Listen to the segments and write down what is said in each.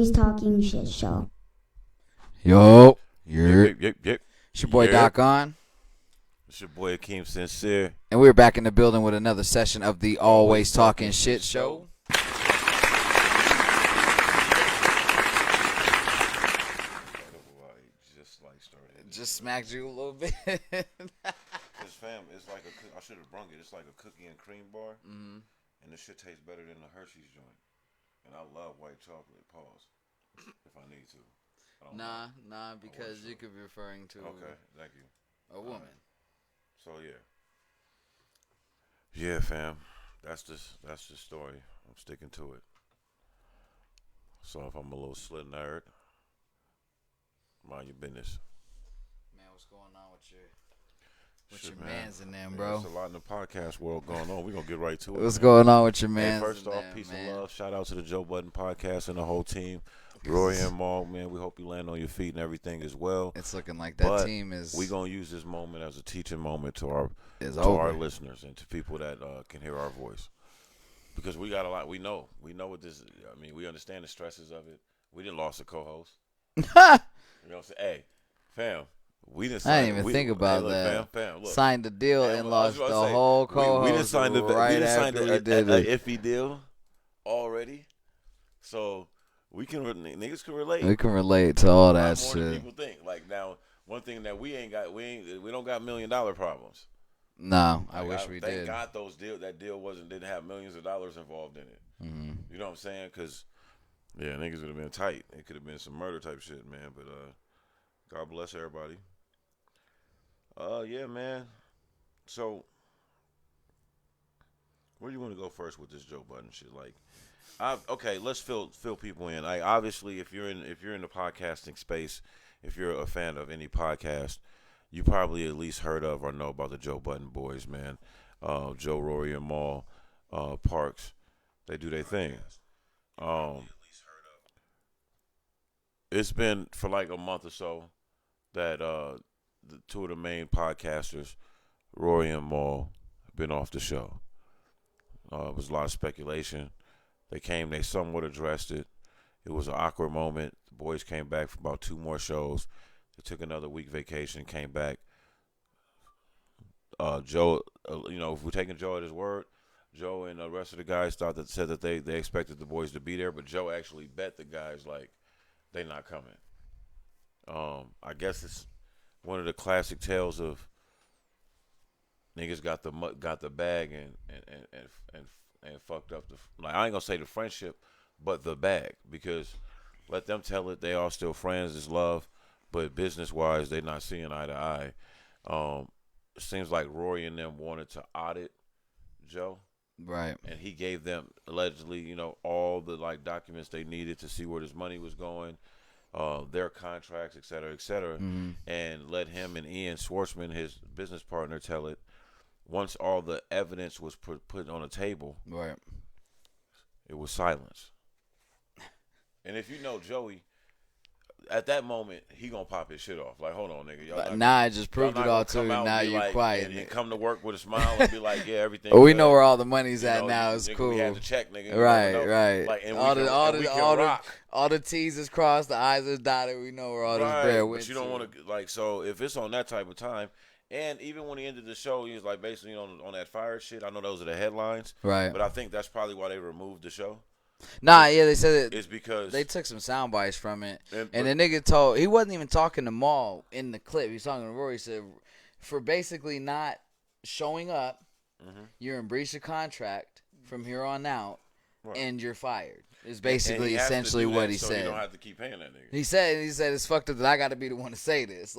always talking shit show. Yo, Yep. it's your boy Yep. Talkin, It's your boy Akeem Sincere. and we're back in the building with another session of the Always Talking Shit Show. Just smacked you a little bit. Cause fam, it's like I should have brung it. It's like a cookie and cream bar, and this shit tastes better than the Hershey's joint. And I love white chocolate. Pause. If I need to. Nah, because you could be referring to thank you. a woman. So yeah, fam. That's the story. I'm sticking to it. So if I'm a little slit nerd, mind your business. Man, what's going on with your mans in them, bro? There's a lot in the podcast world going on. We're going to get right to it. What's going on with your mans? First off, peace and love. Shout out to the Joe Budden podcast and the whole team. Rory and Maul, man, we hope you land on your feet and everything as well. It's looking like that team is. We're going to use this moment as a teaching moment to our listeners and to people that can hear our voice. Because we got a lot. We know what this is. I mean, we understand the stresses of it. We didn't lost a co-host. You know what I'm saying? Hey, fam. I didn't even think about that. Fam, look. Signed the deal and lost the whole co-host. We didn't sign an iffy deal already, so niggas can relate. We can relate to all that more shit. Than people think. Like now, one thing that we don't got $1 million problems. No, I wish we thank did. God that deal didn't have millions of dollars involved in it. Mm-hmm. You know what I'm saying? Because niggas would have been tight. It could have been some murder type shit, man. But God bless everybody. Yeah, man. So, where do you want to go first with this Joe Budden shit? Like, let's fill people in. Like, obviously, if you're in the podcasting space, if you're a fan of any podcast, you probably at least heard of or know about the Joe Budden boys, man. Joe, Rory, and Maul, Parks, they do their thing. It's been for like a month or so that the two of the main podcasters, Rory and Maul, have been off the show. It was a lot of speculation. They somewhat addressed it. It was an awkward moment. The boys came back for about 2 more shows. They took another week vacation, came back. Joe, if we're taking Joe at his word, Joe and the rest of the guys said that they expected the boys to be there, but Joe actually bet the guys like they not coming. I guess it's one of the classic tales of niggas got the bag and fucked up I ain't gonna say the friendship, but the bag, because let them tell it, they all still friends, it's love, but business wise they not seeing eye to eye. It seems like Rory and them wanted to audit Joe. Right. And he gave them allegedly, all the documents they needed to see where this money was going, their contracts, et cetera, and let him and Ian Schwartzman, his business partner, tell it. Once all the evidence was put on the table, right, it was silence. And if you know Joey, at that moment he gonna pop his shit off. Like, hold on, nigga. I just proved it all to you. Now you quiet and come to work with a smile and be like, yeah, everything. We know where all the money's at now. It's nigga, cool. We had to check, nigga. Right. Like, and all the T's is crossed, the I's is dotted. We know where all this bread went. But you don't want to so if it's on that type of time. And even when he ended the show, he was like basically on that fire shit. I know those are the headlines, right? But I think that's probably why they removed the show. They said it's because they took some sound bites from it, and the nigga he wasn't even talking to Maul in the clip. He was talking to Rory. He said, for basically not showing up, you're in breach of contract from here on out, and you're fired. Is basically essentially what he said. You don't have to keep paying that nigga. He said it's fucked up that I got to be the one to say this,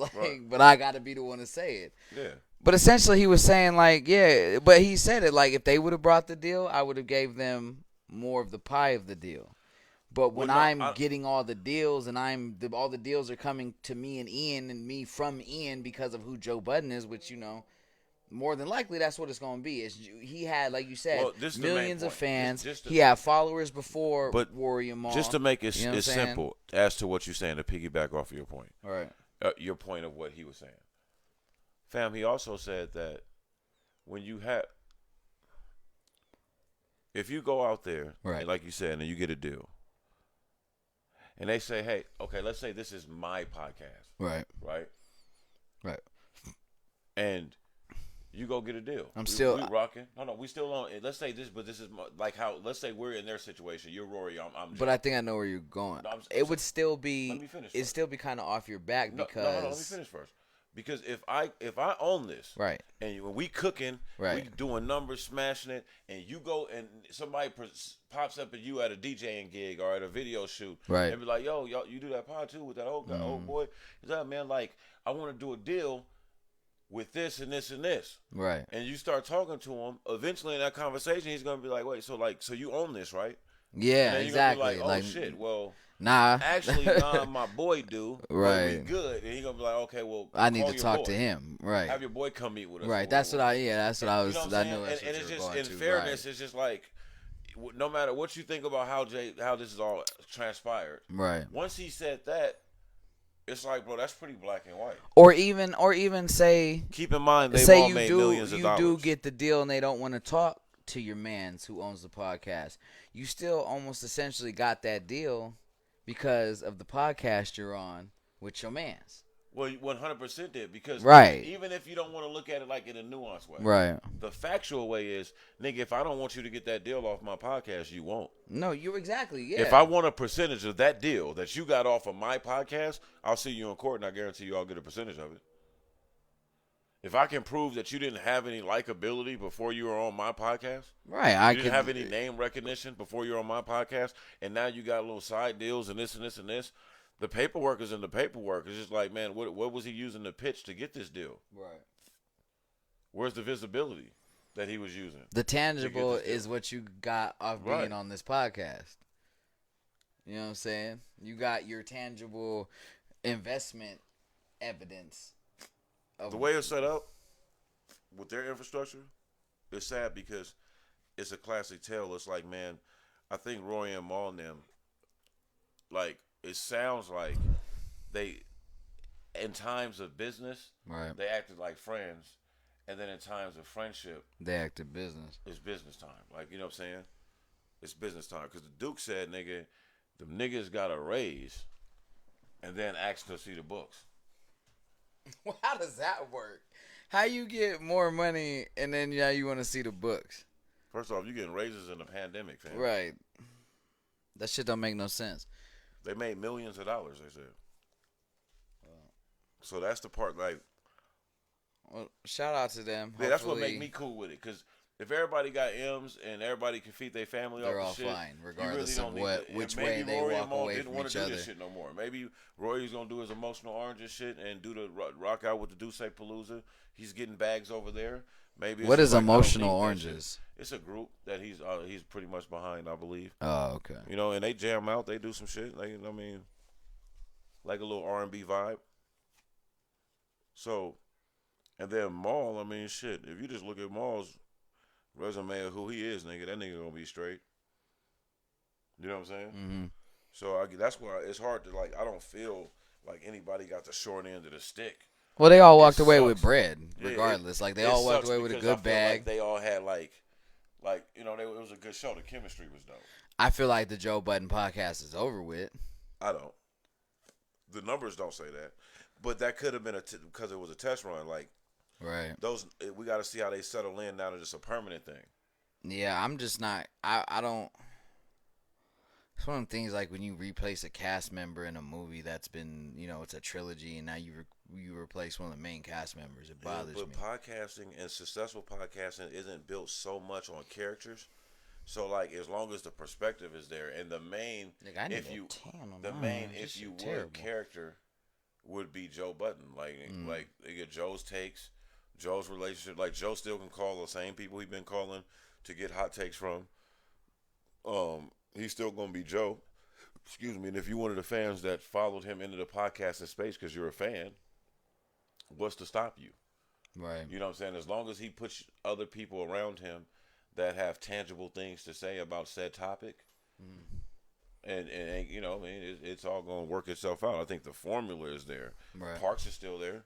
but I got to be the one to say it. Yeah. But essentially, he was saying but he said it if they would have brought the deal, I would have gave them more of the pie of the deal. But when I'm getting all the deals and all the deals are coming to me and Ian and me from Ian because of who Joe Budden is, which more than likely that's what it's going to be. He had, like you said, millions of fans. He had followers before Rory and Maul. Just to make it simple as to what you're saying, to piggyback off of your point. All right. Your point of what he was saying. Fam, he also said that when you have, if you go out there, like you said, and you get a deal, and they say, hey, okay, let's say this is my podcast, Right. right? Right. And you go get a deal. We rocking. No, we still on. Let's say this, but this is like how. Let's say we're in their situation. You're Rory. I'm. Joe. But I think I know where you're going. No, it would still be. Let me finish. It'd still be kind of off your back because. No. Let me finish first. Because if I own this, right, and when we cooking, right, we doing numbers, smashing it, and you go and somebody pops up at you at a DJing gig or at a video shoot, right, and be like, yo, you do that pod too with that old guy, old boy. Is that man? Like, I want to do a deal with this and this and this, right? And you start talking to him. Eventually, in that conversation, he's gonna be like, wait, so you own this, right? Yeah, and exactly. Be like, oh shit, well. Nah. Actually, my boy do. Right. But we good. And he gonna be like, okay, well, I need to talk to him. Right. Have your boy come meet with us. Right. That's what I was. You know what I I'm knew saying? that's And what it's you were just, going in to. fairness, right. it's just like, no matter what you think about how this is all transpired. Right. Once he said that, it's like, bro, that's pretty black and white. Or even say. Keep in mind, they've all made millions of dollars. You do get the deal, and they don't want to talk to your mans who owns the podcast. You still almost essentially got that deal because of the podcast you're on with your mans. Well, 100% did, because right. Even if you don't want to look at it like in a nuanced way, right? The factual way is, nigga, if I don't want you to get that deal off my podcast, you won't. No, you're exactly, yeah. If I want a percentage of that deal that you got off of my podcast, I'll see you in court, and I guarantee you I'll get a percentage of it. If I can prove that you didn't have any likability before you were on my podcast, right? You didn't have any name recognition before you were on my podcast, and now you got little side deals and this and this and this. The paperwork is in the paperwork. It's just like, man, what was he using to pitch to get this deal? Right. Where's the visibility that he was using? The tangible is what you got off being on this podcast. You know what I'm saying? You got your tangible investment evidence. The way it's set up with their infrastructure, it's sad because it's a classic tale. It's like, man, I think Roy and Maul and them, like, it sounds like they, in times of business, right, they acted like friends, and then in times of friendship, they acted business. It's business time. Like, you know what I'm saying? It's business time. Because the Duke said, nigga, the niggas got a raise, and then asked to see the books. Well, how does that work? How you get more money and then you want to see the books? First off, you getting raises in the pandemic, fam. Right. That shit don't make no sense. They made millions of dollars, they said. So that's the part, like. Well, shout out to them. Yeah, that's what make me cool with it, because if everybody got M's and everybody can feed their family they're off the shit, all fine, regardless of which way they Rory walk away didn't from want each to do other. this shit no more. Maybe Rory's gonna do his emotional oranges shit and do the rock out with the Duce Palooza. He's getting bags over there. Maybe what is emotional oranges? It's a group that he's pretty much behind, I believe. Oh, okay. You know, and they jam out. They do some shit. Like, I mean, like a little R&B vibe. So, and then Maul. I mean, shit. If you just look at Maul's resume of who he is, nigga, that nigga gonna be straight. You know what I'm saying? Mm-hmm. So that's why it's hard to, like, I don't feel like anybody got the short end of the stick. Well, they all walked away with bread, regardless. Like, they all walked away with a good bag. Like they all had, like, you know, it was a good show. The chemistry was dope. I feel like the Joe Budden podcast is over with. I don't. The numbers don't say that. But that could have been because it was a test run. Like, right. We got to see how they settle in now that it's a permanent thing. Yeah, I'm just not. I don't. It's one of them things, like when you replace a cast member in a movie that's been, you know, it's a trilogy, and now you replace one of the main cast members. It bothers me. But podcasting and successful podcasting isn't built so much on characters. So, like, as long as the perspective is there, and the main, if you would, character would be Joe Budden. Like they get Joe's takes, Joe's relationship. Like, Joe still can call the same people he's been calling to get hot takes from. He's still gonna be Joe. Excuse me. And if you're one of the fans that followed him into the podcasting space because you're a fan, what's to stop you? Right. You know what I'm saying? As long as he puts other people around him that have tangible things to say about said topic, and you know, I mean, it's all going to work itself out. I think the formula is there. Right. Parks is still there.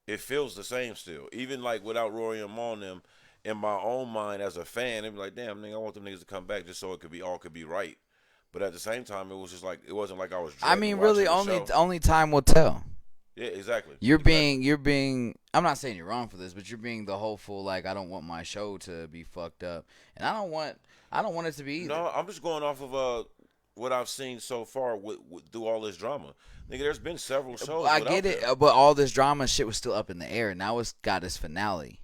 It feels the same still. Even, like, without Rory and Maul and them, in my own mind as a fan, it'd be like, damn, nigga, I want them niggas to come back just so it could be right. But at the same time, it was just like it wasn't like I was. I mean, really, really, only time will tell. Yeah, exactly. You're being. I'm not saying you're wrong for this, but you're being the hopeful. Like, I don't want my show to be fucked up, and I don't want it to be either. No, I'm just going off of what I've seen so far through all this drama. Nigga, there's been several shows. I get it, but all this drama shit was still up in the air. Now it's got its finale.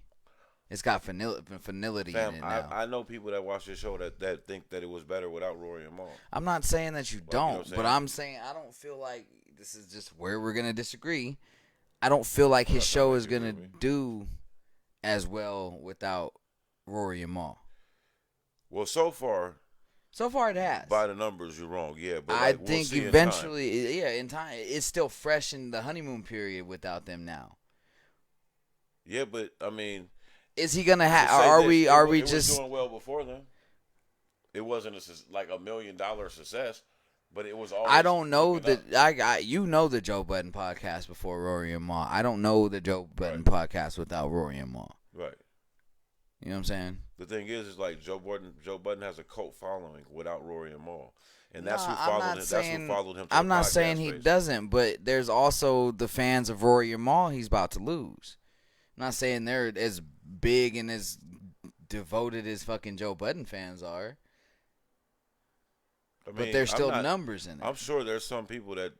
It's got finality in it now. I know people that watch this show that think that it was better without Rory and Mal. I'm not saying that you don't, you know but I'm saying I don't feel like this is just where we're gonna disagree. I don't feel like his show is gonna do as well without Rory and Mal. Well, so far it has. By the numbers, you're wrong. Yeah, but I think eventually, in time, it's still fresh in the honeymoon period without them now. Yeah, but I mean, is he gonna have? Are we it just was doing well before then? It wasn't like $1 million success, but it was all. I don't know that you know the Joe Budden podcast before Rory and Mal. I don't know the Joe Budden podcast without Rory and Mal. Right. You know what I'm saying? The thing is like Joe Budden has a cult following without Rory and Mal. And that's who followed him. That's who followed him. I'm not saying he doesn't, but there's also the fans of Rory and Mal he's about to lose. I'm not saying they're as big and as devoted as fucking Joe Budden fans are. I mean, but there's still numbers in it. I'm sure there's some people that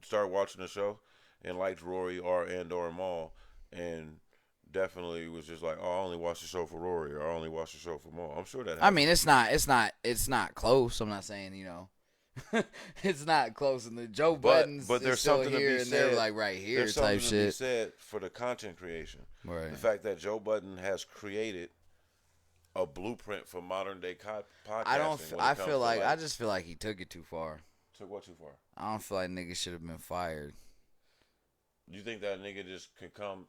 started watching the show and liked Rory or Mal and definitely was just like, oh, I only watch the show for Rory or I only watch the show for Mal. I'm sure that happens. I mean, it's not close. I'm not saying, it's not close. And the Joe Buttons but there's still something here to be and said. They're like right here there's type something shit. To be said for the content creation. Right. The fact that Joe Budden has created a blueprint for modern day podcasting. I just feel like he took it too far. Took what too far? I don't feel like niggas should have been fired. You think that nigga just could come?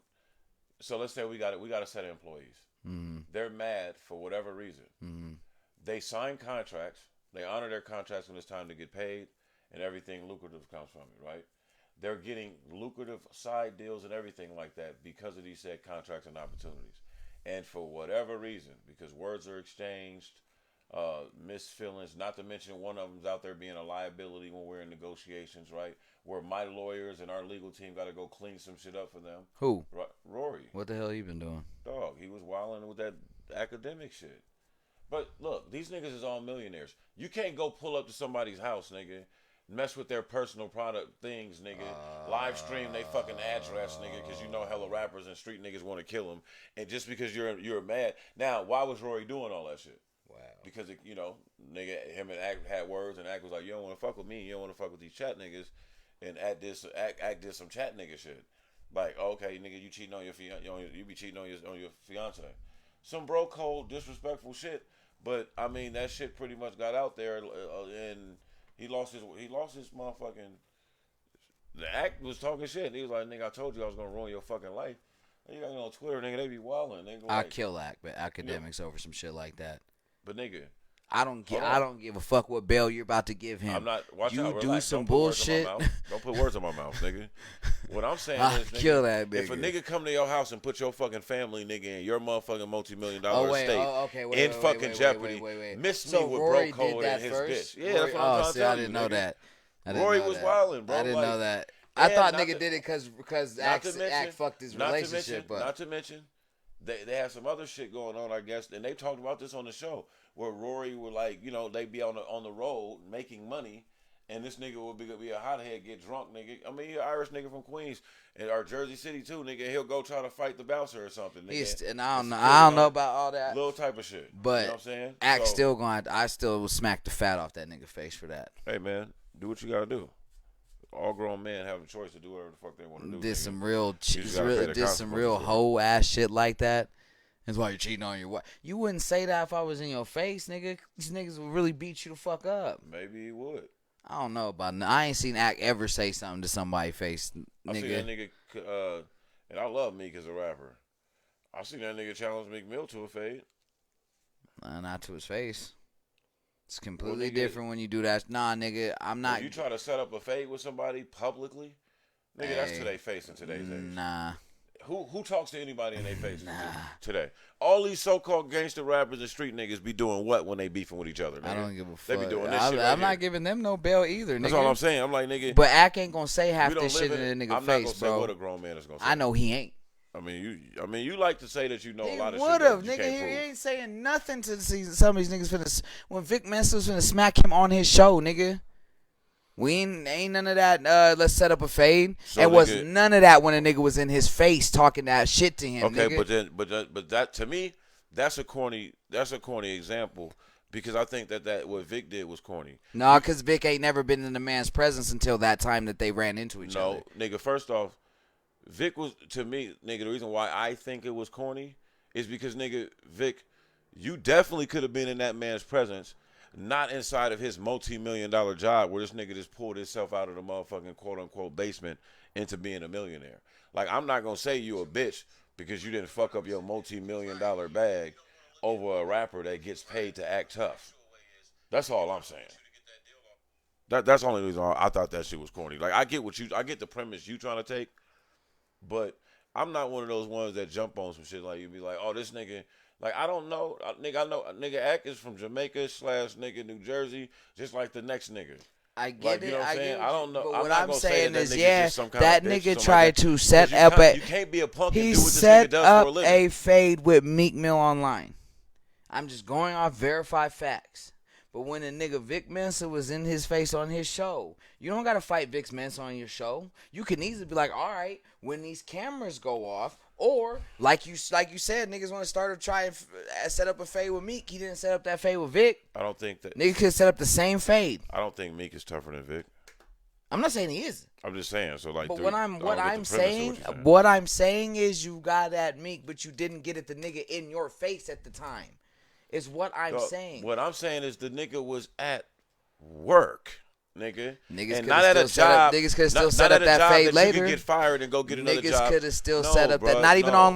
So let's say we got a set of employees. Mm-hmm. They're mad for whatever reason. Mm-hmm. They sign contracts. They honor their contracts when it's time to get paid, and everything lucrative comes from it, right? They're getting lucrative side deals and everything like that because of these said contracts and opportunities. And for whatever reason, because words are exchanged, missed feelings, not to mention one of them's out there being a liability when we're in negotiations, right? Where my lawyers and our legal team got to go clean some shit up for them. Who? Rory. What the hell he been doing? Dog, he was wilding with that academic shit. But look, these niggas is all millionaires. You can't go pull up to somebody's house, nigga, mess with their personal product things, nigga. Live stream they fucking address, nigga, because you know hella rappers and street niggas want to kill them. And just because you're mad. Now, why was Rory doing all that shit? Wow. Because, nigga, him and Act had words, and Act was like, you don't want to fuck with me, you don't want to fuck with these chat niggas. And Act did some chat nigga shit. Like, okay, nigga, you cheating on you be cheating on your fiance. Some bro code, disrespectful shit. But, I mean, that shit pretty much got out there, and he lost his motherfucking. The Act was talking shit. And he was like, "Nigga, I told you I was gonna ruin your fucking life." And you got on Twitter, nigga, they be wilding. I kill academics over some shit like that. But nigga, I don't give a fuck what bail you're about to give him. I'm not. Watch you out, do relax. some Don't bullshit. Don't put words in my mouth, nigga. What I'm saying is, nigga, kill that nigga. If a nigga come to your house and put your fucking family, nigga, in your motherfucking multi-million-dollar estate in fucking jeopardy, miss me with Rory bro code and his first? bitch. Yeah, that's what I'm trying to tell you. I didn't know that. Rory was wilding, bro. I didn't know that. I thought nigga did it because Act fucked his relationship up. Not to mention, they have some other shit going on, I guess, and they talked about this on the show where Rory would they be on the road making money, and this nigga would be a hothead, get drunk, nigga. I mean, he an Irish nigga from Queens or Jersey City too, nigga. He'll go try to fight the bouncer or something. Nigga. And I don't know about all that little type of shit. But you know what I'm saying? Act I still will smack the fat off that nigga face for that. Hey man, do what you gotta do. All grown men have a choice to do whatever the fuck they want to do. Did some real hoe ass shit like that. That's why you're cheating on your wife. You wouldn't say that if I was in your face, nigga. These niggas would really beat you the fuck up. Maybe he would. I don't know about. I ain't seen Act ever say something to somebody's face, nigga. I seen that nigga, and I love Meek as a rapper. I seen that nigga challenge Meek Mill to a fade. Not to his face. It's completely different when you do that. Nah, nigga, I'm not. When you try to set up a fade with somebody publicly, nigga, that's to their face in today's age. Nah. Who talks to anybody in their face today? All these so-called gangster rappers and street niggas be doing what when they beefing with each other? Nigga? I don't give a fuck. They be doing this shit I'm right not giving them no bail either, nigga. That's all I'm saying. I'm like, nigga. But Ack ain't gonna say half this shit in a nigga I'm face, not gonna bro. say what a grown man is gonna say. I know he ain't. I mean, you like to say that you know a lot of would shit. have, That you nigga. can't He prove. ain't saying nothing to some of these niggas finna. When Vic Mensa was finna smack him on his show, nigga. We ain't none of that. Let's set up a fade. So, and was nigga, none of that when a nigga was in his face talking that shit to him. Okay, nigga. but that to me, that's a corny example because I think that what Vic did was corny. Nah, cause Vic ain't never been in a man's presence until that time that they ran into each other. No, nigga. First off, Vic was to me, nigga. The reason why I think it was corny is because, nigga, Vic, you definitely could have been in that man's presence. Not inside of his multi-million-dollar job where this nigga just pulled himself out of the motherfucking quote-unquote basement into being a millionaire. Like, I'm not going to say you a bitch because you didn't fuck up your multi-million-dollar bag over a rapper that gets paid to act tough. That's all I'm saying. That's the only reason I thought that shit was corny. Like, I get the premise you trying to take, but I'm not one of those ones that jump on some shit like you be like, oh, this nigga... Like, I don't know. I know nigga Ack is from Jamaica / nigga New Jersey, just like the next nigga. I get like, it. You know what I'm saying? I don't know. But I'm what not I'm gonna saying say is, that nigga bitch, tried to set up you can't be a punk and he do what this set nigga does up for a living. a fade with Meek Mill online. I'm just going off verified facts. But when a nigga Vic Mensa was in his face on his show, you don't gotta fight Vic Mensa on your show. You can easily be like, all right, when these cameras go off, or like you said, niggas want to start to try and set up a fade with Meek. He didn't set up that fade with Vic. I don't think that niggas could set up the same fade. I don't think Meek is tougher than Vic. I'm not saying he isn't. I'm just saying. So like, but dude, what I'm saying is you got at Meek, but you didn't get at the nigga in your face at the time. Is what I'm saying. What I'm saying is the nigga was at work, nigga. Niggas and not at a job. Niggas could still set up that fade later. You could get fired and go get another job. Niggas could have still set up bro, that. Not even on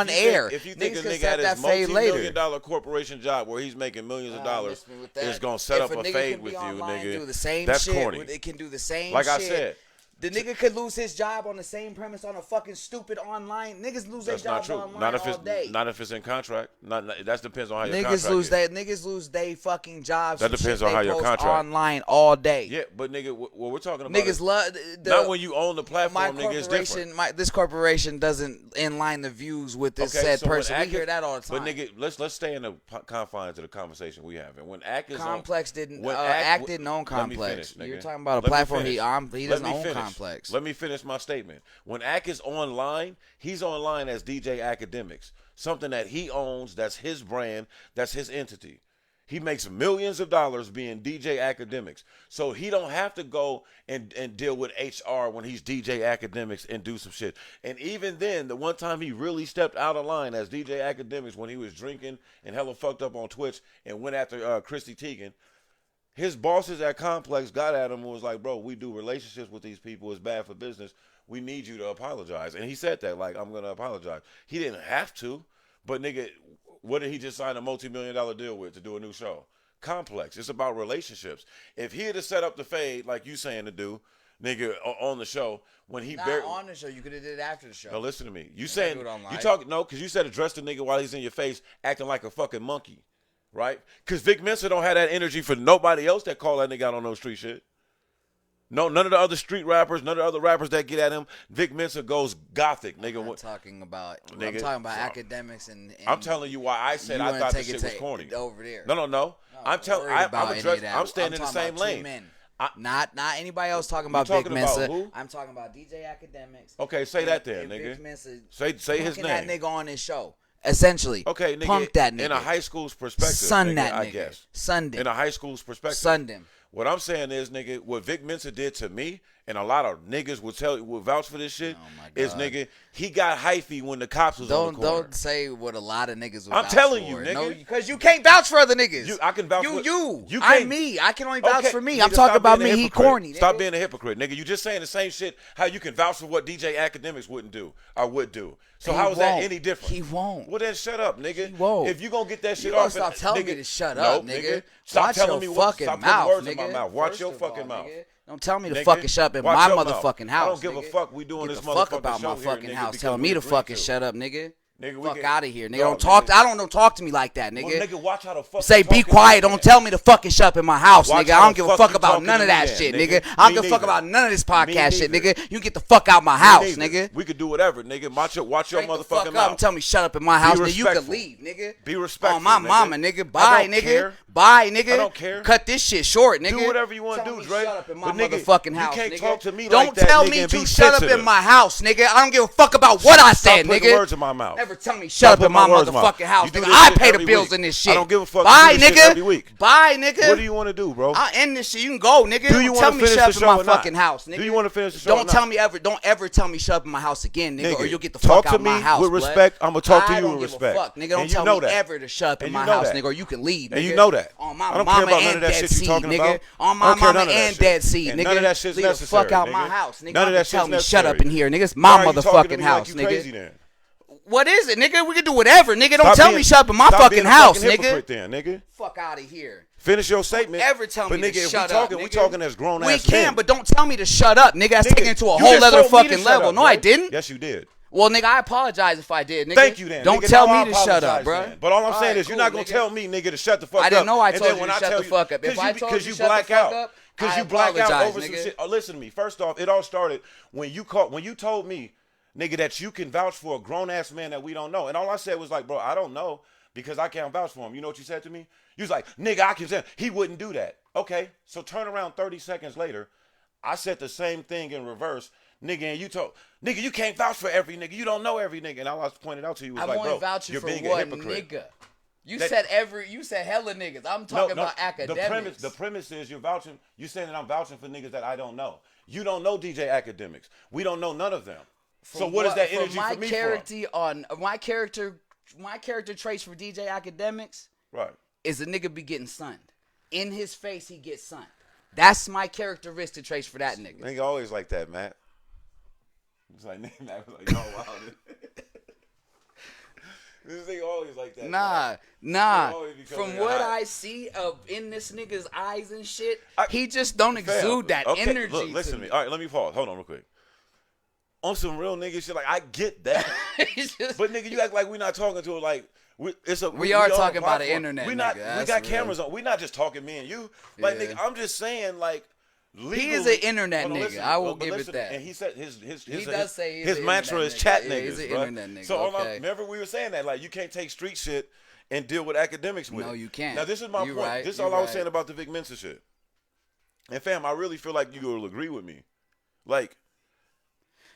air. If you think a nigga at his multi-million-dollar corporation job where he's making millions of dollars is gonna set up a fade with you, nigga, do the same that's shit, corny. It can do the same like shit. I said. The nigga could lose his job on the same premise on a fucking stupid online. Niggas lose their jobs online all day. Not if it's in contract. That depends on how your contract is. Niggas lose their fucking jobs. That depends on how your contract online all day. Yeah, but nigga, what we're talking about niggas love not when you own the platform. Nigga, it's different. This corporation doesn't inline the views with this said person. We hear that all the time. But nigga, let's stay in the confines of the conversation we have. And when Ack is Complex didn't Ack didn't own Complex. You're talking about a platform he doesn't own Complex. Let me finish my statement. When Ack is online, he's online as DJ Academics, something that he owns. That's his brand. That's his entity. He makes millions of dollars being DJ Academics, so he don't have to go and deal with HR when he's DJ Academics and do some shit. And even then, the one time he really stepped out of line as DJ Academics when he was drinking and hella fucked up on Twitch and went after Chrissy Teigen. His bosses at Complex got at him and was like, bro, we do relationships with these people. It's bad for business. We need you to apologize. And he said that, like, I'm going to apologize. He didn't have to. But, nigga, what did he just sign a multi-million-dollar deal with to do a new show? Complex. It's about relationships. If he had set up the fade, like you saying to do, nigga, on the show, when he barely on the show, you could have did it after the show. No, listen to me. You saying, you talk, no, because you said address the nigga while he's in your face acting like a fucking monkey. Right? Because Vic Mensa don't have that energy for nobody else that call that nigga out on no street shit. No, none of the other street rappers, none of the other rappers that get at him, Vic Mensa goes gothic, nigga. I'm talking about academics and I'm telling you why I said I thought this shit was corny. Over there. No. I'm staying in the same lane. Not anybody else talking about Vic Mensa. I'm talking about DJ Academics. Okay, say that then, nigga. Vic Mensa say his name. That nigga on his show. Essentially, okay, nigga, punk that nigga. In a high school's perspective, Sun that nigga. I guess. Sunned him. In a high school's perspective. Sunned him. What I'm saying is, nigga, what Vic Mensa did to me, and a lot of niggas will vouch for this shit, is, nigga, he got hyphy when the cops was on the corner. Don't say what a lot of niggas will I'm vouch telling for. you, nigga. No, because you can't vouch for other niggas. I can vouch for you. You I'm me. I can only vouch for me. I'm talking about me. He corny. Nigga. Stop being a hypocrite, nigga. You just saying the same shit. How you can vouch for what DJ Academics wouldn't do or would do. So how is that any different? He won't. Well, then shut up, nigga. He won't. If you gonna get that shit off, stop telling me to shut up, nigga. Stop telling me fucking mouth, nigga. my mouth. Watch your fucking mouth. Nigga, don't tell me to fucking shut up in my motherfucking house. I don't give a fuck. We doing this motherfucking fuck about show my fucking here, house. Telling me to fucking shut up, nigga. Nigga, fuck out of here, nigga. Don't talk. I don't know. Talk to me like that, nigga. Well, nigga, watch how the fuck. Say be quiet. Don't tell me to fucking shut up in my house, nigga. I don't give a fuck about none of that shit, nigga. I don't give a fuck about none of this podcast shit, nigga. You get the fuck out my house, nigga. We could do whatever, nigga. Watch your motherfucking mouth. Don't tell me shut up in my house, nigga. You can leave, nigga. Be respectful. On my mama, nigga. Bye, nigga. Bye, nigga. I don't care. Cut this shit short, nigga. Do whatever you want to do, Dre. Shut up in my motherfucking house, nigga. You can't talk to me like that, Don't tell me to shut up in my house, nigga. I don't give a fuck about what I said, nigga. Stop putting words in my mouth. Never tell me shut up in my motherfucking house, nigga. I pay the bills in this shit. I don't give a fuck. Bye, nigga. Bye, nigga. What do you want to do, bro? I'll end this shit. You can go, nigga. Do you want to finish the show or not? Fucking house, nigga. Do you want to finish the show? Don't ever tell me shut up in my house again, nigga, or you'll get the fuck out of my house. Talk to me with respect. I'm gonna talk to you with respect. Fuck, nigga. Don't tell me ever to shut up in my house, nigga, or you can leave, nigga. And you know that. On my mama and dead seed, nigga. On my mama and dead seed, nigga. None of that shit's necessary. Leave the fuck out my house, nigga. None of that shit's necessary. Tell me shut up in here, nigga. It's my motherfucking house, nigga. What is it, nigga? We can do whatever, nigga. Don't tell me shut up in my fucking house, nigga. Fuck out of here. Finish your statement. Don't ever tell me to shut up, nigga. We talking as grown ass men. We can, but don't tell me to shut up, nigga. That's taking it to a whole other fucking level. No, I didn't. Yes, you did. Well, nigga, I apologize if I did, nigga. Thank you, then. Don't tell me to shut up, bro. But all I'm saying is you're not going to tell me, nigga, to shut the fuck up. I didn't know I told you to shut the fuck up. If I told you to shut the fuck up, because you black out over some shit. Oh, listen to me. First off, it all started when you told me, nigga, that you can vouch for a grown-ass man that we don't know. And all I said was like, bro, I don't know because I can't vouch for him. You know what you said to me? You was like, nigga, I can say he wouldn't do that. Okay, so turn around 30 seconds later. I said the same thing in reverse. Nigga, and you told, nigga, you can't vouch for every nigga. You don't know every nigga. And all I pointed out to you was like, bro, you're being a hypocrite. Nigga? You said hella niggas. I'm talking about academics. The premise is you're saying that I'm vouching for niggas that I don't know. You don't know DJ Academics. We don't know none of them. So what is that energy for me from? My character traits for DJ Academics is a nigga be getting sunned. In his face, he gets sunned. That's my characteristic traits for that nigga. Nigga always like that, Matt. It's like, nigga, Matt was like, yo, wow. This nigga always like that. Nah. From what I see in this nigga's eyes and shit, he just don't exude that energy. Look, listen to me. All right, let me pause. Hold on real quick. On some real nigga shit, like, I get that. But nigga, you act like we're not talking to it like, we are talking about the internet. We got cameras on. We're not just talking me and you. Like, nigga, I'm just saying, like, legally, he is an internet nigga. I will give it that. And he said his his mantra is chat niggas. He's an internet nigga. So remember we were saying that, like, you can't take street shit and deal with academics with it. No, you can't. Now this is my point. Right, this is all I was saying about the Vic Mensa shit. And fam, I really feel like you will agree with me. Like,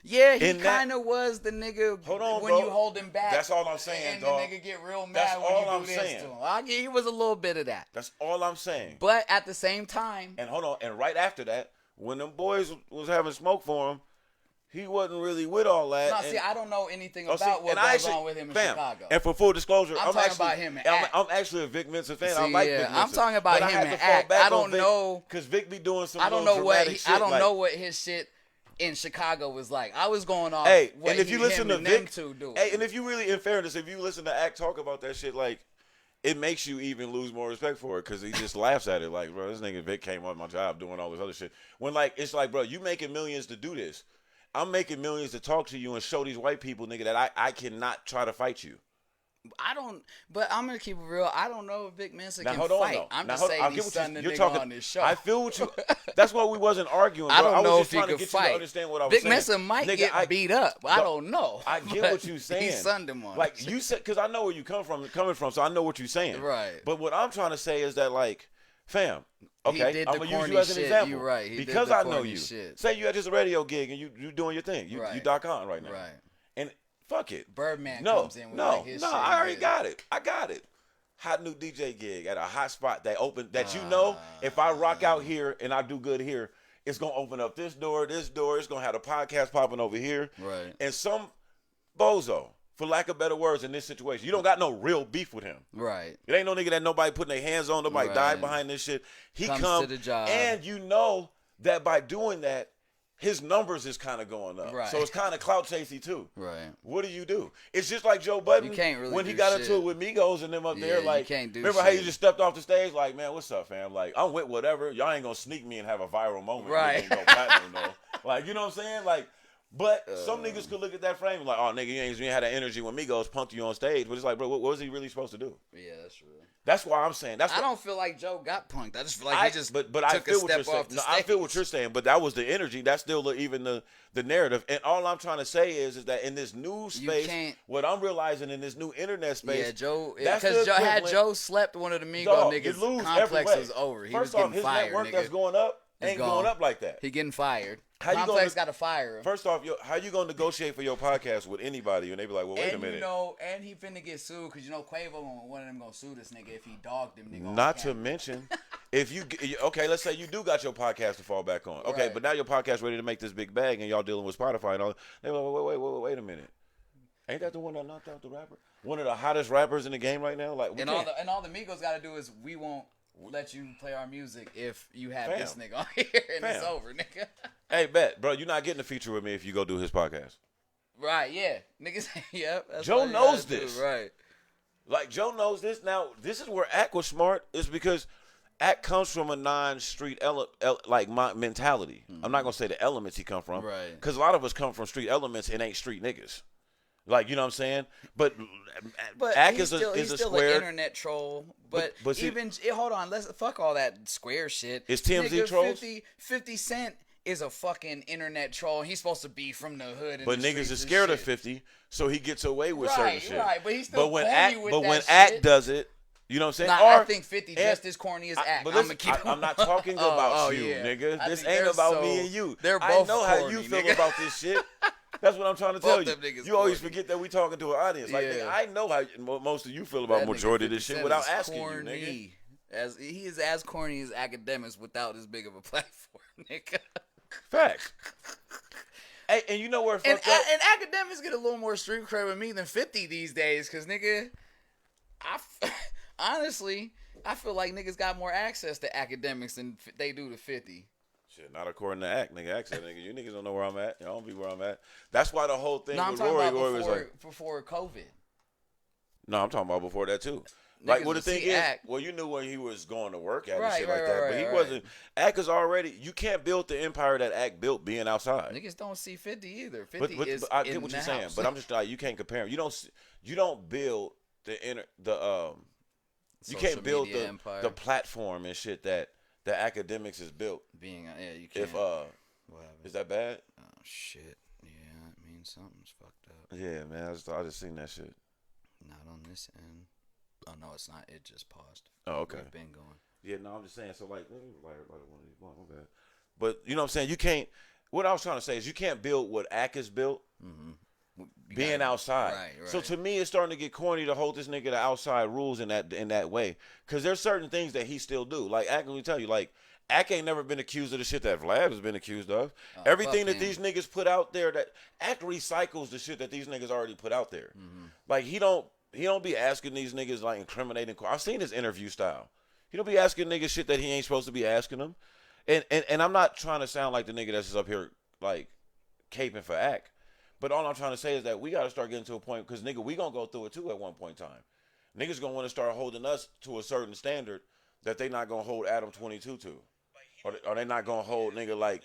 yeah, he kind of was the nigga when you hold him back. That's all I'm saying, and dog. And the nigga get real mad when you do this to him. He was a little bit of that. That's all I'm saying. But at the same time. And hold on. And right after that, when them boys was having smoke for him, he wasn't really with all that. No, see, I don't know anything about what goes on with him in Chicago. And for full disclosure, I'm talking about him. I'm actually a Vic Mensa fan. I like Vic Mensa. I'm talking about him and act. I don't know. Because Vic be doing some I don't know what his shit in Chicago was like. I was going off. Hey, and if you listen to Vic, and if you really, in fairness, if you listen to Act talk about that shit, like, it makes you even lose more respect for it because he just laughs at it. Like, bro, this nigga Vic came on my job doing all this other shit. When, like, it's like, bro, you making millions to do this. I'm making millions to talk to you and show these white people, nigga, that I cannot try to fight you. But I'm gonna keep it real. I don't know if Vic Mensa can fight. Though. I'm just saying he's son the nigga on this show. I feel what you. That's why we wasn't arguing. I don't know if he could fight. Understand what I was Vic saying. Mensa might get beat up. I don't know. I get what you're saying. He sunned him on. Like you said, because I know where you coming from, so I know what you're saying. Right. But what I'm trying to say is that, like, fam. Okay, I'm gonna use you as an example. You're right. Because I know you. Say you at just a radio gig and you doing your thing. You Talkin right now. Right. And fuck it. Birdman comes in with like his shit. No, I already got it. I got it. Hot new DJ gig at a hot spot that open that you know if I rock out here and I do good here, it's gonna open up this door. It's gonna have a podcast popping over here. Right. And some bozo, for lack of better words, in this situation, you don't got no real beef with him. Right. It ain't no nigga that nobody putting their hands on, nobody died behind this shit. He comes to the job. And you know that by doing that, his numbers is kind of going up. Right. So it's kind of clout chasey too. Right. What do? It's just like Joe Budden. You can't really when he do got shit. into it with Migos and them up there. Like, you can't do remember shit. how you just stepped off the stage? Like, man, what's up, fam? Like, I'm with whatever. Y'all ain't gonna sneak me and have a viral moment. Right. Ain't go platinum, though. Like, you know what I'm saying? Like, but some niggas could look at that frame and like, oh, nigga, you ain't had that energy when Migos punked you on stage. But it's like, bro, what was he really supposed to do? Yeah, that's real. That's why I'm saying. I don't feel like Joe got punked. I just feel like he just but took I feel a what you're step saying. off the No, stage. I feel what you're saying, but that was the energy. That's still even the narrative. And all I'm trying to say is that in this new space, what I'm realizing in this new internet space, yeah, Joe, because Joe slept one of the Migos niggas, complex was over. He was getting his fired. Network nigga. That's going up ain't going up like that. He getting fired. How Complex got to fire him. First off, how you gonna negotiate for your podcast with anybody and they be like, well, wait a minute. And he finna get sued because Quavo, one of them gonna sue this nigga if he dogged him. Nigga Not to mention, if you let's say you do got your podcast to fall back on. Okay, but now your podcast ready to make this big bag and y'all dealing with Spotify and all. They like, wait a minute. Ain't that the one that knocked out the rapper? One of the hottest rappers in the game right now. Like, all the Migos got to do is we won't let you play our music if you have this nigga on here and it's over, nigga. Hey, bet, bro, you're not getting a feature with me if you go do his podcast. Right, yeah. Niggas, yep. Joe knows this. Right. Like, Joe knows this. Now, this is where Ack was smart, is because Ack comes from a non-street mentality. Mm-hmm. I'm not going to say the elements he come from. Right. Because a lot of us come from street elements and ain't street niggas. Like, you know what I'm saying? But Ack is a square. An internet troll. But even hold on, let's fuck all that square shit. Is TMZ trolls? 50 Cent is a fucking internet troll. He's supposed to be from the hood. But niggas is scared of 50, so he gets away with certain shit. Right, but he's still corny with that when shit. Ack does it, you know what I'm saying? I think 50 just as corny as Ack. I'm not talking about you, nigga. This ain't about me and you. They're both I know corny, how you feel nigga. about this shit. That's what I'm trying to tell you. You always corny. forget that we talking to an audience. Like, nigga, I know how most of you feel about majority of this shit without asking corny. you, nigga. He is as corny as academics without as big of a platform, nigga. Facts. Hey, and you know where and academics get a little more street cred with me than 50 these days, cause nigga, honestly, I feel like niggas got more access to academics than they do to 50. Shit, not according to Ack, nigga. Ack said, nigga, you niggas don't know where I'm at. Y'all don't be where I'm at. That's why the whole thing with Rory was like before COVID. No, I'm talking about before that too. Like, well, the thing is, well, you knew when he was going to work at and shit like that, but he wasn't. Ack is already. You can't build the empire that Ack built being outside. Niggas don't see 50 either. 50 is I get what you're saying, but I'm just like, you can't compare him. You don't build you can't build the platform and shit that the academics is built. You can't. If is that bad? Oh shit. Yeah, I mean something's fucked up. Yeah, man. I just seen that shit. Not on this end. Oh no, it's not. It just paused. Oh, okay. We've been going. Yeah, no, I'm just saying. So like, let me light one of these. My bad. But you know what I'm saying? You can't. What I was trying to say is you can't build what Ack is built. Mm-hmm. Being outside. Right. So to me, it's starting to get corny to hold this nigga to outside rules in that way. Because there's certain things that he still do. Like Ack, let me tell you, like Ack ain't never been accused of the shit that Vlad has been accused of. Everything that these niggas put out there, that Ack recycles the shit that these niggas already put out there. Mm-hmm. Like he don't be asking these niggas like incriminating. I've seen his interview style. He don't be asking niggas shit that he ain't supposed to be asking them. And I'm not trying to sound like the nigga that's just up here like caping for Ack. But all I'm trying to say is that we got to start getting to a point, because nigga, we gonna go through it too at one point in time. Niggas gonna want to start holding us to a certain standard that they not gonna hold Adam 22 to, or they not gonna hold nigga like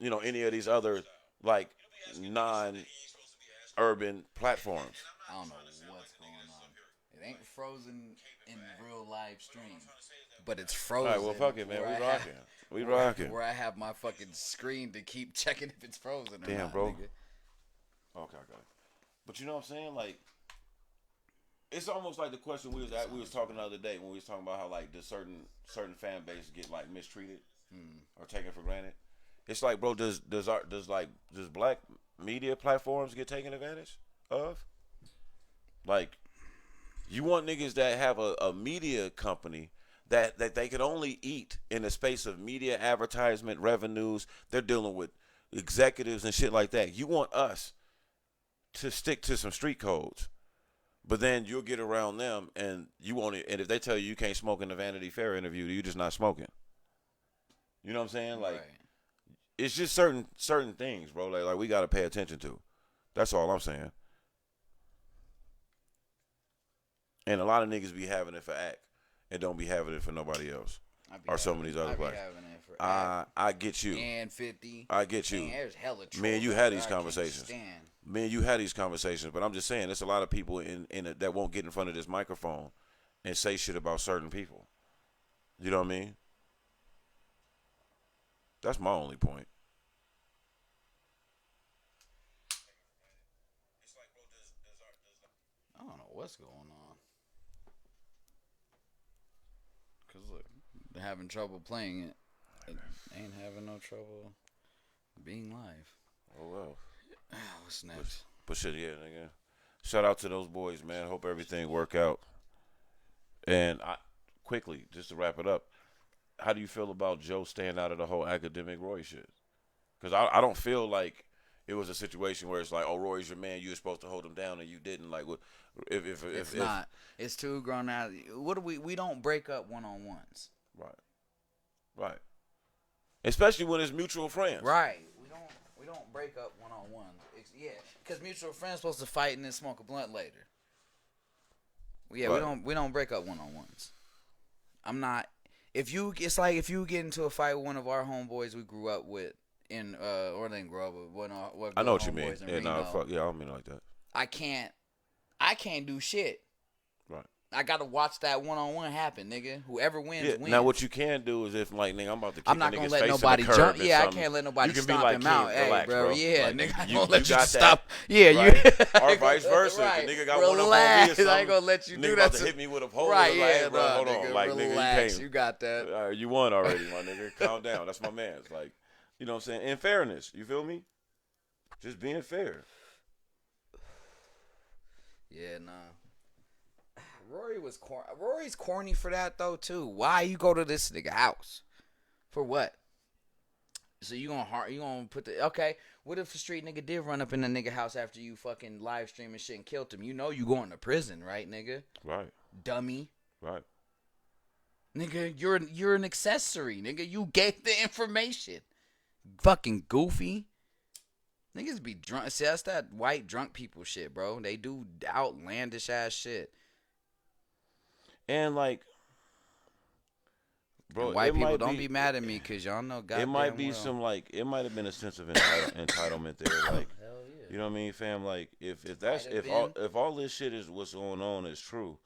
any of these other like non-urban platforms. I don't know what's going on. It ain't frozen in real live stream, but it's frozen. All right, well, fuck it, man. We rocking. Where I have my fucking screen to keep checking if it's frozen or damn, not, bro. Nigga. Okay, I got it. But you know what I'm saying? Like, it's almost like the question we was talking the other day when we was talking about how like does certain fan base get like mistreated or taken for granted. It's like, bro, does black media platforms get taken advantage of? Like, you want niggas that have a media company that they could only eat in the space of media advertisement revenues. They're dealing with executives and shit like that. You want us to stick to some street codes, but then you'll get around them and you won't. And if they tell you can't smoke in the Vanity Fair interview, you're just not smoking. You know what I'm saying? Like, it's just certain things, bro. Like we gotta pay attention to. That's all I'm saying. And a lot of niggas be having it for act and don't be having it for nobody else. Or some of these other players. I get you. And 50. I get you. Man, there's hella trolls. Man, you had these conversations. Man, you had these conversations. But I'm just saying, there's a lot of people that won't get in front of this microphone and say shit about certain people. You know what I mean? That's my only point. I don't know what's going on. Cause look, they're having trouble playing it. It ain't having no trouble being live. Oh well. What's next? But shit, yeah, nigga. Shout out to those boys, man. Hope everything work out. And quickly, just to wrap it up, how do you feel about Joe staying out of the whole academic Roy shit? Because I don't feel like it was a situation where it's like, oh, Roy's your man, you were supposed to hold him down and you didn't. Like, if it's not. It's too grown out. What do we don't break up one-on-ones. Right. Especially when it's mutual friends. Right. We don't break up one-on-ones. Yeah, because mutual friends supposed to fight and then smoke a blunt later. Yeah, right. we don't break up one-on-ones. I'm not. It's like if you get into a fight with one of our homeboys we grew up with or didn't grow up with one of our I know what you mean. Yeah, I don't mean it like that. I can't do shit. Right. I gotta watch that one-on-one happen, nigga. Whoever wins. Now what you can do is if like nigga, I'm about to kick I'm not gonna let nobody jump. Yeah, I can't let nobody stop him out. Hey, bro. Yeah, nigga, I ain't gonna let you stop. Yeah, right? Or vice versa. Right. The nigga got one up on me or something. I ain't gonna let you do that. About to hit me with a pole. Right? Yeah, like, hey, bro, hold nigga, on. Like, relax. nigga, you got that. You won already, my nigga. Calm down. That's my man. It's like, you know what I'm saying? In fairness, you feel me? Just being fair. Yeah, nah. Rory's corny for that though too. Why you go to this nigga house? For what? So you gonna put the okay? What if a street nigga did run up in the nigga house after you fucking live streaming shit and killed him? You know you going to prison, right, nigga? Right. Dummy. Right. Nigga, you're an accessory, nigga. You gave the information. Fucking goofy. Niggas be drunk. See, that's that white drunk people shit, bro. They do outlandish ass shit. And like, bro, and white people don't be mad at me because y'all know God. It might be some like it might have been a sense of entitlement there, like hell yeah. You know what I mean, fam? Like if all this shit is what's going on is true,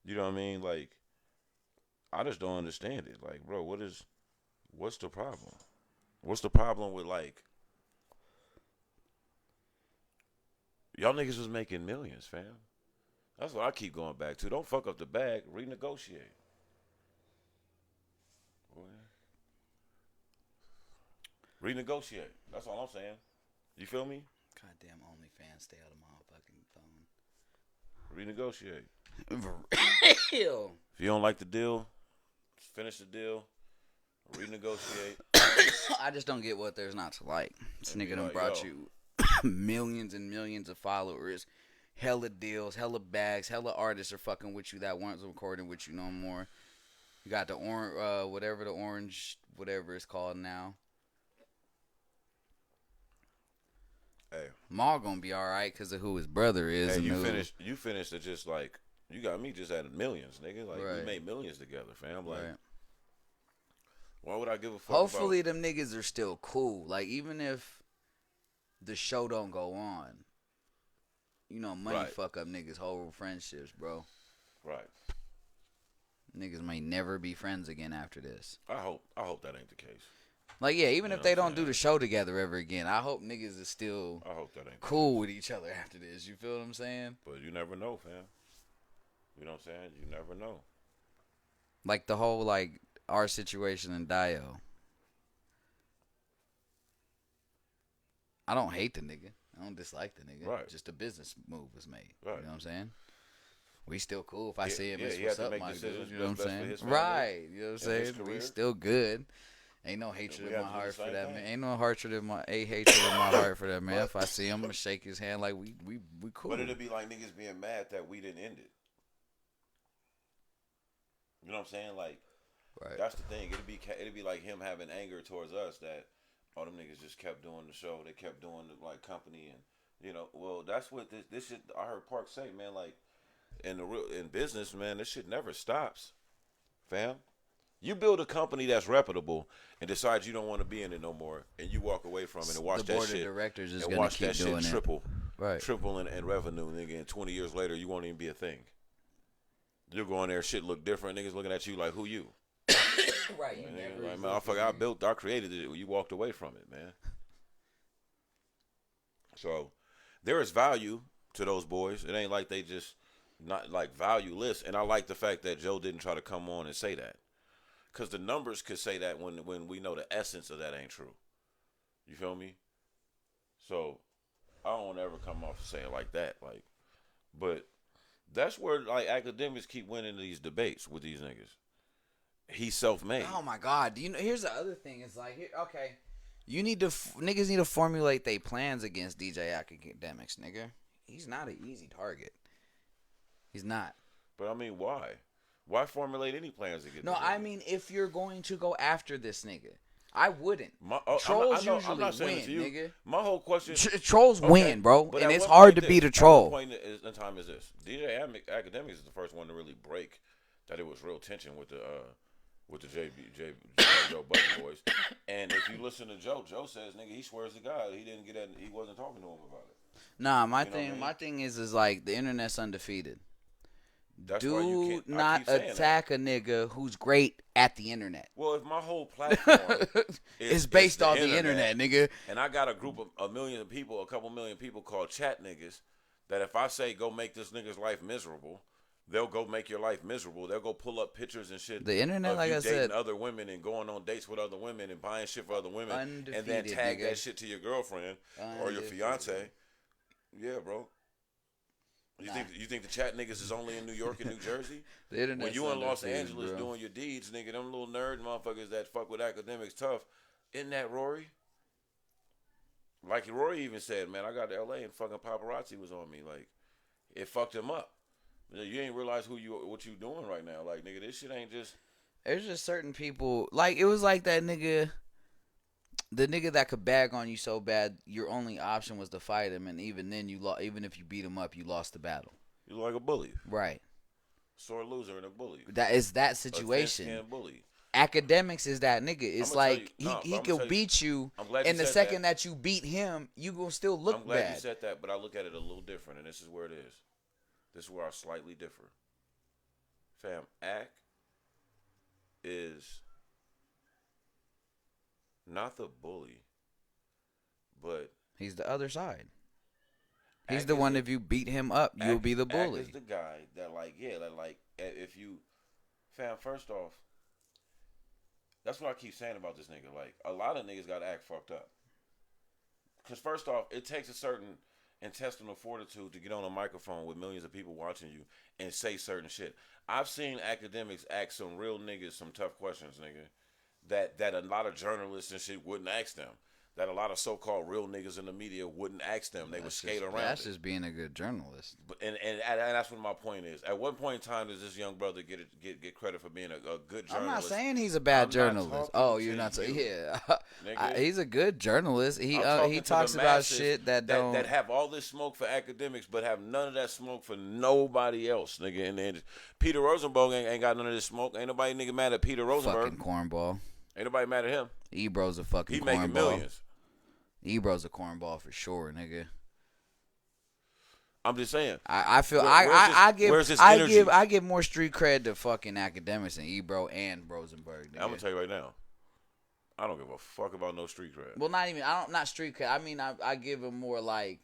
you know what I mean? Like I just don't understand it. Like, bro, what's the problem? What's the problem with like y'all niggas was making millions, fam? That's what I keep going back to. Don't fuck up the bag. Renegotiate. Renegotiate. That's all I'm saying. You feel me? Goddamn OnlyFans, stay out of my fucking phone. Renegotiate. Real. If you don't like the deal, finish the deal. Renegotiate. I just don't get what there's not to like. This nigga done brought you millions and millions of followers. Hella deals, hella bags, hella artists are fucking with you that weren't recording with you no more. You got the orange, whatever it's called now. Hey, Maul gonna be all right because of who his brother is. Hey, you finished it just like you got me just at millions, nigga. Like we made millions together, fam. Like, why would I give a fuck? Hopefully, them niggas are still cool. Like even if the show don't go on. You know, money fuck up niggas' whole friendships, bro. Right. Niggas may never be friends again after this. I hope that ain't the case. Like, yeah, even if they don't do the show together ever again, I hope niggas is still cool with each other after this. You feel what I'm saying? But you never know, fam. You know what I'm saying? You never know. Like the whole, like, our situation in Dio. I don't hate the nigga. I don't dislike the nigga. Right. Just a business move was made. Right. You know what I'm saying? We still cool. If I see him, it's what's up, my dude. You know what I'm saying? Right. You know what I'm saying? We still good. Ain't no hatred in my heart for that man. Ain't no hatred in my heart for that man. If I see him, I'm gonna shake his hand like we cool. But it'd be like niggas being mad that we didn't end it. You know what I'm saying? Like, that's the thing. It'd be like him having anger towards us that All them niggas just kept doing the show. They kept doing the like company and well, that's what this shit. I heard Park say, man, like in business, man, this shit never stops, fam. You build a company that's reputable and decide you don't want to be in it no more, and you walk away from it and watch The that board shit of directors is and gonna watch keep that doing shit it. triple, Right. triple in revenue, nigga. And 20 years later, you won't even be a thing. You'll go in there, shit look different. Niggas looking at you like, who you? Right. You never like, motherfucker, I created it. You walked away from it, man. So there is value to those boys. It ain't like they just not like valueless. And I like the fact that Joe didn't try to come on and say that, because the numbers could say that when we know the essence of that ain't true. You feel me? So I don't want to ever come off and say it like that. Like, but that's where like academics keep winning these debates with these niggas. He's self-made. Oh my God! Here's the other thing. It's like, okay, niggas need to formulate their plans against DJ Academics, nigga. He's not an easy target. He's not. But I mean, why? Why formulate any plans against? No, I mean, if you're going to go after this nigga, I wouldn't. Trolls usually I'm not saying win, it to you. nigga. My whole question: trolls win, bro, but and it's what hard to point beat a At troll. what point in time is this? DJ Academics is the first one to really break that it was real tension with the Joe Budden boys. And if you listen to Joe says, nigga, he swears to God he wasn't talking to him about it. Nah, my thing is like the internet's undefeated. That's why you Do can't, not attack a nigga who's great at the internet. Well, if my whole platform is based on the internet, nigga, and I got a group of a couple million people called chat niggas, that if I say go make this nigga's life miserable, they'll go make your life miserable. They'll go pull up pictures and shit. The internet, of like you I dating said, other women and going on dates with other women and buying shit for other women, undefeated, and then tag nigga. that shit to your girlfriend or your fiance. Yeah, bro. You think the chat niggas is only in New York and New Jersey? The internet. When you in Los Angeles doing your deeds, nigga, them little nerd motherfuckers that fuck with academics tough. Isn't that Rory? Like Rory even said, man, I got to LA and fucking paparazzi was on me. Like, it fucked him up. You ain't realize what you doing right now. Like, nigga, this shit ain't just. There's just certain people. Like, it was like that nigga. The nigga that could bag on you so bad, your only option was to fight him, and even then, even if you beat him up, you lost the battle. You're like a bully, right? Sore loser and a bully. That is that situation. A bully. Academics is that nigga. It's like he could beat you, and the second that you beat him, you gonna still look bad. I'm glad you said that, but I look at it a little different, and this is where it is. This is where I slightly differ. Fam, Ack is not the bully, but he's the other side. He's the one. If you beat him up, you'll be the bully. Ack is the guy that if you, fam. First off, that's what I keep saying about this nigga. Like, a lot of niggas got to act fucked up. Because first off, it takes a certain intestinal fortitude to get on a microphone with millions of people watching you and say certain shit. I've seen academics ask some real niggas some tough questions, nigga, that a lot of journalists and shit wouldn't ask them. That a lot of so-called real niggas in the media wouldn't ask them. They would skate around. That's just being a good journalist. But and that's what my point is. At what point in time does this young brother get credit for being a good journalist? I'm not saying he's a bad journalist. Oh, you're not saying? Yeah, he's a good journalist. He talks about shit that have all this smoke for academics, but have none of that smoke for nobody else, nigga. And Peter Rosenberg ain't got none of this smoke. Ain't nobody nigga mad at Peter Rosenberg. Fucking cornball. Ain't nobody mad at him. Ebro's a fucking cornball. He making millions. Ebro's a cornball for sure, nigga. I'm just saying. I feel I give more street cred to fucking academics than Ebro and Rosenberg. Nigga. I'm gonna tell you right now. I don't give a fuck about no street cred. Well, not street cred. I mean, I give him more like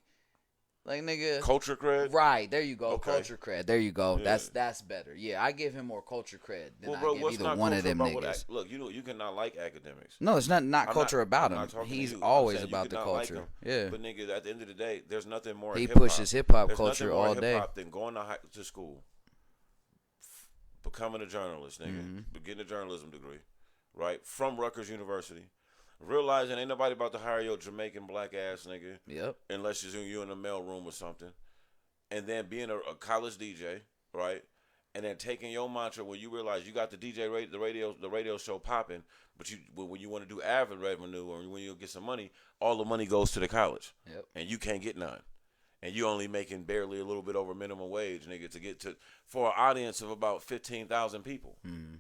nigga. Culture cred? Right, there you go. Okay. Culture cred. There you go. Yeah. That's better. Yeah, I give him more culture cred than bro, I give either one of them niggas. Look, you cannot like academics. No, it's not culture about him. He's always about the culture. Like yeah. But nigga, at the end of the day, there's nothing more. He pushes hip hop culture all day. Hip-hop than going to school, becoming a journalist, nigga, getting a journalism degree, right, from Rutgers University. Realizing ain't nobody about to hire your Jamaican black ass nigga. Yep. Unless you in a mail room or something. And then being a college DJ, right? and then taking your mantra when you realize you got the the radio show popping, but when you want to do ad revenue or when you get some money, all the money goes to the college, and you can't get none, and you only making barely a little bit over minimum wage, nigga, to get to for an audience of about 15,000 people. Mm-hmm.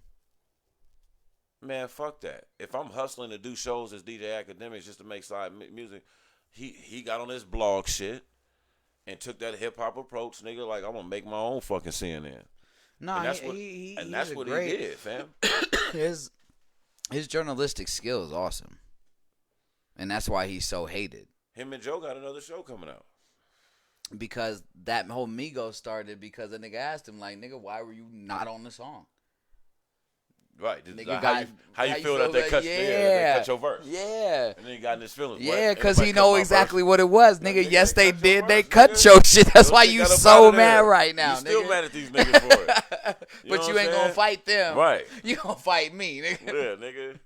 Man, fuck that. If I'm hustling to do shows as DJ Academics just to make side music, he got on his blog shit and took that hip hop approach, nigga. Like I'm gonna make my own fucking CNN. No, and that's he what great, he did, fam. his journalistic skill is awesome, and that's why he's so hated. Him and Joe got another show coming out because that whole Migos started because a nigga asked him like, nigga, why were you not on the song? Right. Nigga how you feel that they cut your verse? Yeah. And then he got in his feelings. Yeah, because he know exactly what it was, nigga. Nigga, yes, they did. They nigga. cut your shit. That's why you so mad right now, you nigga. still mad at these niggas for it. But you ain't gonna fight them. Right. You gonna fight me, nigga. Yeah, nigga.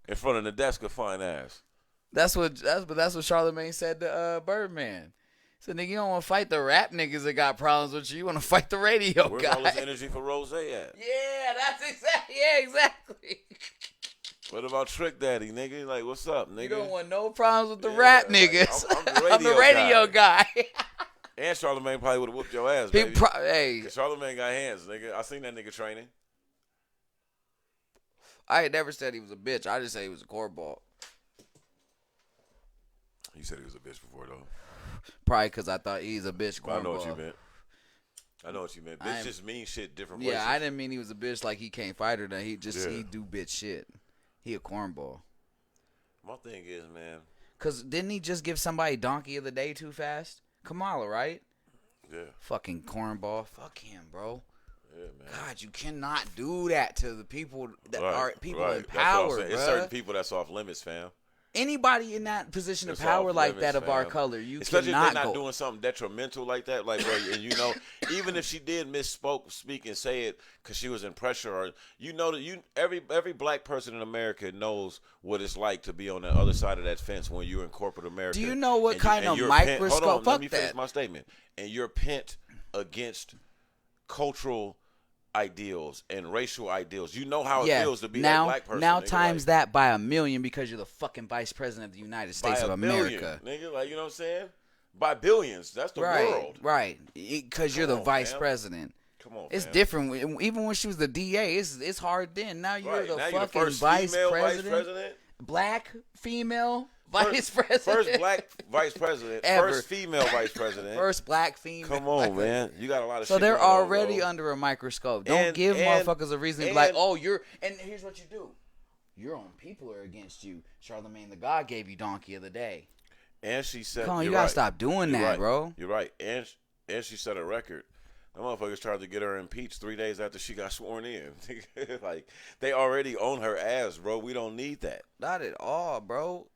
In front of the desk of fine ass. That's what Charlamagne said to Birdman. So nigga, you don't want to fight the rap niggas that got problems with you. You want to fight the radio guy. Where's all this energy for Rose at? Yeah, that's exactly. Yeah, exactly. What about Trick Daddy, nigga? Like, what's up, nigga? You don't want no problems with the rap niggas. Like, I'm the radio guy. And Charlamagne probably would have whooped your ass, baby. Hey, Charlamagne got hands, nigga. I seen that nigga training. I ain't never said he was a bitch. I just say he was a cornball. You said he was a bitch before, though. Probably because I thought he's a bitch cornball. I know what you meant. Bitch just means shit different places. Yeah, I didn't mean he was a bitch like he can't fight her. He just he do bitch shit. He a cornball. My thing is, man. Because didn't he just give somebody donkey of the day too fast? Kamala, right? Yeah. Fucking cornball. Fuck him, bro. Yeah, man. God, you cannot do that to the people that are people in That's power, bro. It's certain people that's off limits, fam. Anybody in that position of power like limits, that of fam. our color, you especially cannot if they're not go. doing something detrimental like that, like bro, and you know, even if she did speak and say it because she was in pressure, or you know that every black person in America knows what it's like to be on the other side of that fence when you're in corporate America. Do you know what kind of microscope? Hold on, Fuck let me finish my statement. And you're pent against cultural ideals and racial ideals. You know how it feels to be that black person. Now nigga, times that by a million because you're the fucking vice president of the United States of America. Nigga, like, you know what I'm saying? By billions. That's the world. Right. Because you're the vice president. Come on, it's fam. different. Even when she was the DA, it's hard then. Now you're the now fucking you're the first vice president. Black female vice president. First black vice president. Ever. First female vice president. First black female. Come on, man. You got a lot of so shit. So they're going already on, under a microscope. Don't give motherfuckers a reason to be like, oh, you're. And here's what you do. Your own people are against you. Charlamagne the God gave you donkey of the day. And she said, come on, you gotta stop doing that, bro. You're right. And she set a record. The motherfuckers tried to get her impeached 3 days after she got sworn in. Like, they already own her ass, bro. We don't need that. Not at all, bro.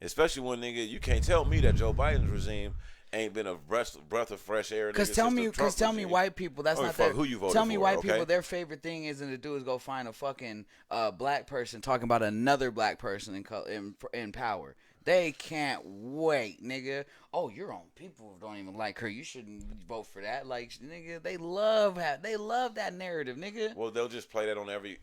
Especially when, nigga, you can't tell me that Joe Biden's regime ain't been a breath of fresh air. Because tell me white people, that's not their, who you voted tell me for, white okay? people, their favorite thing isn't to do is go find a fucking black person talking about another black person in power. They can't wait, nigga. Oh, your own people don't even like her. You shouldn't vote for that. Like, nigga, they love that narrative, nigga. Well, they'll just play that on every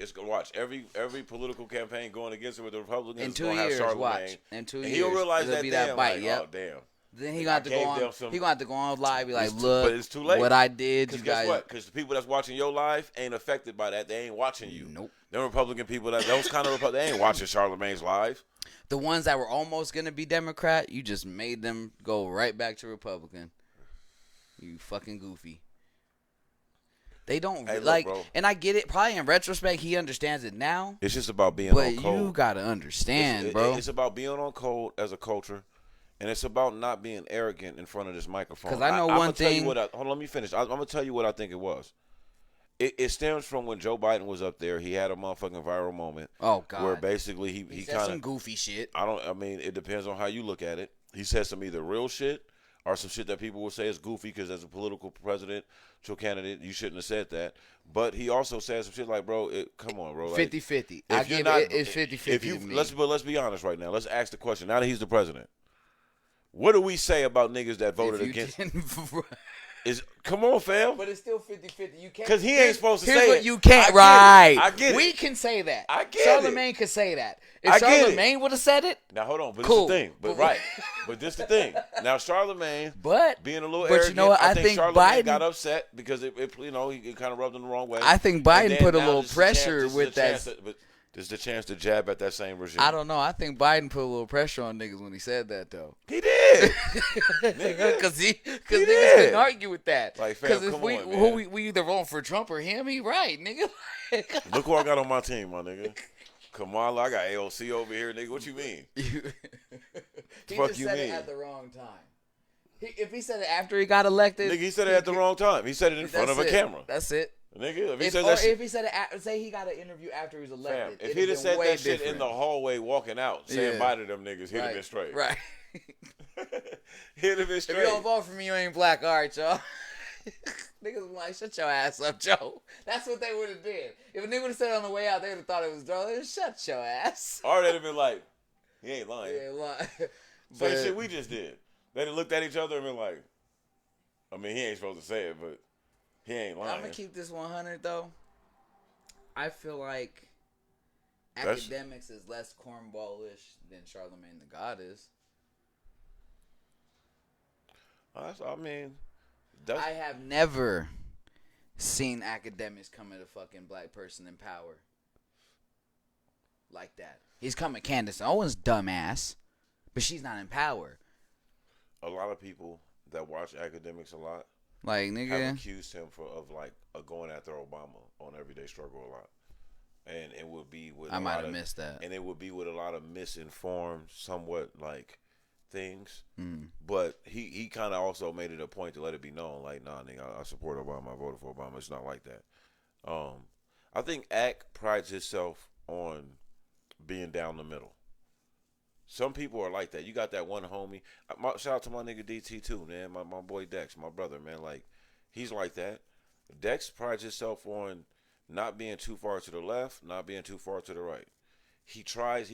political campaign going against it with the Republicans. In 2 years, watch. In 2 years, he'll realize it'll that be damn, that bite. like, yep. Oh, damn. Then he got to go on. He got to go on live, be like, "Look, but it's too late. What I did, you guess guys." What? Because the people that's watching your live ain't affected by that. They ain't watching you. Nope. Them Republican people, those kind of Republicans, they ain't watching Charlamagne's live. The ones that were almost gonna be Democrat, you just made them go right back to Republican. You fucking goofy. They don't like, look, and I get it. Probably in retrospect, he understands it now. It's just about being on code. But you gotta understand, bro. It's about being on code as a culture. And it's about not being arrogant in front of this microphone. Because I know one thing. Hold on, let me finish. I'm going to tell you what I think it was. It stems from when Joe Biden was up there. He had a motherfucking viral moment. Oh, God. Where basically he said some goofy shit. I mean, it depends on how you look at it. He said some either real shit or some shit that people will say is goofy because as a political presidential candidate, you shouldn't have said that. But he also said some shit like, bro, come on, bro. 50-50. I give it, it's 50-50 let's be honest right now. Let's ask the question. Now that he's the president. What do we say about niggas that voted against? Come on, fam. But it's still 50-50. You can't. Because he ain't supposed to say it. Here's what you can't. Right. I get it. We can say that. I get Charlamagne could say that. If I get it. Charlamagne would have said it. Now, hold on. But cool. this is the thing. But right. But this the thing. Now, Charlamagne, being a little arrogant, you know what? I think Charlamagne Biden got upset because it he kind of rubbed him the wrong way. I think Biden put a little pressure with that. There's the chance to jab at that same regime. I don't know. I think Biden put a little pressure on niggas when he said that, though. He did. Because niggas couldn't argue with that. Because if we either vote for Trump or him, he right, nigga. Look who I got on my team, my nigga. Kamala, I got AOC over here, nigga. What you mean? He just said it at the wrong time. If he said it after he got elected, nigga, he said it at the wrong time. He said it in front of a camera. That's it. Nigga, if he said it, say he got an interview after he was elected. Fam, if he'd have said that shit in the hallway walking out, saying bye to them niggas, he'd have been straight. Right. He'd have been straight. If you don't vote for me, you ain't black. All right, y'all. Niggas was like, shut your ass up, Joe. That's what they would have did. If a nigga would have said it on the way out, they would have thought it was Joe. They'd shut your ass. Or they'd have been like, he ain't lying. He ain't lying. Same shit we just did. They'd have looked at each other and been like, I mean, he ain't supposed to say it, but he ain't lying. I'm going to keep this 100, though. I feel like academics is less cornballish than Charlamagne the God is. I mean, I have never seen academics come at a fucking black person in power like that. He's coming Candace Owens' dumbass, but she's not in power. A lot of people that watch academics a lot, like nigga, have accused him of going after Obama on Everyday Struggle a lot, and it would be with I might have missed that, and it would be with a lot of misinformed, somewhat like things. Mm. But he kind of also made it a point to let it be known, like, nah, nigga, I support Obama, I voted for Obama. It's not like that. I think ACT prides himself on being down the middle. Some people are like that. You got that one homie. Shout out to my nigga DT too, man. My boy Dex, my brother, man. Like, he's like that. Dex prides himself on not being too far to the left, not being too far to the right. He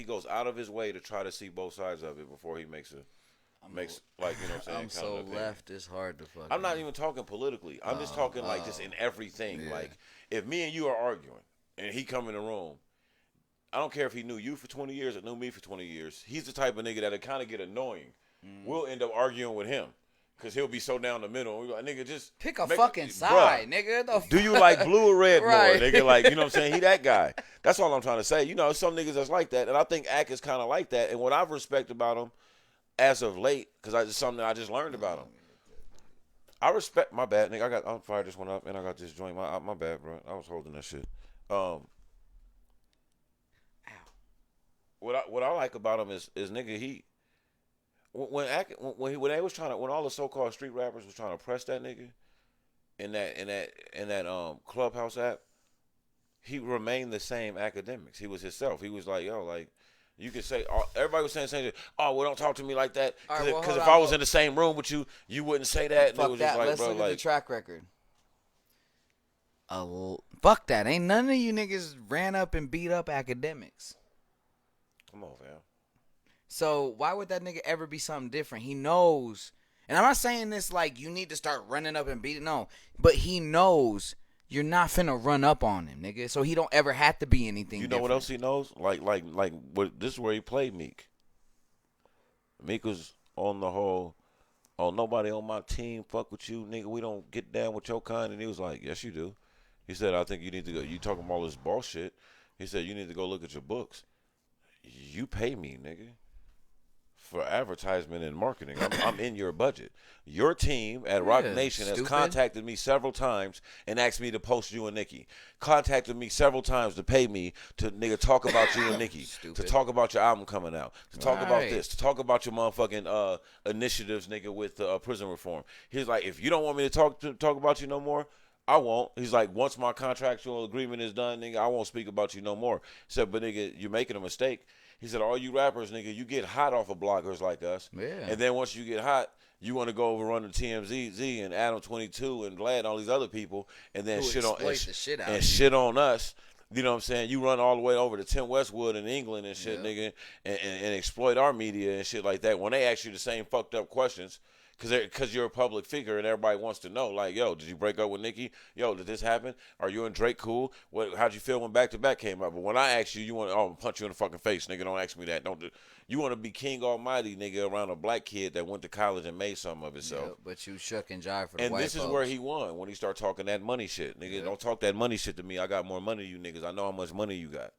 goes out of his way to try to see both sides of it before he makes like, you know what I'm saying? I'm so left, it's hard to fucking. I'm not even talking politically. I'm just talking like just in everything. Yeah. Like, if me and you are arguing and he come in the room, I don't care if he knew you for 20 years or knew me for 20 years. He's the type of nigga that'll kind of get annoying. We'll end up arguing with him because he'll be so down the middle. We're like, nigga, just pick a fucking side, nigga. Do you like blue or red right. more, nigga? Like, you know what I'm saying? He that guy. That's all I'm trying to say. You know, some niggas that's like that, and I think Ack is kind of like that. And what I've respect about him as of late, because it's something I just learned about him. I respect my bad, nigga. I'm fired this one up, and I got this joint. My bad, bro. I was holding that shit. What I like about him is nigga, when all the so-called street rappers was trying to press that nigga in that Clubhouse app, he remained the same academics. He was himself. He was like, yo, like, you could say, everybody was saying the same thing. Oh, well, don't talk to me like that. Because if I was in the same room with you, you wouldn't say that. Fuck and it was that. just like, Let's bro, look like, at the track record. Fuck that. Ain't none of you niggas ran up and beat up academics. Come on, fam. So why would that nigga ever be something different? He knows, and I'm not saying this like you need to start running up and beating. No, but he knows you're not finna run up on him, nigga. So he don't ever have to be anything. You know what else he knows? Like, this is where he played Meek. Meek was on the whole, oh, nobody on my team fuck with you, nigga. We don't get down with your kind. And he was like, yes, you do. He said, I think you need to go. You talking all this bullshit. He said, you need to go look at your books. You pay me, nigga, for advertisement and marketing. I'm in your budget. Your team at Rock Nation has contacted me several times and asked me to post you and Nicki. Contacted me several times to pay me to, nigga, talk about you and Nicki. To talk about your album coming out. To talk about this. To talk about your motherfucking initiatives, nigga, with prison reform. He's like, if you don't want me to talk about you no more, I won't. He's like, once my contractual agreement is done, nigga, I won't speak about you no more. He said, but nigga, you're making a mistake. He said, all you rappers, nigga, you get hot off of bloggers like us. Yeah. And then once you get hot, you want to go over run to TMZ and Adam 22 and Vlad and all these other people and then shit on us. You know what I'm saying? You run all the way over to Tim Westwood in England and shit, nigga, and exploit our media and shit like that when they ask you the same fucked up questions. Because you're a public figure and everybody wants to know, like, yo, did you break up with Nicki? Yo, did this happen? Are you and Drake cool? How'd you feel when Back to Back came out? But when I ask you, you want to, I'm gonna punch you in the fucking face, nigga. Don't ask me that. Don't do. You want to be King Almighty, nigga, around a black kid that went to college and made something of himself. Yeah, but you shuck and jive for the and white this is folks. where he won when he started talking that money shit, nigga. Don't talk that money shit to me. I got more money than you niggas. I know how much money you got.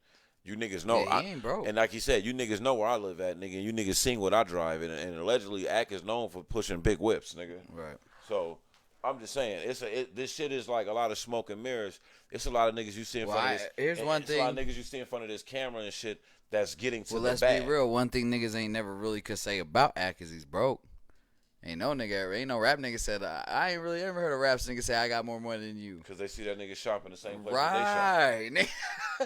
You niggas know. Yeah, he ain't broke. And like he said, you niggas know where I live at, nigga. And you niggas seen what I drive. And allegedly, Ack is known for pushing big whips, nigga. Right. So, I'm just saying, this shit is like a lot of smoke and mirrors. It's a lot of niggas you see in front of this. Here's one thing. It's a lot of niggas you see in front of this camera and shit that's getting to the let's bag. be real. One thing niggas ain't never really could say about Ack is he's broke. Ain't no rap nigga said, I ain't really ever heard a rap nigga say I got more money than you. Because they see that nigga shop in the same place right. that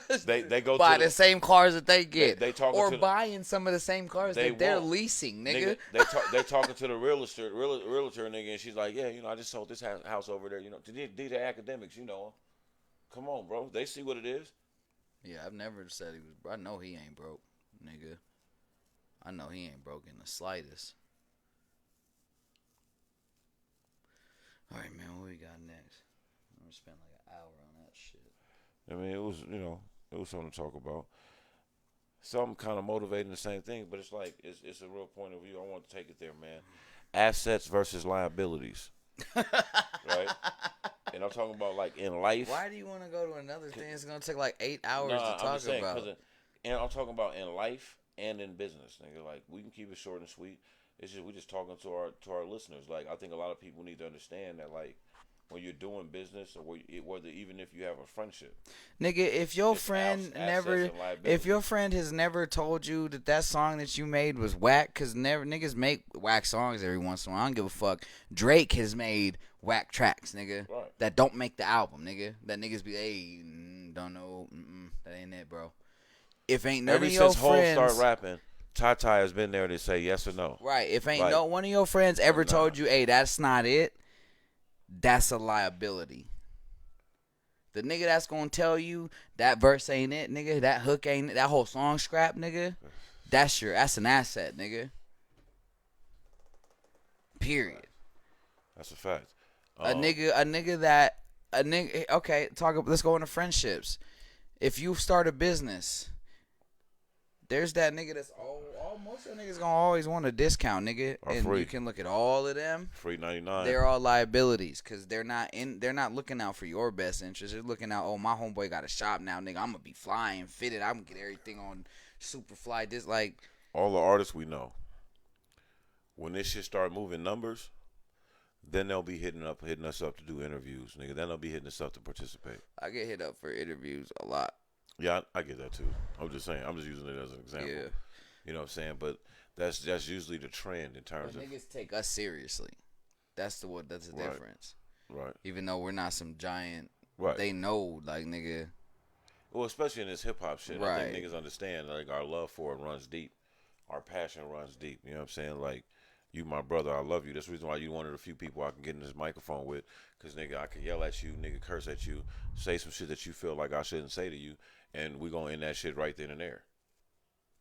they shop. they go buy to the same cars that they get. They or buying some of the same cars that they're leasing, nigga. They talking to the realtor, nigga, and she's like, yeah, I just sold this house over there, these are academics, you know. Come on, bro. They see what it is. Yeah, I've never said he was. I know he ain't broke, nigga. I know he ain't broke in the slightest. All right, man, what we got next? I'm gonna spend like an hour on that shit. I mean, it was something to talk about. Something kind of motivating, the same thing, but it's like, it's a real point of view. I want to take it there, man. Assets versus liabilities. Right? And I'm talking about, like, in life. Why do you want to go to another thing? It's going to take like 8 hours to talk about. And I'm talking about in life and in business, nigga. Like, we can keep it short and sweet. It's just we just talking to our listeners. Like, I think a lot of people need to understand that, like, when you're doing business or whether even if you have a friendship, nigga, if your friend has never told you that song that you made was whack, cause niggas make whack songs every once in a while. I don't give a fuck. Drake has made whack tracks, nigga, right, that don't make the album, nigga. That niggas be, hey, don't know, that ain't it, bro. If ain't none of your friends ever since Hov started rapping, Ty has been there to say yes or no. Right. If ain't no one of your friends ever told you, hey, that's not it, that's a liability. The nigga that's gonna tell you that verse ain't it, nigga, that hook ain't it, that whole song scrap, nigga, that's an asset, nigga. Period. That's a fact. Okay, let's go into friendships. If you start a business, there's that nigga that's most of the niggas gonna always want a discount, nigga. And free. You can look at all of them. Free 99. They're all liabilities because they're not looking out for your best interest. They're looking out, my homeboy got a shop now, nigga. I'm gonna be flying, fitted. I'm gonna get everything on Superfly. This like all the artists we know. When this shit start moving numbers, then they'll be hitting us up to do interviews, nigga. Then they'll be hitting us up to participate. I get hit up for interviews a lot. Yeah, I get that too. I'm just saying. I'm just using it as an example. Yeah. You know what I'm saying? But that's usually the trend in terms of niggas take us seriously. That's the difference. Right. Even though we're not some giant. Right. They know, like, nigga. Well, especially in this hip hop shit, right. I think niggas understand like our love for it runs deep, our passion runs deep. You know what I'm saying? Like, you my brother, I love you. That's the reason why you one of the few people I can get in this microphone with, because nigga, I can yell at you, nigga, curse at you, say some shit that you feel like I shouldn't say to you, and we gonna end that shit right then and there.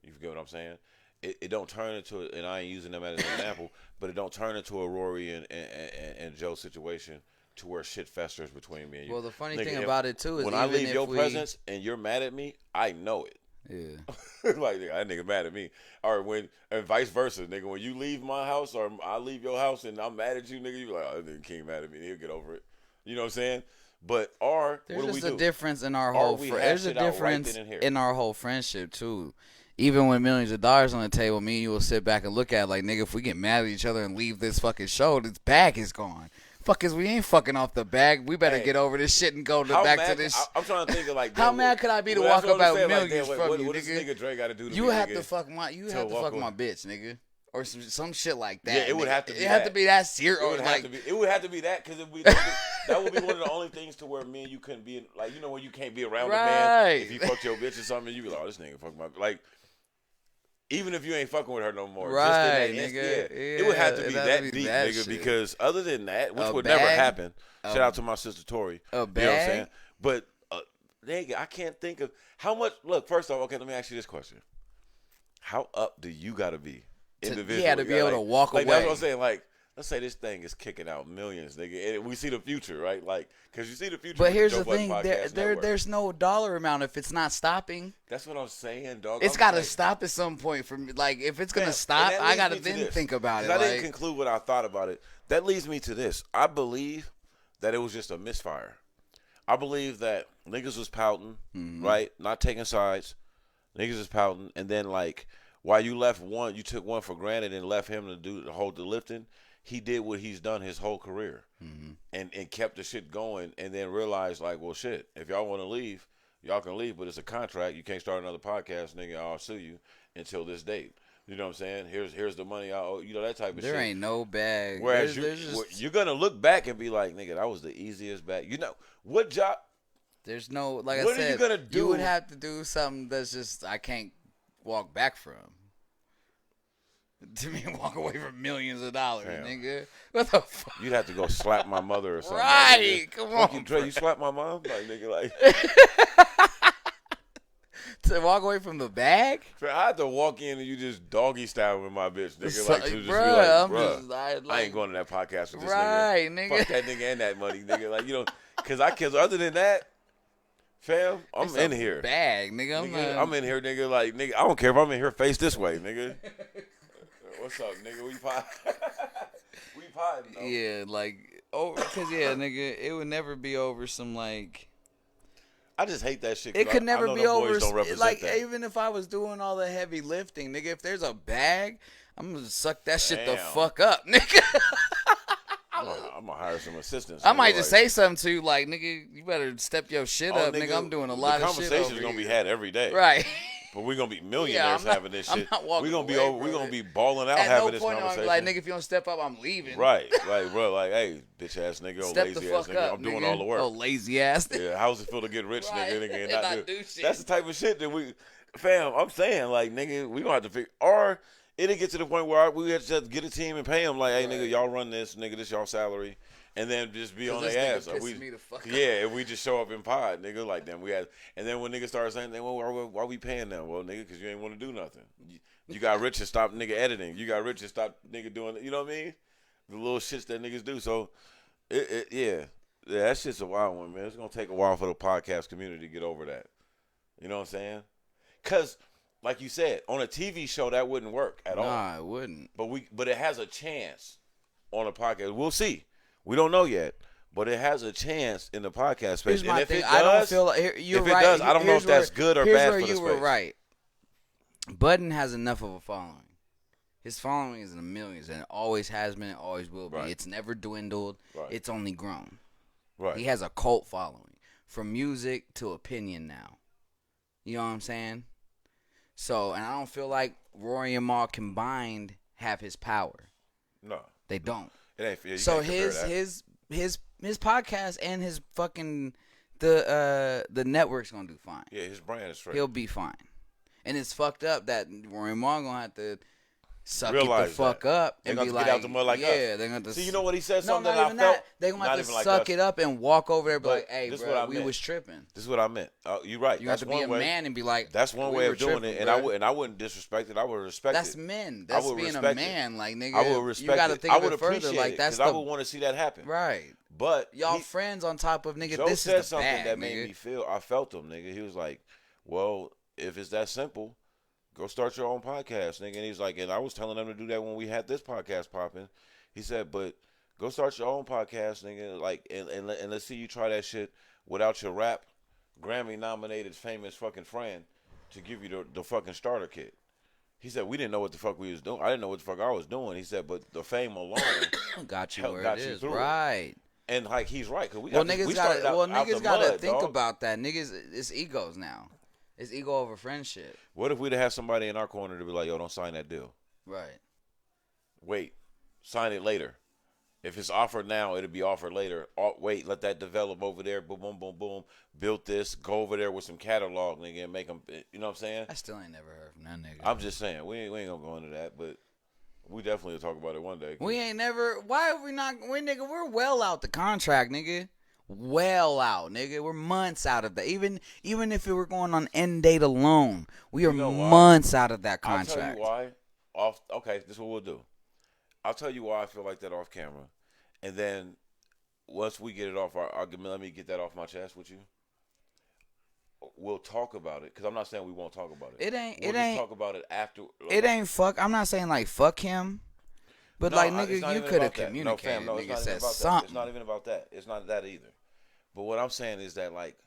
You get what I'm saying? It don't turn into, and I ain't using them as an example, but it don't turn into a Rory and Joe situation to where shit festers between me and you. Well, the funny thing about it too is when I leave your presence and you're mad at me, I know it. Yeah. Like, that nigga mad at me. Or and vice versa, nigga. When you leave my house or I leave your house and I'm mad at you, nigga, you be like, oh, that nigga King mad at me. He'll get over it. You know what I'm saying? But what do we do? There's a difference in our whole there's a difference in our whole friendship too. Even with millions of dollars on the table, me and you will sit back and look at it like, nigga, if we get mad at each other and leave this fucking show, this bag is gone. Fuckers, we ain't fucking off the bag. We better get over this shit and go back to this. I'm trying to think of like, how mad could I be to walk up out millions from you, what nigga? Does nigga Dre got to do to you me, have nigga, to fuck my bitch, nigga, or some shit like that. Yeah, it would have to be. It had to be that serious. It would have to be that because that would be one of the only things to where me and you couldn't be like, you know, when you can't be around a man if you fucked your bitch or something, you be like, oh, this nigga fuck my like. Even if you ain't fucking with her no more, right, just nigga. It would have to be that deep, nigga. Shit. Because other than that, which would never happen. Shout out to my sister Tori. You know what I'm saying? But nigga, I can't think of how much. Look, first off, okay, let me ask you this question: how up do you gotta be individually? Yeah, to be able to walk away. That's what I'm saying. Like, let's say this thing is kicking out millions, nigga, and we see the future, right? Like, because you see the future. But with here's the the Joe Budden thing: Podcast Network. there's no dollar amount if it's not stopping. That's what I'm saying, dog. It's got to stop at some point. From like, if it's gonna stop, I gotta then think about it. I didn't conclude what I thought about it. That leads me to this. I believe that it was just a misfire. I believe that niggas was pouting, right? Not taking sides. Niggas was pouting, and then like while you left one, you took one for granted and left him to hold the lifting. He did what he's done his whole career, and kept the shit going, and then realized like, well, shit, if y'all want to leave, y'all can leave, but it's a contract. You can't start another podcast, nigga. I'll sue you until this date. You know what I'm saying? Here's the money I owe. You know, that type of shit. There ain't no bag. Whereas you're gonna look back and be like, nigga, that was the easiest bag. You know what job? There's no, like I said, what are you gonna do? You would have to do something that's just I can't walk back from. To me, walk away from millions of dollars, nigga. What the fuck? You'd have to go slap my mother or something. Right, like, come on. You slap my mom? Like, nigga, like. To walk away from the bag? I had to walk in and you just doggy style with my bitch, nigga. So, like, just bruh, be like, bruh, I ain't going to that podcast with this right, nigga. Fuck that nigga and that money, nigga. Like, you know, because other than that, fam, I'm it's in here. Bag, nigga. I'm in here, nigga. Like, nigga, I don't care if I'm in here face this way, nigga. What's up, nigga? We potting, though. Yeah, like, because, nigga, it would never be over some, like. I just hate that shit. It could never be over. Like, that. Even if I was doing all the heavy lifting, nigga, if there's a bag, I'm going to suck that shit the fuck up, nigga. I'm going to hire some assistants. I might just say something to you, like, nigga, you better step your shit up, nigga. I'm doing a lot of shit. The conversation's going to be had every day. Right. But we're gonna be millionaires having this shit. We're gonna be balling out At having no this point conversation. Like, nigga, if you don't step up, I'm leaving. Right, bro. Like, hey, bitch ass nigga, step lazy ass nigga, up, I'm doing all the work. Oh, lazy ass. Yeah, how's it feel to get rich, right. nigga, and not do shit. That's the type of shit that fam. I'm saying, like, nigga, we gonna have to figure, or it'll get to the point where we have to just get a team and pay them. Like, hey, nigga, y'all run this, nigga, this y'all salary. And then just be on their ass. If we just show up in pod, nigga, like them. And then when niggas start saying, well, why we paying them? Well, nigga, because you ain't want to do nothing. You got rich and stop nigga editing. You got rich and stop nigga doing, you know what I mean? The little shits that niggas do. So, that shit's a wild one, man. It's going to take a while for the podcast community to get over that. You know what I'm saying? Because, like you said, on a TV show, that wouldn't work at all. Nah, it wouldn't. But it has a chance on a podcast. We'll see. We don't know yet, but it has a chance in the podcast space. And if it does, I don't feel like you're right. Does, I don't know if that's good or bad for the space. Here's where you were right. Budden has enough of a following. His following is in the millions, and it always has been, and always will be. Right. It's never dwindled. Right. It's only grown. Right. He has a cult following, from music to opinion now. You know what I'm saying? So, and I don't feel like Rory and Mal combined have his power. No, they don't. So his podcast and his fucking the network's gonna do fine. Yeah, his brand is straight. He'll be fine. And it's fucked up that Rory Moore gonna have to suck Realize it the fuck up and be like, get out the mud like us. They're gonna see. You know what he said? No, something not even that. They're gonna have to suck it up and walk over there, and be like, "Hey, bro, we was tripping." This is what I meant. You're right. You have to be a man and be like, "That's one way of doing it." And I wouldn't disrespect it. I would respect it. That's men. That's being a man. Like, nigga, I would respect you gotta think of it further. Like, that's I would want to see that happen. Right. But y'all friends on top of nigga. Joe This said is the something bag, that nigga. made me feel. I felt him, nigga. He was like, "Well, if it's that simple." Go start your own podcast, nigga. And he's like, and I was telling them to do that when we had this podcast popping. He said, but go start your own podcast, nigga. Like, and let's see you try that shit without your rap Grammy-nominated famous fucking friend to give you the fucking starter kit. He said, we didn't know what the fuck we was doing. I didn't know what the fuck I was doing. He said, but the fame alone got you where it is. Right. And, like, he's right. Cause we niggas got to think about that. Niggas, it's egos now. It's ego over friendship. What if we'd have somebody in our corner to be like, yo, don't sign that deal? Right. Wait. Sign it later. If it's offered now, it'll be offered later. Wait, let that develop over there. Boom, boom, boom, boom. Built this. Go over there with some catalog, nigga, and make them, you know what I'm saying? I still ain't never heard from that nigga. I'm just saying. We ain't going to go into that, but we definitely will talk about it one day. We ain't never. Why are we not? Nigga, we're well out the contract, nigga. Well out, nigga. We're months out of that. Even if it were going on end date alone, we are months out of that contract. I'll tell you why. Okay, this is what we'll do. I'll tell you why I feel like that off camera, and then once we get it off let me get that off my chest with you. We'll talk about it because I'm not saying we won't talk about it. We'll just talk about it after. It ain't fuck. I'm not saying like fuck him, but no, like nigga, you could have communicated. No, fam, no, nigga it's not said even about something. that. It's not even about that. It's not that either. But what I'm saying is that like,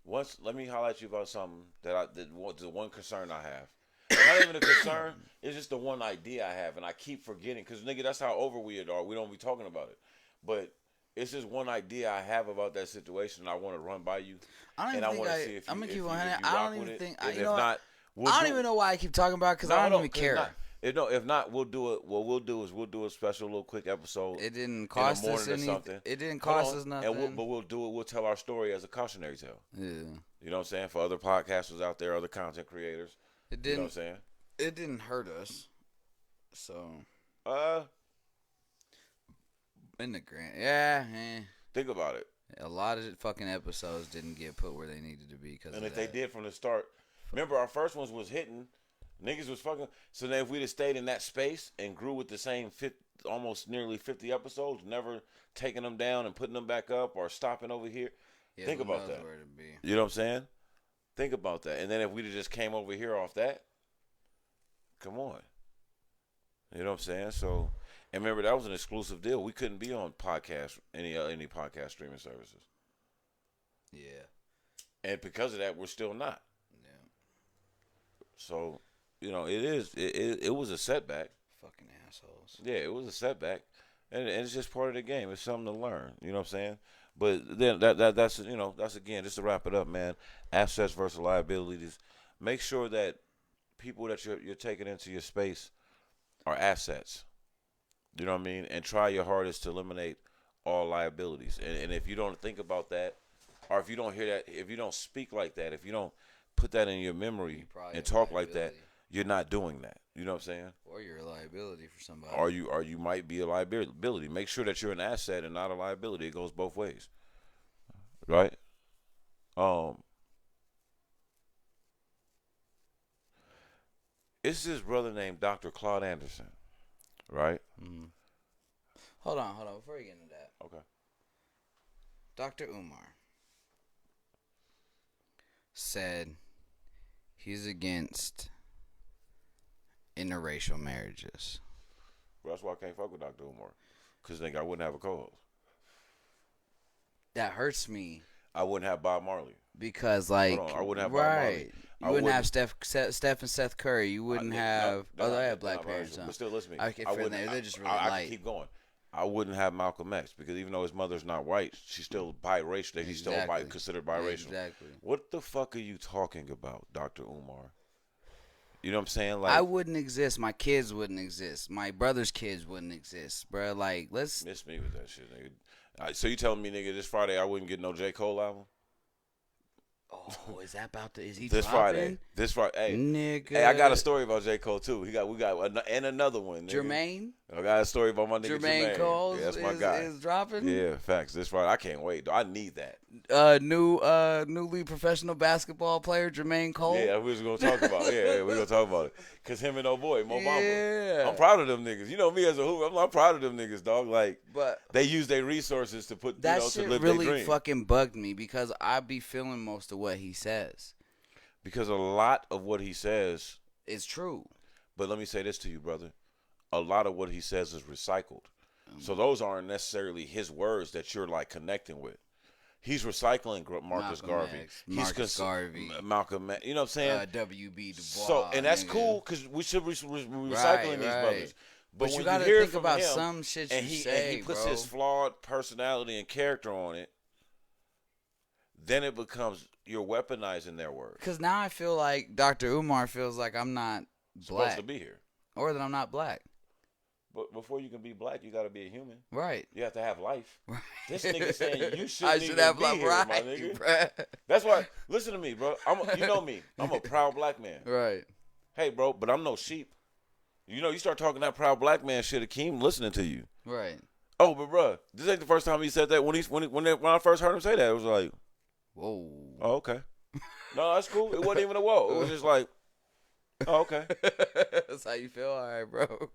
let me highlight you about something the one concern I have. It's not even a concern. It's just the one idea I have, and I keep forgetting because nigga, that's how over we are. We don't be talking about it, but it's just one idea I have about that situation. I want to run by you, and I want to see if you, I'm gonna keep if 100. you I rock don't with even it. think. And You if know not, I don't even know why I keep talking about it because I don't even care. If not, we'll do it. What we'll do is we'll do a special little quick episode. It didn't cost us anything. It didn't cost us nothing. But we'll do it. We'll tell our story as a cautionary tale. Yeah. You know what I'm saying? For other podcasters out there, other content creators. It didn't. You know what I'm saying? It didn't hurt us. So. In the grand. Yeah. Think about it. A lot of fucking episodes didn't get put where they needed to be because. And if they did from the start, remember our first ones was hitting. Niggas was fucking. So then if we'd have stayed in that space and grew with the same almost nearly 50 episodes, never taking them down and putting them back up or stopping over here. Yeah, think about that. Where to be. You know what I'm saying? Think about that. And then if we'd have just came over here off that, come on. You know what I'm saying? So, and remember that was an exclusive deal. We couldn't be on any podcast streaming services. Yeah. And because of that, we're still not. Yeah. So, you know, it was a setback. Fucking assholes. Yeah, it was a setback, and it's just part of the game. It's something to learn. You know what I'm saying? But then that's again just to wrap it up, man. Assets versus liabilities. Make sure that people that you're taking into your space are assets. You know what I mean? And try your hardest to eliminate all liabilities. And if you don't think about that, or if you don't hear that, if you don't speak like that, if you don't put that in your memory and talk like that, you're not doing that. You know what I'm saying? Or you're a liability for somebody. Or you might be a liability. Make sure that you're an asset and not a liability. It goes both ways. Right? It's this brother named Dr. Claude Anderson. Right? Mm-hmm. Hold on. Before you get into that. Okay. Dr. Umar said he's against interracial marriages. Well, that's why I can't fuck with Dr. Umar. Because I wouldn't have a co-host. That hurts me. I wouldn't have Bob Marley. Because, like, I wouldn't have Bob Marley. You wouldn't have Steph and Seth Curry. You wouldn't have... they had black parents. But still, listen to me. They're just really I light. can keep going. I wouldn't have Malcolm X because even though his mother's not white, she's still biracial. He's still considered biracial. Exactly. What the fuck are you talking about, Dr. Umar? You know what I'm saying? Like, I wouldn't exist. My kids wouldn't exist. My brother's kids wouldn't exist, bro. Like, let's... Miss me with that shit, nigga. So you telling me, nigga, this Friday I wouldn't get no J. Cole album? Oh, is that about to... Is he this dropping? This Friday. Hey, nigga. Hey, I got a story about J. Cole, too. We got and another one, nigga. Jermaine? I got a story about my nigga Jermaine. Cole that's my guy. Is dropping? Yeah, facts. This Friday. I can't wait, though. I need that. Newly professional basketball player, Jermaine Cole? Yeah, we was going to talk about it. Yeah, we're going to talk about it. Because him and old boy, Mo Bamba. Yeah. I'm proud of them niggas. You know me as a hooper. I'm proud of them niggas, dog. Like, but they use their resources to put, that to shit live really their dream. fucking bugged me because I be feeling most of what he says. Because a lot of what he says is true. But let me say this to you, brother. A lot of what he says is recycled. So those aren't necessarily his words that you're like connecting with. He's recycling Marcus Garvey. Garvey. Malcolm X. You know what I'm saying? W.B. Du Bois. So, and that's cool because we should be recycling these brothers. But when you gotta hear think from about him, some shit and he puts his flawed personality and character on it, then it becomes you're weaponizing their words. Because now I feel like Dr. Umar feels like I'm not black. Supposed to be here. Or that I'm not black. But before you can be black, you got to be a human. Right. You have to have life. Right. This nigga saying you shouldn't I should even have be life, here, right, my nigga. Bruh. That's why, listen to me, bro. You know me. I'm a proud black man. Right. Hey, bro, but I'm no sheep. You know, you start talking that proud black man shit, Akeem listening to you. Right. Oh, but bro, this ain't the first time he said that. When I first heard him say that, it was like, whoa. Oh, okay. No, that's cool. It wasn't even a whoa. It was just like, oh, okay. That's how you feel? All right, bro.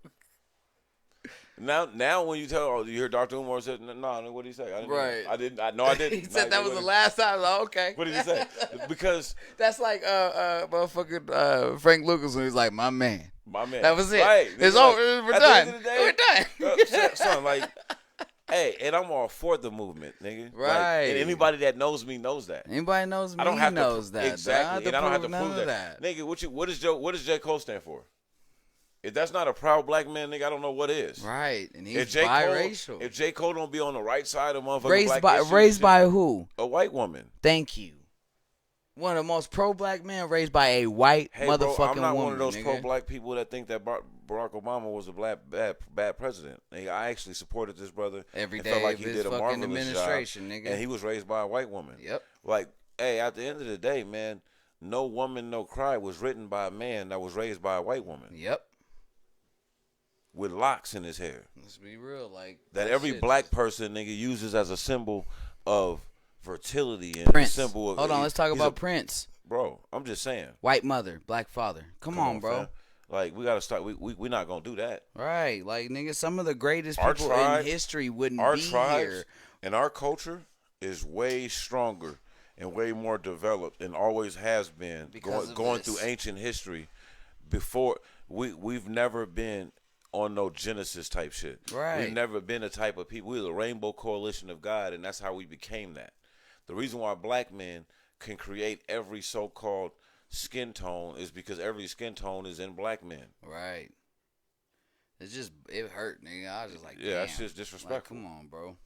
Now, when you you hear Dr. Umar said, no, what did he say? I didn't. Right. I didn't. I didn't. He said that was the last time. Like, okay. What did he say? Because that's like motherfucking Frank Lucas when he's like, my man. My man. That was it. Right. It's like, over. We're at done. The end of the day, We're done. Son, like, hey, and I'm all for the movement, nigga. Right. Like, and anybody that knows me knows that. Anybody knows me I don't have knows to, that. exactly, and I don't have to prove that. Nigga, what does J. Cole stand for? If that's not a proud black man, nigga, I don't know what is. Right, and he's biracial. If J. Cole don't be on the right side of motherfucking raised by who? A white woman. Thank you. One of the most pro-black men raised by a white motherfucking woman. I'm not one of those nigga. pro-black people that think that Barack Obama was a bad president. Nigga, I actually supported this brother every day. Felt like of he his did a fucking marvelous administration, job, nigga. and he was raised by a white woman. Yep. Like, hey, at the end of the day, man, No Woman, No Cry was written by a man that was raised by a white woman. Yep. With locks in his hair. Let's be real, like that every black person, nigga, uses as a symbol of fertility and Prince. a symbol of. Hold on, let's talk about Prince. Bro, I'm just saying. White mother, black father. Come on, bro. Fam. Like, we gotta start. We're not gonna do that. Right, like nigga, some of the greatest people in history wouldn't be here. And our culture is way stronger and way more developed, and always has been going through ancient history. Before we've never been on no Genesis type shit. Right. We've never been a type of people. We're the Rainbow Coalition of God, and that's how we became that. The reason why black men can create every so-called skin tone is because every skin tone is in black men. Right. It hurt, nigga. I was just like, yeah, that's just disrespectful. Like, come on, bro.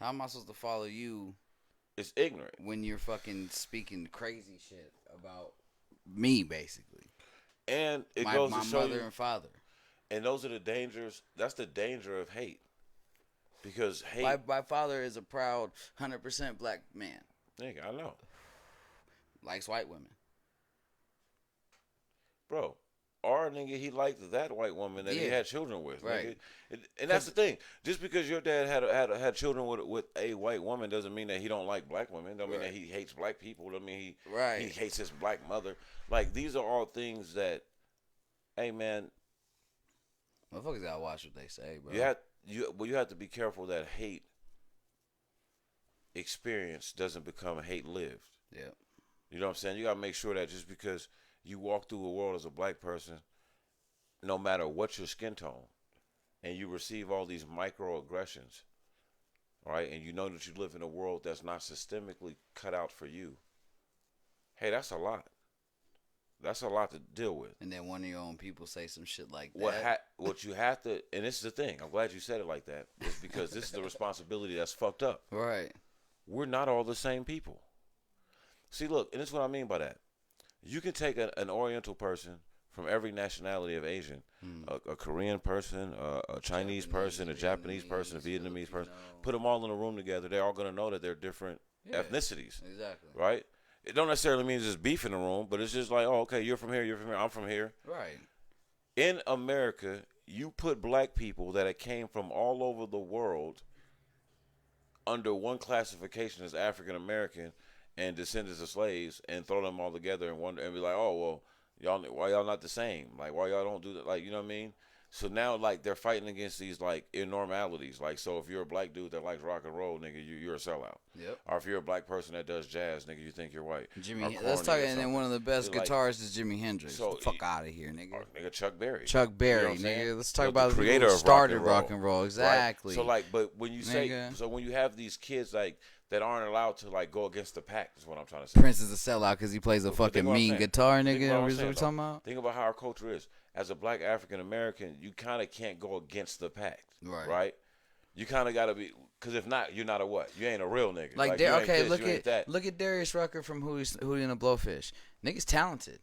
How am I supposed to follow you? It's ignorant. When you're fucking speaking crazy shit about me, basically. And it goes to show my mother and father. And those are the dangers. That's the danger of hate. Because hate. My father is a proud 100% black man. Nigga, I know. Likes white women. Bro, our nigga, he liked that white woman that he had children with. Right. Nigga. And that's the thing. Just because your dad had children with a white woman doesn't mean that he don't like black women. Don't mean that he hates black people. Don't mean he hates his black mother. Like, these are all things that, hey, man. Motherfuckers gotta watch what they say, bro. You have to be careful that hate experience doesn't become hate lived. Yeah. You know what I'm saying? You gotta make sure that just because you walk through a world as a black person, no matter what your skin tone, and you receive all these microaggressions, right? And you know that you live in a world that's not systemically cut out for you. Hey, that's a lot. That's a lot to deal with. And then one of your own people say some shit like that. What you have to, and this is the thing, I'm glad you said it like that, is because this is the responsibility that's fucked up. Right. We're not all the same people. See, look, and this is what I mean by that. You can take an Oriental person from every nationality of Asian, a Korean person, a Chinese person, a Japanese person, a Vietnamese person, put them all in a room together. They're all going to know that they're different ethnicities. Exactly. Right? It don't necessarily mean there's beef in the room, but it's just like, oh, okay, you're from here, I'm from here. Right. In America, you put black people that came from all over the world under one classification as African American and descendants of slaves, and throw them all together and wonder and be like, oh, well, why y'all not the same? Like, why y'all don't do that? Like, you know what I mean? So now, like, they're fighting against these, like, abnormalities. Like, so if you're a black dude that likes rock and roll, nigga, you're a sellout. Yep. Or if you're a black person that does jazz, nigga, you think you're white. Let's talk. And then one of the best guitarists is Jimi Hendrix. So fuck out of here, nigga. Or, nigga, Chuck Berry. Chuck Berry, you know nigga. Let's talk about the creator who of started rock and roll. Exactly. Right? So, like, but when you say, so when you have these kids, like, that aren't allowed to, like, go against the pack is what I'm trying to say. Prince is a sellout because he plays a fucking mean guitar, nigga. What we talking about? Think about how our culture is. As a black African American, you kind of can't go against the pack, right? You kind of got to be, because if not, you're not a what? You ain't a real nigga. Like okay, look at Darius Rucker from Hootie and the Blowfish. Nigga's talented.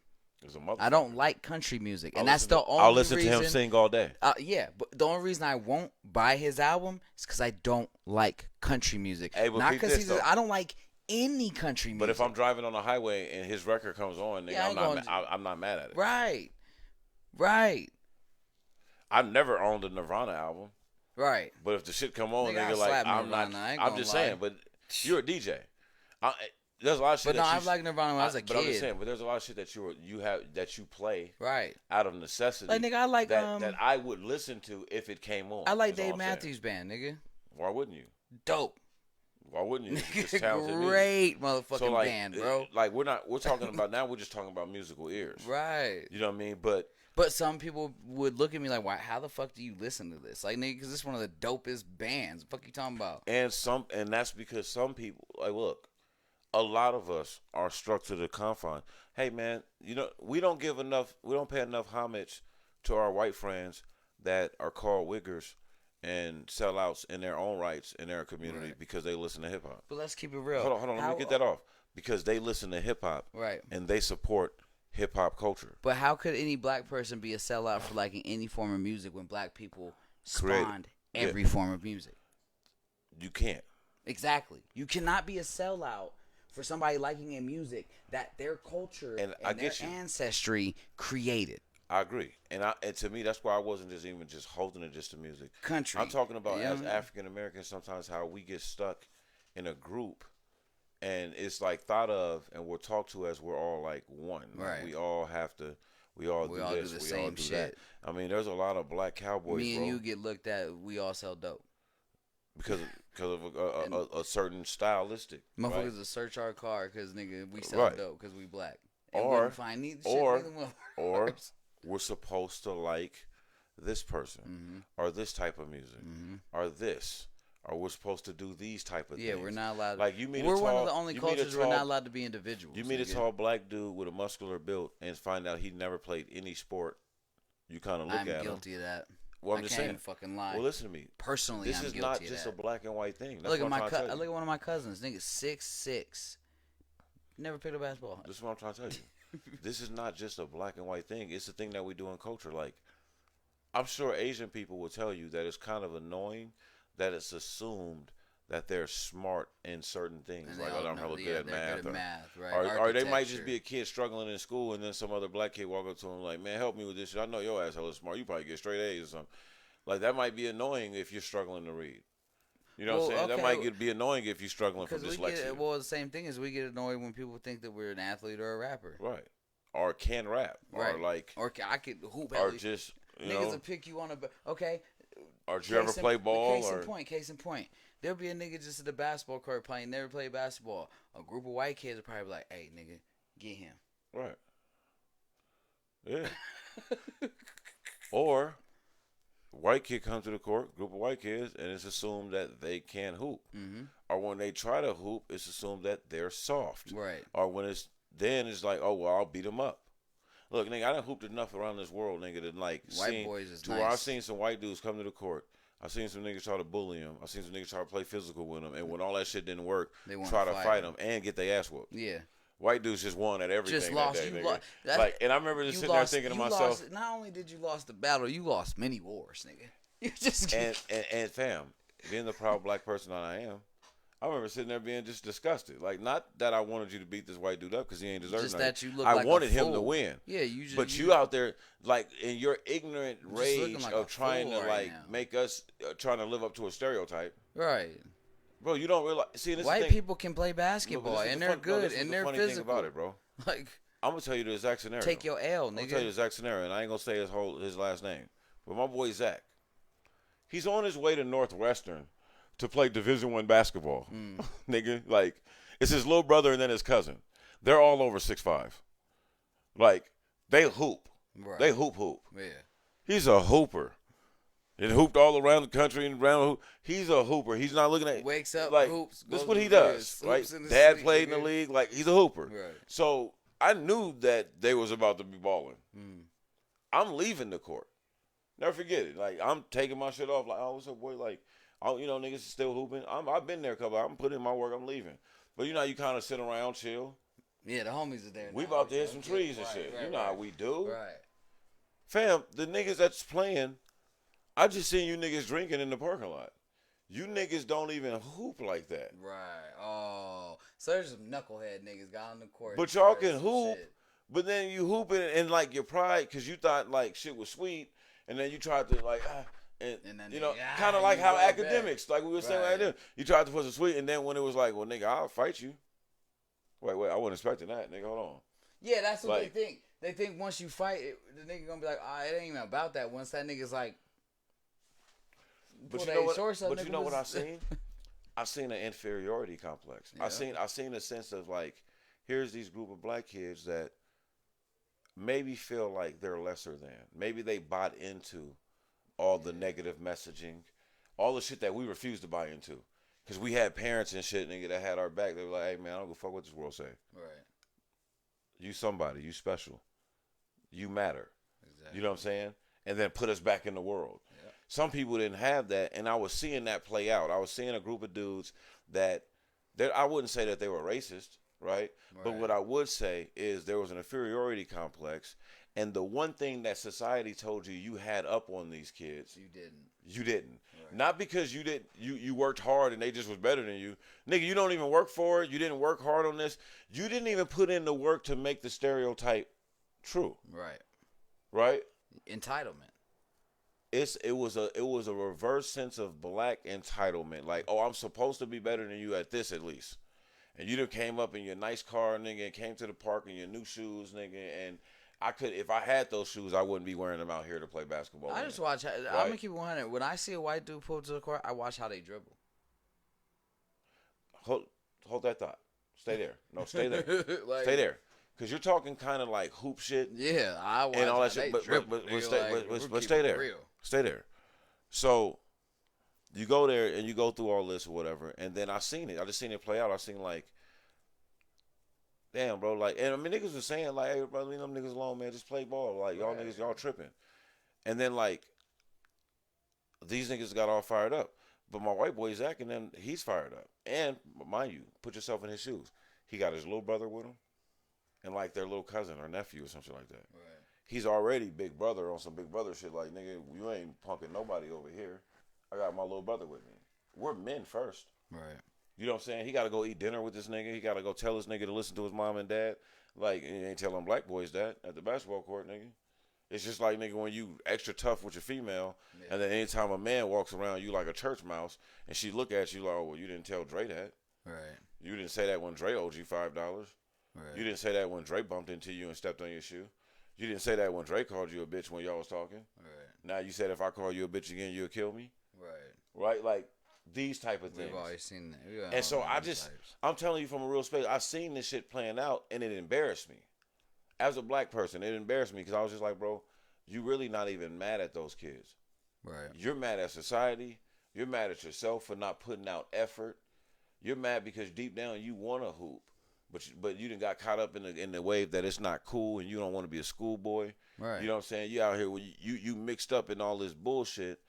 I don't like country music, and that's the only reason. I'll listen to him sing all day. Yeah, but the only reason I won't buy his album is because I don't like country music. Hey, not because I don't like any country music. But if I'm driving on the highway and his record comes on, nigga, I'm not mad at it. Right. I've never owned a Nirvana album. Right. But if the shit come on, nigga, like, I'm not. I'm just saying. But you're a DJ. there's a lot of shit But no, I like Nirvana when I was a kid. But I'm just saying, but there's a lot of shit that you play right out of necessity. Like nigga, I like that I would listen to if it came on. I like Dave Matthews Band, nigga. Why wouldn't you? Dope. Why wouldn't you? It's great motherfucking so, like, band, bro. Like we're talking about now. We're just talking about musical ears, right? You know what I mean? But some people would look at me like, "Why? How the fuck do you listen to this?" Like, nigga, because this is one of the dopest bands. What the fuck you talking about? And that's because some people like look. A lot of us are struck to the confine. Hey man, we don't pay enough homage to our white friends that are called wiggers and sellouts in their own rights in their community because they listen to hip hop. But let's keep it real. Hold on, let me get that off. Because they listen to hip hop, right? And they support hip hop culture. But how could any black person be a sellout for liking any form of music when black people spawned every form of music? You can't. Exactly. You cannot be a sellout for somebody liking a music that their culture and their ancestry created. I agree, and to me that's why I wasn't just holding it just to music. Country. I'm talking about as African Americans sometimes how we get stuck in a group, and it's like thought of and we're talked to as we're all like one. Right. Like we all have to. We all do this. The we same all do shit. that. I mean, there's a lot of black cowboys. Me and you get looked at. We all sell dope. Because of a certain stylistic. Motherfuckers will search our car because nigga we sell dope because we black. And or we're supposed to like this person or this type of music or this. Or we're supposed to do these type of things. Yeah, we're not allowed. Like we're one of the only cultures we're not allowed to be individuals. You meet a tall black dude with a muscular build and find out he never played any sport. You kind of look at him. I'm guilty of that. Well, I'm just saying. Fucking lie. Well, listen to me. Personally, this is not just a black and white thing. That's look at I look at one of my cousins. Nigga, 6'6", never picked a basketball. This is what I'm trying to tell you. This is not just a black and white thing. It's a thing that we do in culture. Like, I'm sure Asian people will tell you that it's kind of annoying that it's assumed that they're smart in certain things. Like, I'm hella good at math. Or they might just be a kid struggling in school, and then some other black kid walk up to him like, man, help me with this shit. I know your ass hella smart. You probably get straight A's or something. Like, that might be annoying if you're struggling to read. You know what I'm saying? That might be annoying if you're struggling from dyslexia. The same thing is we get annoyed when people think that we're an athlete or a rapper. Right. Or can rap. Right. Or like. Or I could hoop. Or just, niggas will pick you on a. Okay. Or did you ever play ball? Case in point. There'll be a nigga just at the basketball court playing, never played basketball. A group of white kids will probably be like, hey, nigga, get him. Right. Yeah. Or, white kid comes to the court, group of white kids, and it's assumed that they can't hoop. Mm-hmm. Or when they try to hoop, it's assumed that they're soft. Right. Or when it's like, oh, well, I'll beat them up. Look, nigga, I done hooped enough around this world, nigga, to like white boys is to nice. Where I've seen some white dudes come to the court. I've seen some niggas try to bully him. I've seen some niggas try to play physical with him. And when all that shit didn't work, they try to fight him and get their ass whooped. Yeah. White dudes just won at everything. Just lost. That day, like, and I remember just sitting there thinking to myself. Not only did you lost the battle, you lost many wars, nigga. You just and fam, being the proud black person that I am, I remember sitting there being just disgusted. Like, not that I wanted you to beat this white dude up because he ain't deserving just nothing. That you look I like wanted a fool. him to win. Yeah, you just. But you out there, like, in your ignorant rage like of trying to, like, make us trying to live up to a stereotype. Right. Bro, you don't realize. See, this white people can play basketball, and they're good, and they're physical. Thing about it, bro. Like, I'm gonna tell you the exact scenario. Take your L, nigga. I'm gonna tell you the exact scenario, and I ain't gonna say his last name. But my boy Zach, he's on his way to Northwestern to play Division I basketball. Nigga, like, it's his little brother and then his cousin. They're all over 6'5". Like, they hoop. Right. They hoop. Yeah. He's a hooper. It hooped all around the country and around the hoop. He's a hooper. He's not looking at wakes up, like hoops. That's what he does, right? Dad played in the league. Like, he's a hooper. Right. So I knew that they was about to be balling. I'm leaving the court. Never forget it. Like, I'm taking my shit off. Like, oh, what's up, boy? Like, oh, niggas still hooping. I've been there a couple. I'm putting in my work. I'm leaving. But you kind of sit around, chill. Yeah, the homies are there. We about to hit some trees and shit. Right, you know how we do. Right. Fam, the niggas that's playing, I just seen you niggas drinking in the parking lot. You niggas don't even hoop like that. Right. Oh. So there's some knucklehead niggas got on the court. But y'all can hoop. Shit. But then you hooping and like your pride because you thought like shit was sweet. And then you tried to like, and then kind of like how academics, back. Like we were saying right there. You tried to put some sweet, and then when it was like, well, nigga, I'll fight you. Wait, I wasn't expecting that, nigga. Hold on. Yeah, that's what Like, they think. They think once you fight, the nigga gonna be like, it ain't even about that. Once that nigga's like, but you know what? But you know what I seen? I seen an inferiority complex. Yeah. I seen a sense of like, here's these group of black kids that maybe feel like they're lesser than. Maybe they bought into all the negative messaging, all the shit that we refused to buy into. Because we had parents and shit, nigga, that had our back. They were like, hey, man, I don't give a fuck what this world say. Right. You somebody. You special. You matter. Exactly. You know what I'm saying? And then put us back in the world. Yep. Some people didn't have that, and I was seeing that play out. I was seeing a group of dudes that I wouldn't say that they were racist, right? But what I would say is there was an inferiority complex, and the one thing that society told you had up on these kids, you didn't. Right. Not because you worked hard and they just was better than you. Nigga, you don't even work for it. You didn't work hard on this. You didn't even put in the work to make the stereotype true. Right. Right? Entitlement. It was a reverse sense of black entitlement. Like, oh, I'm supposed to be better than you at this at least. And you done came up in your nice car, nigga, and came to the park in your new shoes, nigga, and if I had those shoes, I wouldn't be wearing them out here to play basketball. I just watch. I'm gonna keep it 100. When I see a white dude pull up to the court, I watch how they dribble. Hold that thought. Stay there. No, stay there. Stay there. Because you're talking kind of like hoop shit. Yeah, I watch and all that shit. But stay there. Real. Stay there. So you go there and you go through all this or whatever, and then I seen it. I just seen it play out. I seen like, damn, bro. Like, and I mean, niggas was saying like, hey, bro, leave them niggas alone, man. Just play ball. Like, y'all niggas, y'all tripping. And then like, these niggas got all fired up. But my white boy Zach and then he's fired up. And mind you, put yourself in his shoes. He got his little brother with him, and like their little cousin or nephew or something like that. Right. He's already big brother on some big brother shit. Like, nigga, you ain't punking nobody over here. I got my little brother with me. We're men first. Right. You know what I'm saying? He got to go eat dinner with this nigga. He got to go tell this nigga to listen to his mom and dad. Like, he ain't telling black boys that at the basketball court, nigga. It's just like, nigga, when you extra tough with your female, and then anytime a man walks around you like a church mouse, and she look at you like, oh, well, you didn't tell Dre that. Right. You didn't say that when Dre owed you $5. Right. You didn't say that when Dre bumped into you and stepped on your shoe. You didn't say that when Dre called you a bitch when y'all was talking. Right. Now you said if I call you a bitch again, you'll kill me. Right. Right? Like, these type of things. We've always seen that. And so I'm telling you from a real space, I seen this shit playing out, and it embarrassed me. As a black person, it embarrassed me because I was just like, bro, you really not even mad at those kids. Right. You're mad at society. You're mad at yourself for not putting out effort. You're mad because deep down you want to hoop, but you done got caught up in the wave that it's not cool and you don't want to be a schoolboy. Right. You know what I'm saying? You out here where you mixed up in all this bullshit,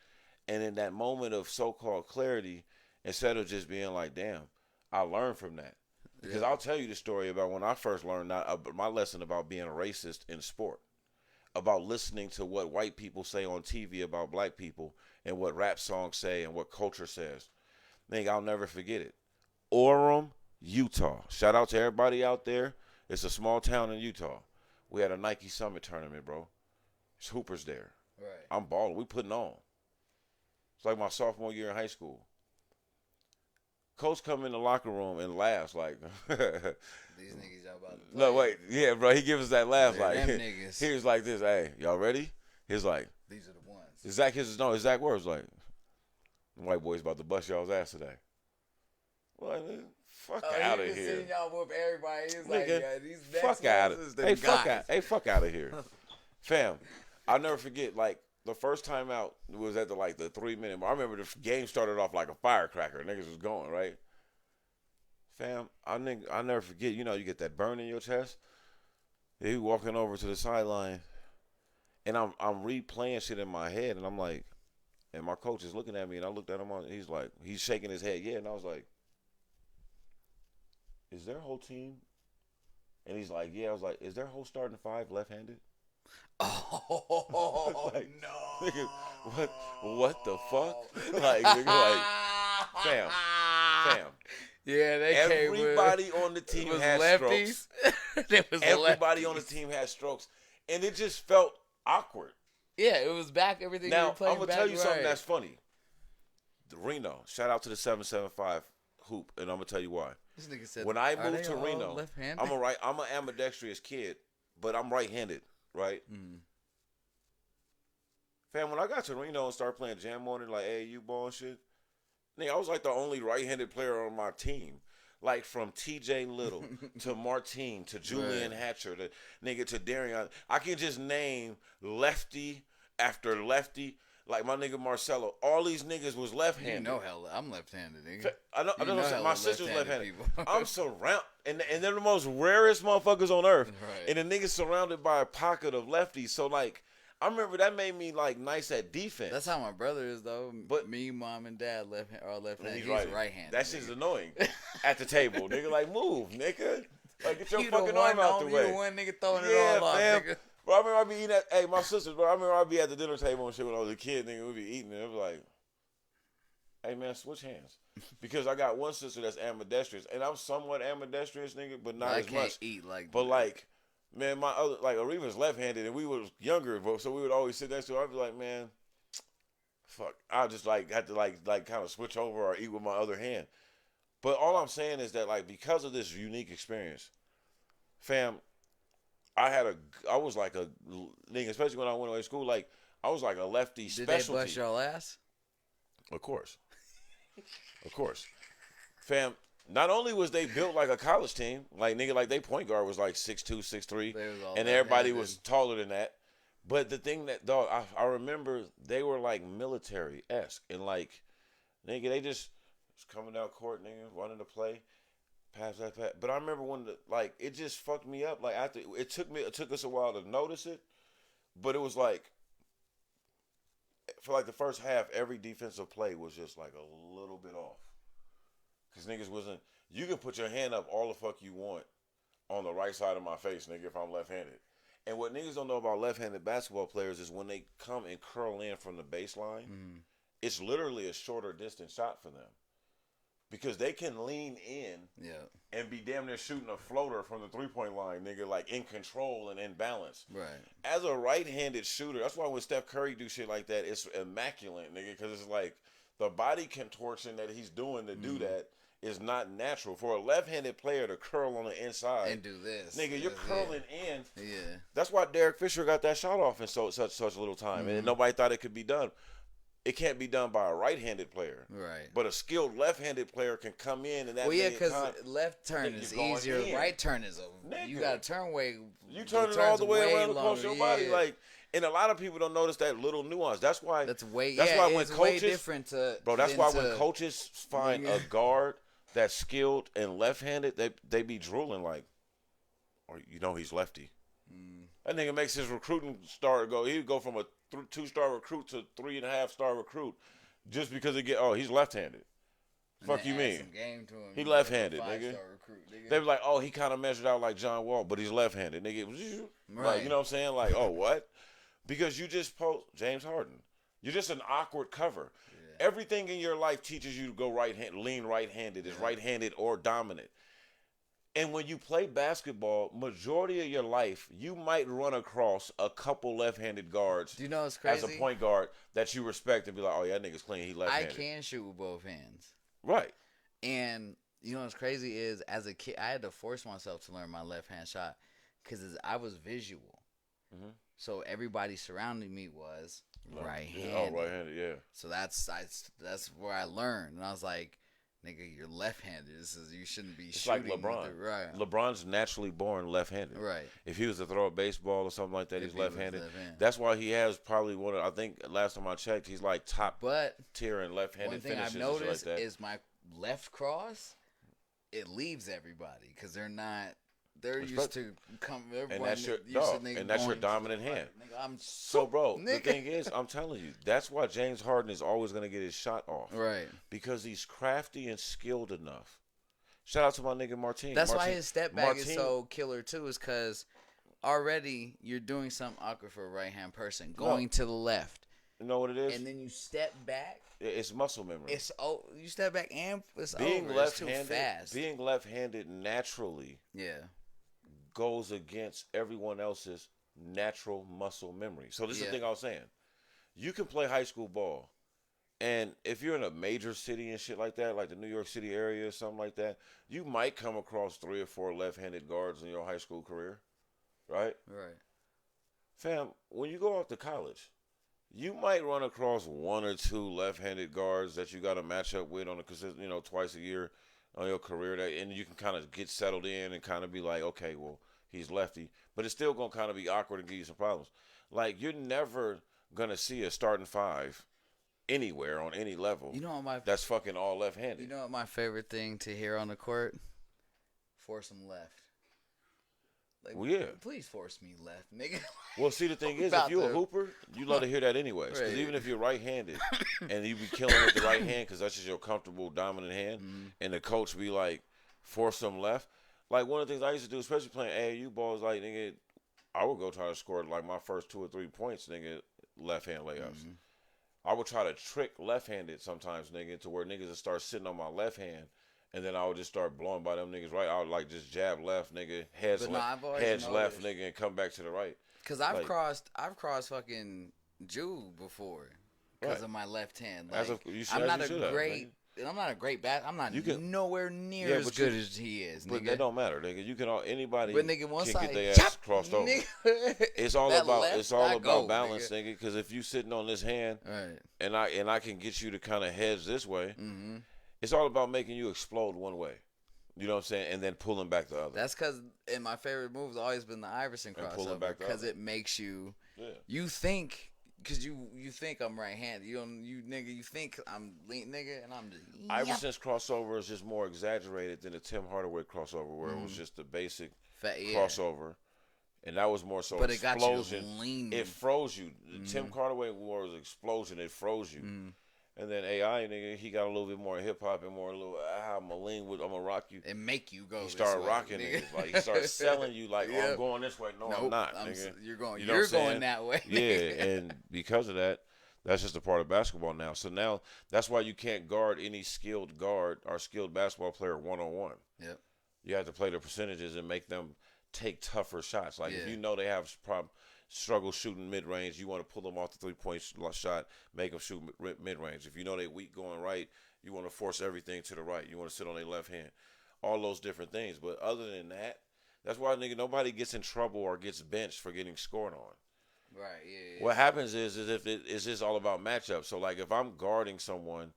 and in that moment of so-called clarity, instead of just being like, damn, I learned from that. Because I'll tell you the story about when I first learned my lesson about being a racist in sport, about listening to what white people say on TV about black people and what rap songs say and what culture says. I'll never forget it. Orem, Utah. Shout out to everybody out there. It's a small town in Utah. We had a Nike Summit tournament, bro. There's hoopers there. Right. I'm balling. We putting on. It's like my sophomore year in high school. Coach come in the locker room and laughs like, these niggas y'all about to play. No, wait. Yeah, bro. He gives us that laugh like, them niggas. He was like this, hey, y'all ready? He's like, these are the ones. Exact words like, the white boys about to bust y'all's ass today. Well, fuck out of here. Seeing y'all whoop everybody. He's like, yeah, these fuck out of here. Fuck out of here. Fam, I'll never forget, like, the first time out was at the 3 minute mark. I remember the game started off like a firecracker. Niggas was going, right? Fam, I'll never forget, you get that burn in your chest. He walking over to the sideline, and I'm replaying shit in my head, and I'm like, and my coach is looking at me, and I looked at him, he's like, he's shaking his head, yeah, and I was like, is their whole team? And he's like, yeah. I was like, is their whole starting five left-handed? Oh, like, no. Nigga, what the fuck? Like, nigga, like, fam. Yeah, everybody on the team had strokes. Everybody on the team had strokes. And it just felt awkward. Yeah, it was back everything now, you were playing. I'm going to tell you something that's funny. Reno, shout out to the 775 hoop, and I'm gonna tell you why. This nigga said, when I "Are moved they to all Reno, left-handed?" I'm an ambidextrous kid, but I'm right-handed, right? Fam, when I got to Reno and started playing jam on it, like AAU ball and shit, nigga, I was like the only right-handed player on my team. Like from T.J. Little to Martine to Julian Hatcher to nigga to Darian. I can just name lefty after lefty. Like my nigga Marcelo. All these niggas was left-handed. You know hell, I'm left-handed, nigga. I know what I'm saying. My sister's left-handed. People. I'm surrounded, and they're the most rarest motherfuckers on earth. Right. And the niggas surrounded by a pocket of lefties. So like, I remember that made me like nice at defense. That's how my brother is though. But me, mom, and dad are left-handed. He's right-handed. That shit's annoying. At the table, nigga, like move, nigga. Like get your you fucking arm out the way. You the one nigga throwing it all off, nigga. Bro, I remember I be eating at, hey, my sisters, bro, I remember I'd be at the dinner table and shit when I was a kid, nigga, we'd be eating and it was like, hey, man, switch hands. Because I got one sister that's ambidextrous, and I'm somewhat ambidextrous, nigga, but not as much. I can't eat like But, like, man, my other, like, Ariva's left-handed, and we was younger, so we would always sit next to her. I'd be like, man, fuck. I just, like, had to, like kind of switch over or eat with my other hand. But all I'm saying is that, like, because of this unique experience, fam, I was like a nigga, especially when I went away to school, like I was like a lefty specialty. Did they bust your ass? Of course. Of course. Fam, not only was they built like a college team, like nigga, like they point guard was like 6'2", 6'3", and everybody was taller than that. But the thing that, dog, I remember they were like military-esque, and like, nigga, they just was coming down court, nigga, running to play. Pass. But I remember when like it just fucked me up. Like after it took us a while to notice it, but it was like for like the first half, every defensive play was just like a little bit off. Cause niggas wasn't. You can put your hand up all the fuck you want on the right side of my face, nigga, if I'm left-handed. And what niggas don't know about left-handed basketball players is when they come and curl in from the baseline, it's literally a shorter distance shot for them. Because they can lean in and be damn near shooting a floater from the three-point line, nigga, like in control and in balance. Right. As a right-handed shooter, that's why when Steph Curry do shit like that, it's immaculate, nigga, because it's like the body contortion that he's doing to do that is not natural. For a left-handed player to curl on the inside and do this, nigga, you're curling in. Yeah. That's why Derek Fisher got that shot off in such a little time, and nobody thought it could be done. It can't be done by a right-handed player. Right. But a skilled left-handed player can come in and that. Well, yeah, because left turn is easier. Right turn is you got to turn way. You turn it all the way around across your body, like. And a lot of people don't notice that little nuance. That's why. That's why when coaches, way different to. Bro, that's why when coaches find a guard that's skilled and left-handed, they be drooling like, or he's lefty. That nigga makes his recruiting star go. He'd go from a 2-star recruit to 3.5-star recruit just because he's left-handed. Fuck you mean? He left-handed, nigga. They be like, he kind of measured out like John Wall, but he's left-handed, nigga. Right. Like, you know what I'm saying? Like, what? Because you just post James Harden. You're just an awkward cover. Yeah. Everything in your life teaches you to go lean right-handed, is right-handed or dominant. And when you play basketball, majority of your life, you might run across a couple left-handed guards. Do you know what's crazy? As a point guard that you respect and be like, yeah, that nigga's clean. He left-handed. I can shoot with both hands. Right. And you know what's crazy is, as a kid, I had to force myself to learn my left-hand shot because I was visual. Mm-hmm. So everybody surrounding me was right-handed. Oh, right-handed, yeah. So that's where I learned. And I was like, nigga, you're left-handed. You shouldn't be shooting. It's like LeBron. Right. LeBron's naturally born left-handed. Right. If he was to throw a baseball or something like that, he's left-handed. That's why he has probably I think last time I checked, he's like top tier in left-handed finishes. One thing I've noticed is my left cross, it leaves everybody because they're used to come. And that's your dominant hand. Nigga, bro, the thing is, I'm telling you, that's why James Harden is always going to get his shot off. Right. Because he's crafty and skilled enough. Shout out to my nigga Martine. That's why his step back is so killer too, is because already you're doing something awkward for a right-hand person, going to the left. You know what it is? And then you step back. It's muscle memory. You step back and it's being over. Left-handed, it's too fast. Being left-handed naturally goes against everyone else's natural muscle memory. So this is the thing I was saying. You can play high school ball And if you're in a major city and shit like that, like the New York City area or something like that, you might come across 3 or 4 left-handed guards in your high school career, right? Right. Fam, when you go off to college, you might run across 1 or 2 left-handed guards that you got to match up with on a consistent, twice a year on your career, and you can kind of get settled in and kind of be like, okay, well, he's lefty, but it's still gonna kind of be awkward and give you some problems. Like you're never gonna see a starting five anywhere on any level. That's fucking all left-handed. You know what my favorite thing to hear on the court? Force them left. Like, well, yeah. Please force me left, nigga. Well, see, the thing is, if you're a hooper, you love to hear that anyways. Because even if you're right-handed and you be killing with the right hand because that's just your comfortable dominant hand, and the coach be like, force them left. Like, one of the things I used to do, especially playing AAU balls, like, nigga, I would go try to score, like, my first 2 or 3 points, nigga, left-hand layups. I would try to trick left-handed sometimes, nigga, to where niggas would start sitting on my left hand. And then I would just start blowing by them niggas right. I would like just jab left, nigga, heads left, nigga, and come back to the right. Cause I've crossed fucking Jew before, because of my left hand. Like, I'm not a great bat. I'm not nowhere near as good as he is. But nigga. that don't matter, nigga. You can anybody but nigga, once can get their ass crossed over. It's all about balance, nigga. Because if you sitting on this hand, and I can get you to kind of hedge this way. It's all about making you explode one way. You know what I'm saying? And then pulling back the other. That's because, and my favorite move has always been the Iverson crossover. Because it makes you, you think, because you think I'm right-handed. You think I'm lean, nigga, and I'm just. Iverson's crossover is just more exaggerated than the Tim Hardaway crossover, where it was just the basic crossover. And that was more so but explosion. It got you leaning. It froze you. Tim Hardaway was explosion. It froze you. And then AI, nigga, he got a little bit more hip hop and more a little, I'm gonna rock you. And make you go. He started rocking niggas. Like, he started selling you like, oh, I'm going this way. No, I'm not, nigga. You're going that way. Yeah, and because of that, that's just a part of basketball now. So now, that's why you can't guard any skilled guard or skilled basketball player one-on-one. Yep. You have to play the percentages and make them take tougher shots. Like, if you know they have struggle shooting mid-range, you want to pull them off the three-point shot, make them shoot mid-range. If you know they weak going right, you want to force everything to the right. You want to sit on their left hand. All those different things. But other than that, that's why, nigga, nobody gets in trouble or gets benched for getting scored on. Right, yeah. What happens is if it's just all about matchup. So, like, if I'm guarding someone,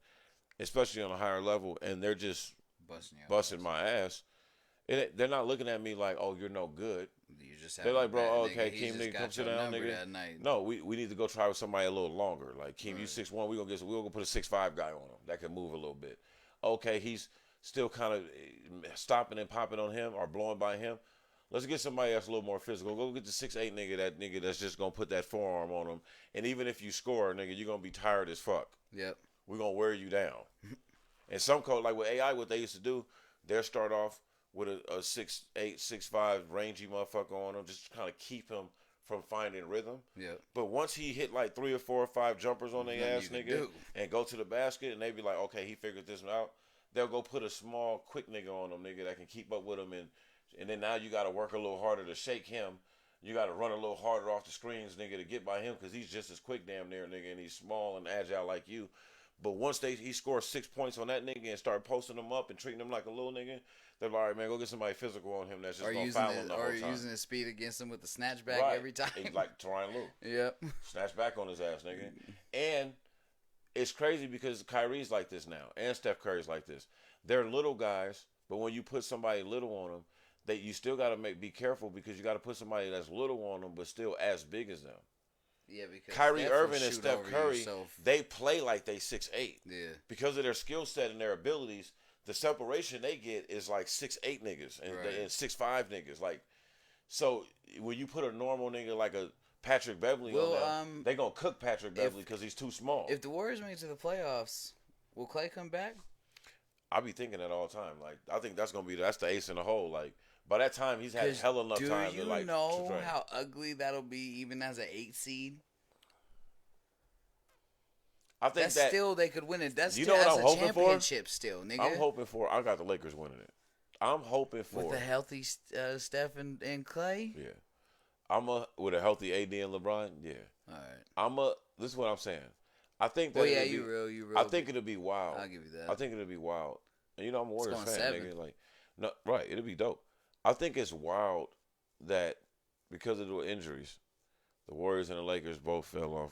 especially on a higher level, and they're just busting my ass, they're not looking at me like, oh, you're no good. They're like, bro, okay, Keem, nigga, come sit down, nigga. No, we need to go try with somebody a little longer. Like, Keem, you 6'1", we're gonna put a 6'5" guy on him that can move a little bit. Okay, he's still kind of stopping and popping on him or blowing by him. Let's get somebody that's a little more physical. Go get the 6'8" nigga that's just gonna put that forearm on him. And even if you score, nigga, you're gonna be tired as fuck. Yep. We're gonna wear you down. And some coach, like with AI, what they used to do, they'll start off with a 6'8", 6'5" rangy motherfucker on him, just to kind of keep him from finding rhythm. Yeah. But once he hit like 3 or 4 or 5 jumpers on their ass, nigga, and go to the basket, and they be like, okay, he figured this one out, they'll go put a small, quick nigga on them, nigga, that can keep up with him. And then now you got to work a little harder to shake him. You got to run a little harder off the screens, nigga, to get by him, because he's just as quick damn near, nigga, and he's small and agile like you. But once he scores 6 points on that nigga and start posting him up and treating him like a little nigga, they're like, all right, man, go get somebody physical on him that's just going to foul him the whole time. Or using his speed against him with the snatchback every time. Like Tyronn Lue. Yep. Snatch back on his ass, nigga. And it's crazy because Kyrie's like this now, and Steph Curry's like this. They're little guys, but when you put somebody little on them, you still got to be careful, because you got to put somebody that's little on them but still as big as them. Yeah, because Kyrie Irving and Steph Curry, they play like they 6'8". Yeah. Because of their skill set and their abilities, the separation they get is like 6'8" niggas and 6'5" niggas. Like, so when you put a normal nigga like a Patrick Beverly on them, they gonna cook Patrick Beverly because he's too small. If the Warriors make it to the playoffs, will Klay come back? I be thinking that all the time. Like, I think that's the ace in the hole. Like, by that time, he's had hell enough time to like. Do you know how ugly that'll be, even as an 8 seed? I think that's still they could win it. That's you know what I'm hoping for? Still, nigga. I'm hoping for. I got the Lakers winning it. I'm hoping for with a healthy Steph and Klay. Yeah, with a healthy AD and LeBron. Yeah. All right. This is what I'm saying. I think that. Well, yeah, you real. I think it'll be wild. I'll give you that. I think it'll be wild. And I'm a Warriors fan, 7. nigga. Like, no, right? It'll be dope. I think it's wild that because of the injuries, the Warriors and the Lakers both fell off.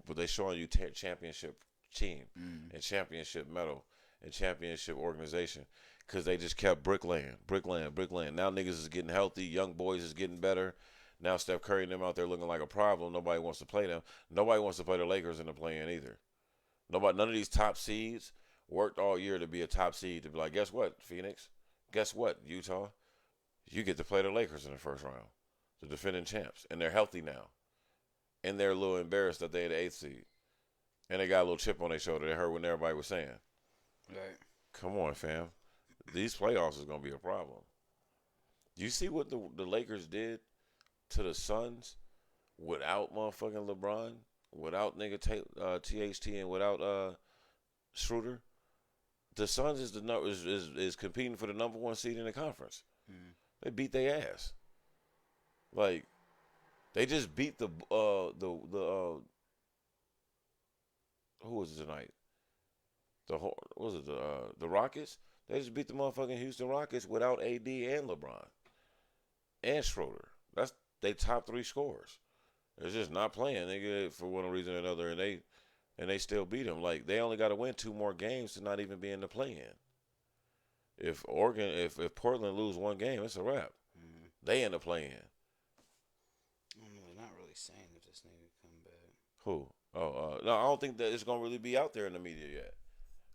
But they showing you championship team and championship medal and championship organization because they just kept bricklaying. Now niggas is getting healthy. Young boys is getting better. Now Steph Curry and them out there looking like a problem. Nobody wants to play them. Nobody wants to play the Lakers in the play-in either. None of these top seeds worked all year to be a top seed to be like, guess what, Phoenix? Guess what, Utah? You get to play the Lakers in the first round, the defending champs, and they're healthy now. And they're a little embarrassed that they're the 8th seed. And they got a little chip on their shoulder. They heard what everybody was saying. Right. Come on, fam. These playoffs is going to be a problem. You see what the Lakers did to the Suns without motherfucking LeBron, without nigga THT, and without Schroeder? The Suns is competing for the number 1 seed in the conference. They beat their ass. Like, they just beat the who was it tonight? The Rockets? They just beat the motherfucking Houston Rockets without AD and LeBron and Schroeder. That's they top 3 scorers. They're just not playing, nigga, for one reason or another, and they still beat them. Like, they only got to win 2 more games to not even be in the play-in. If Portland lose 1 game, it's a wrap. They in the play-in. They're not really saying if this nigga come back. Who? No, I don't think that it's gonna really be out there in the media yet.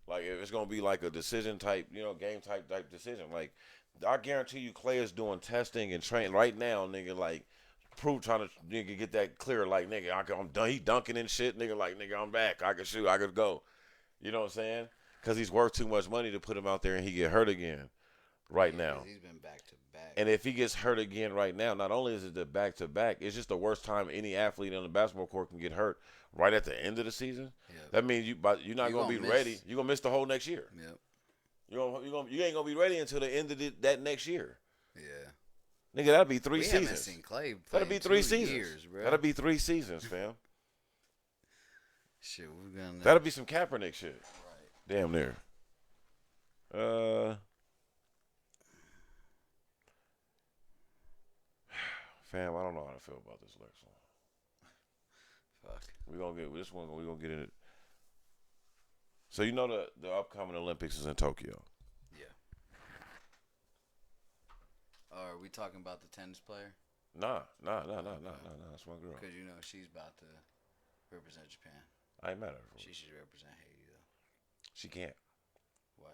Like, if it's gonna be like a decision type, game type decision. Like, I guarantee you, Clay is doing testing and training right now, nigga. Like, trying to nigga get that clear. Like, nigga, I'm done. He dunking and shit, nigga. Like, nigga, I'm back. I can shoot. I could go. You know what I'm saying? Because he's worth too much money to put him out there and he get hurt again right now. He's been back to back. And if he gets hurt again right now, not only is it the back to back, it's just the worst time any athlete on the basketball court can get hurt right at the end of the season. Yep. That means you're not gonna be ready. You're gonna miss the whole next year. Yep. You ain't gonna be ready until the end of that next year. Yeah. Nigga, that'll be 3 we seasons. Haven't seen Clay that'll be 3 seasons. Years, bro. That'll be 3 seasons, fam. Shit, we're gonna. That'll be some Kaepernick shit. Right. Damn near. Fam, I don't know how to feel about this election. Fuck. We're gonna get this one. We're gonna get in it. So the upcoming Olympics is in Tokyo. Yeah. Are we talking about the tennis player? Nah. That's my girl. Because she's about to represent Japan. I ain't mad at her. She should represent Haiti though. She can't. Why?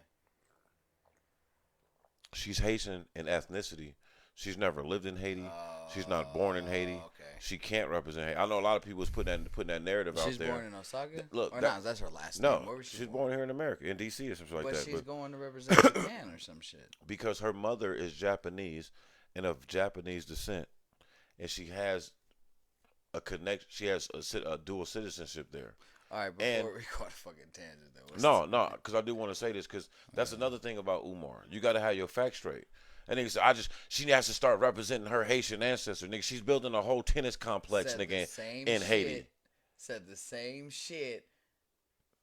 She's Haitian in ethnicity. She's never lived in Haiti. She's not born in Haiti. Okay. She can't represent Haiti. I know a lot of people was putting that narrative out there. She's born in Osaka? Look, that's her last name. No, where was she's born here in America, in D.C. or something like that. But she's going to represent Japan or some shit. Because her mother is Japanese and of Japanese descent, and she has a connection. She has a dual citizenship there. All right, before we go on a fucking tangent, though. No, because I do want to say this, because that's another thing about Umar. You got to have your facts straight. And nigga said, she has to start representing her Haitian ancestor. Nigga, she's building a whole tennis complex, nigga, in Haiti. Said the same shit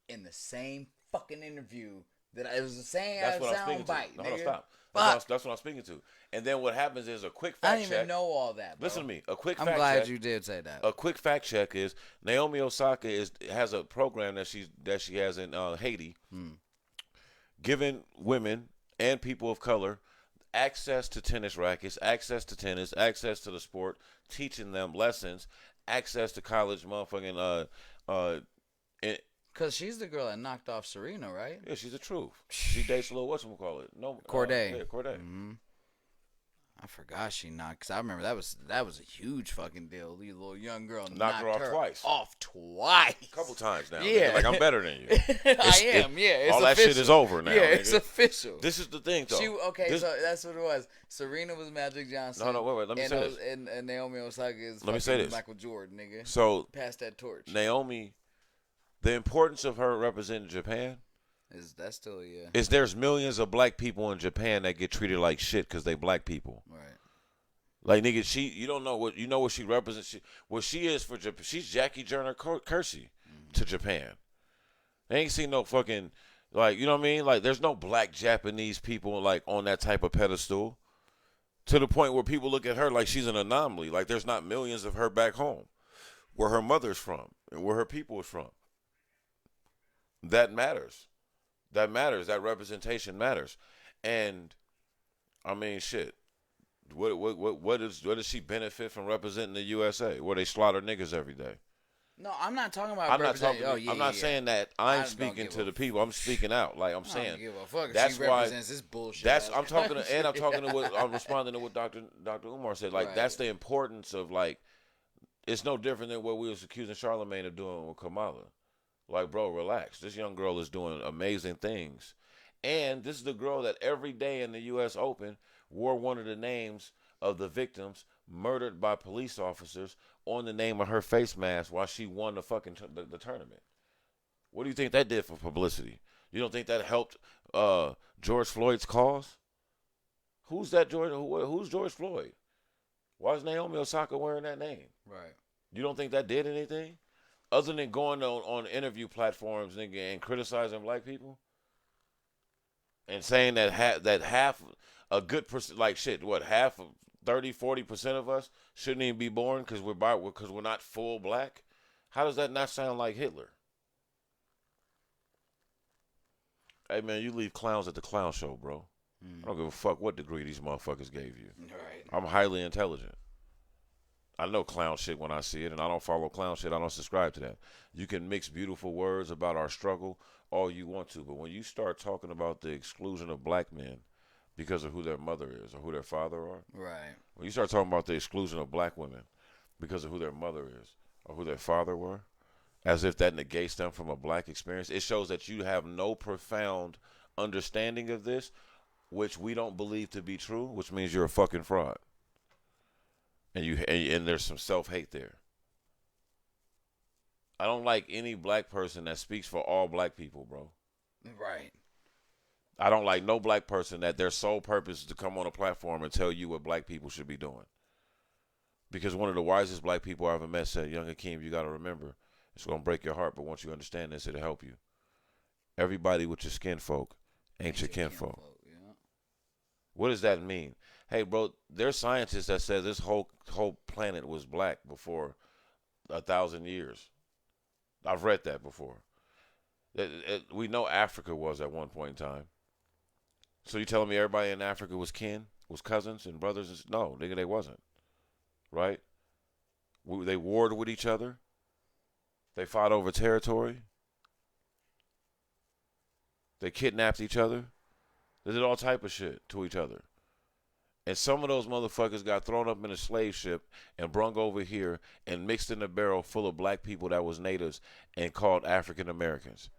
in the same fucking interview that it was the same sound bite. No, hold on, stop. That's what I'm speaking to. And then what happens is a quick fact check. I didn't even know all that, bro. Listen to me. A quick fact check. I'm glad you did say that. A quick fact check is Naomi Osaka has a program that she has in Haiti, giving women and people of color access to tennis rackets, access to tennis, access to the sport, teaching them lessons, access to college motherfucking Because she's the girl that knocked off Serena, right? Yeah, she's the truth. She dates a little whatchamacallit. No, Corday. Yeah, Corday. Mm-hmm. I forgot she knocked, because I remember that was a huge fucking deal. The little young girl knocked her off twice. A couple times now. Yeah. Nigga. Like, I'm better than you. I am, yeah. It's all official. that shit is over now. Yeah, nigga. it's official. This is the thing, though. So that's what it was. Serena was Magic Johnson. No, wait. Let me say this. And Naomi Osaka is Michael Jordan, nigga. So, pass that torch. Naomi, the importance of her representing Japan that's still, is there's millions of black people in Japan that get treated like shit because they black people. Right. Like, nigga, you don't know what she represents. What she is for Japan, she's Jackie Turner Kersey. to Japan. They ain't seen no fucking, like, you know what I mean? Like, there's no black Japanese people, like, on that type of pedestal to the point where people look at her like she's an anomaly. Like, there's not millions of her back home where her mother's from and where her people is from. That matters. That matters. That representation matters. And, I mean, shit. What does she benefit from representing the USA where they slaughter niggas every day? No, I'm not talking about I'm not representing. talking. Oh yeah, I'm not yeah. saying that I'm speaking to the people. I'm speaking out. Like I'm I saying. don't give a fuck if That's she why. represents this bullshit. That's I'm talking to, and I'm talking to what I'm responding to what Dr. Umar said. Like Right. that's the importance of like. It's no different than what we was accusing Charlamagne of doing with Kamala. Like, bro, relax. This young girl is doing amazing things, and this is the girl that every day in the U.S. Open wore one of the names of the victims murdered by police officers on the name of her face mask while she won the fucking the tournament. What do you think that did for publicity? You don't think that helped George Floyd's cause? Who's that George? Who's George Floyd? Why is Naomi Osaka wearing that name? Right. You don't think that did anything other than going on interview platforms and criticizing black people and saying that half a good percent, like shit, what half of 30-40% of us shouldn't even be born because we're not full black. How does that not sound like Hitler? Hey man, you leave clowns at the clown show, bro. I don't give a fuck what degree these motherfuckers gave you. Right. I'm highly intelligent. I know clown shit when I see it, and I don't follow clown shit. I don't subscribe to that. You can mix beautiful words about our struggle all you want to, but when you start talking about the exclusion of black men because of who their mother is or who their father are, Right. when you start talking about the exclusion of black women because of who their mother is or who their father were, as if that negates them from a black experience, it shows that you have no profound understanding of this, which we don't believe to be true, which means you're a fucking fraud. And there's some self-hate there. I don't like any black person that speaks for all black people, bro. Right. I don't like no black person that their sole purpose is to come on a platform and tell you what black people should be doing. Because one of the wisest black people I ever met said, Young Akeem, you got to remember, it's going to break your heart, but once you understand this, it'll help you. Everybody with your skin folk ain't your kinfolk. Yeah. What does that mean? Hey, bro, there's scientists that said this whole planet was black before 1,000 years. I've read that before. We know Africa was at one point in time. So you telling me everybody in Africa was kin, was cousins and brothers? No, nigga, they wasn't. Right? They warred with each other. They fought over territory. They kidnapped each other. They did all type of shit to each other. And some of those motherfuckers got thrown up in a slave ship and brung over here and mixed in a barrel full of black people that was natives and called African Americans.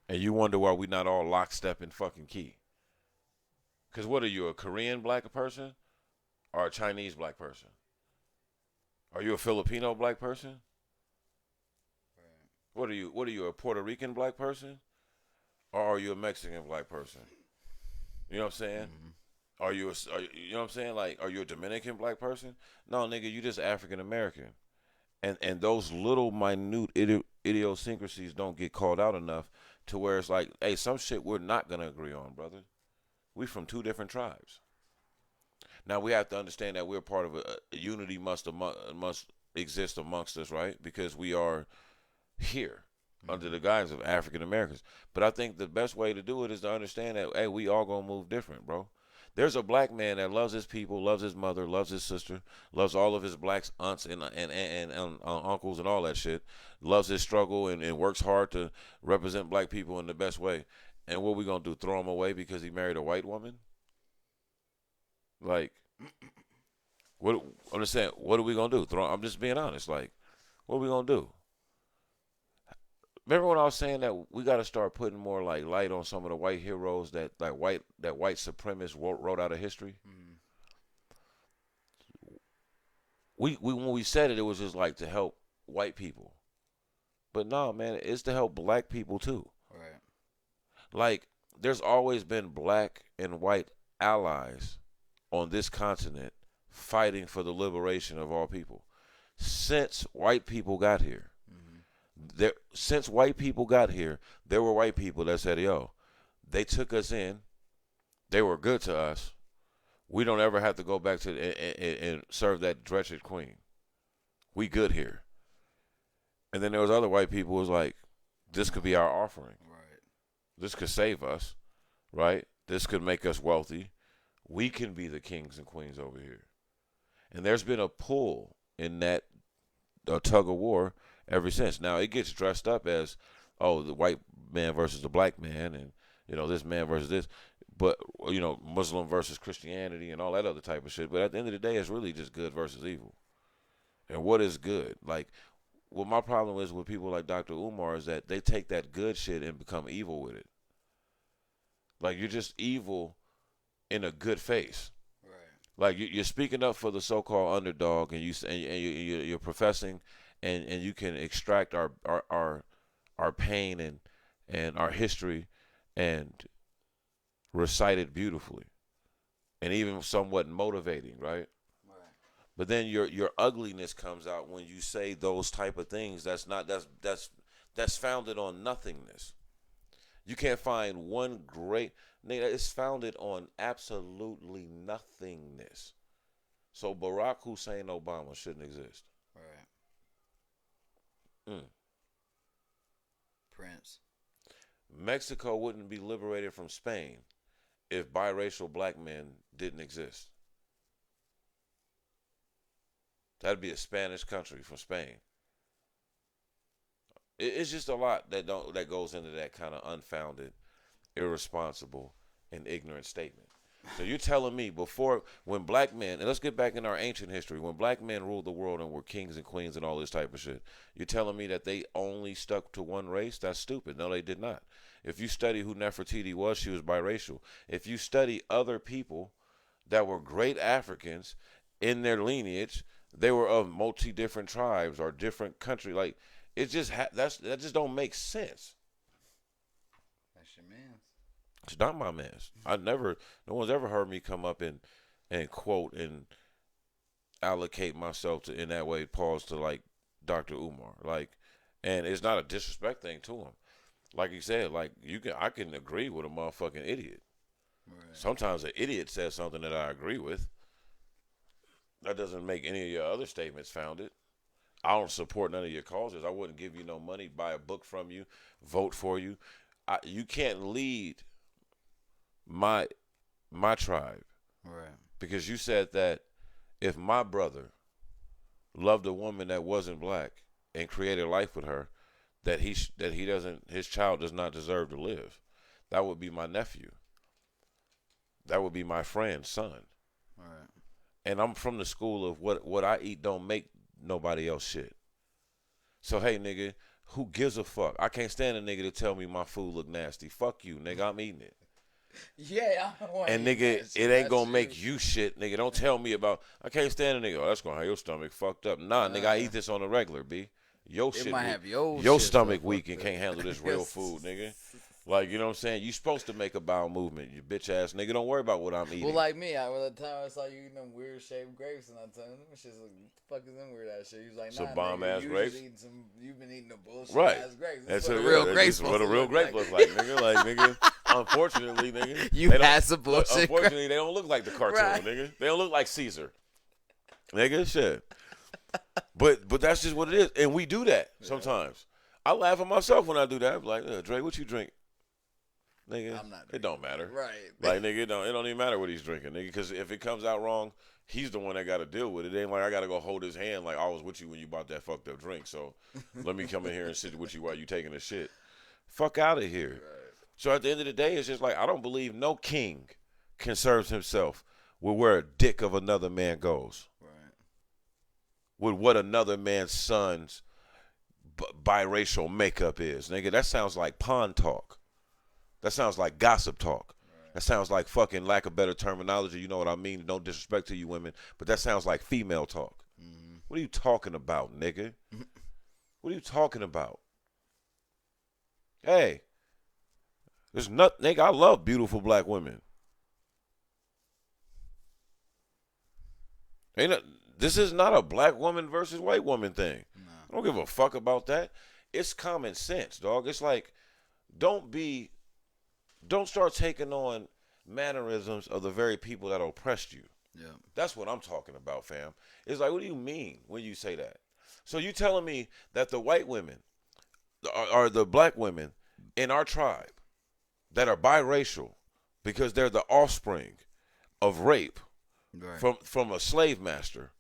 And you wonder why we not all lockstep in fucking key. Because what are you, a Korean black person or a Chinese black person? Are you a Filipino black person? What are you, a Puerto Rican black person? Or are you a Mexican black person? You know what I'm saying? Mm-hmm. You know what I'm saying? Like, are you a Dominican black person? No, nigga, you just African American. And those little minute idiosyncrasies don't get called out enough to where it's like, hey, some shit we're not going to agree on, brother. We from two different tribes. Now, we have to understand that we're part of a unity must exist amongst us, right? Because we are here under the guise of African Americans. But I think the best way to do it is to understand that, hey, we all going to move different, bro. There's a black man that loves his people, loves his mother, loves his sister, loves all of his black aunts and uncles and all that shit, loves his struggle and works hard to represent black people in the best way. And what we going to do, throw him away because he married a white woman? Like, I'm just saying, what are we going to do? I'm just being honest. Like, what are we going to do? Remember when I was saying that we got to start putting more like light on some of the white heroes that white supremacists wrote out of history? Mm-hmm. We when we said it, it was just like to help white people, but no, man, it's to help black people too. Right. Like, there's always been black and white allies on this continent fighting for the liberation of all people since white people got here. Since white people got here, there were white people that said, "Yo, they took us in. They were good to us. We don't ever have to go back to and serve that wretched queen. We good here." And then there was other white people who was like, "This could be our offering. Right. This could save us, right? This could make us wealthy. We can be the kings and queens over here." And there's been a pull in that tug of war ever since. Now it gets dressed up as, oh, the white man versus the black man, and this man versus this, but Muslim versus Christianity and all that other type of shit. But at the end of the day, it's really just good versus evil. And what is good? Like, what my problem is with people like Dr. Umar is that they take that good shit and become evil with it. Like, you're just evil in a good face. Like, you're speaking up for the so-called underdog, and you're professing, and you can extract our pain and our history, and recite it beautifully, and even somewhat motivating, right? Right. But then your ugliness comes out when you say those type of things. That's founded on nothingness. You can't find one great. It's founded on absolutely nothingness. So Barack Hussein Obama shouldn't exist. Right. Prince. Mexico wouldn't be liberated from Spain if biracial black men didn't exist. That'd be a Spanish country from Spain. It's just a lot that goes into that kind of unfounded, irresponsible, and ignorant statement. So you're telling me when black men, and let's get back in our ancient history, when black men ruled the world and were kings and queens and all this type of shit, you're telling me that they only stuck to one race? That's stupid. No, they did not. If you study who Nefertiti was, she was biracial. If you study other people that were great Africans in their lineage, they were of multi-different tribes or different country. Like, it just that just don't make sense. That's your man. It's not my man's. No one's ever heard me come up and quote and allocate myself in that way, pause to like Dr. Umar. Like, and it's not a disrespect thing to him. Like you said, like I can agree with a motherfucking idiot. Right. Sometimes an idiot says something that I agree with. That doesn't make any of your other statements founded. I don't support none of your causes. I wouldn't give you no money, buy a book from you, vote for you. You can't lead my tribe. Right. Because you said that if my brother loved a woman that wasn't black and created life with her, that his child does not deserve to live. That would be my nephew. That would be my friend's son. Right. And I'm from the school of what I eat don't make nobody else shit. So hey, nigga, who gives a fuck? I can't stand a nigga to tell me my food look nasty. Fuck you, nigga. I'm eating it. Yeah, and nigga, it ain't gonna make you shit, nigga. Don't tell me about. I can't stand a nigga. Oh, that's gonna have your stomach fucked up. Nah, nigga, I eat this on a regular, b. Your shit, might have your shit stomach weak and can't handle this real food, nigga. Like, you know what I'm saying? You supposed to make a bowel movement, you bitch ass nigga. Don't worry about what I'm eating. Well, like me, by the time I saw you eating them weird shaped grapes, and I told him, "What the fuck is them weird ass shit?" He was like, "Nah, some bomb ass grapes. You've been eating the bullshit ass grapes. That's what a real grape. What a real grape looks like, nigga. Like, nigga. Unfortunately, nigga, you had some bullshit. Unfortunately, they don't look like the cartoon, right. Nigga. They don't look like Caesar, nigga. Shit. But that's just what it is, and we do that sometimes. I laugh at myself when I do that. I'm like, Dre, what you drink? Nigga, it don't matter. Right. Like, nigga, it don't even matter what he's drinking, nigga, because if it comes out wrong, he's the one that got to deal with it. It ain't like I got to go hold his hand like I was with you when you bought that fucked up drink, so let me come in here and sit with you while you taking a shit. Fuck out of here. Right. So at the end of the day, it's just like, I don't believe no king conserves himself with where a dick of another man goes. Right. With what another man's son's biracial makeup is. Nigga, that sounds like pond talk. That sounds like gossip talk. Right. That sounds like fucking, lack of better terminology. You know what I mean? No disrespect to you women, but that sounds like female talk. Mm-hmm. What are you talking about, nigga? What are you talking about? Hey, there's nothing, nigga. I love beautiful black women. This is not a black woman versus white woman thing. No. I don't give a fuck about that. it's common sense, dog. It's like don't start taking on mannerisms of the very people that oppressed you. Yeah. That's what I'm talking about, fam. It's like, what do you mean when you say that? So you telling me that the white women are the black women in our tribe that are biracial because they're the offspring of rape Right. from a slave master.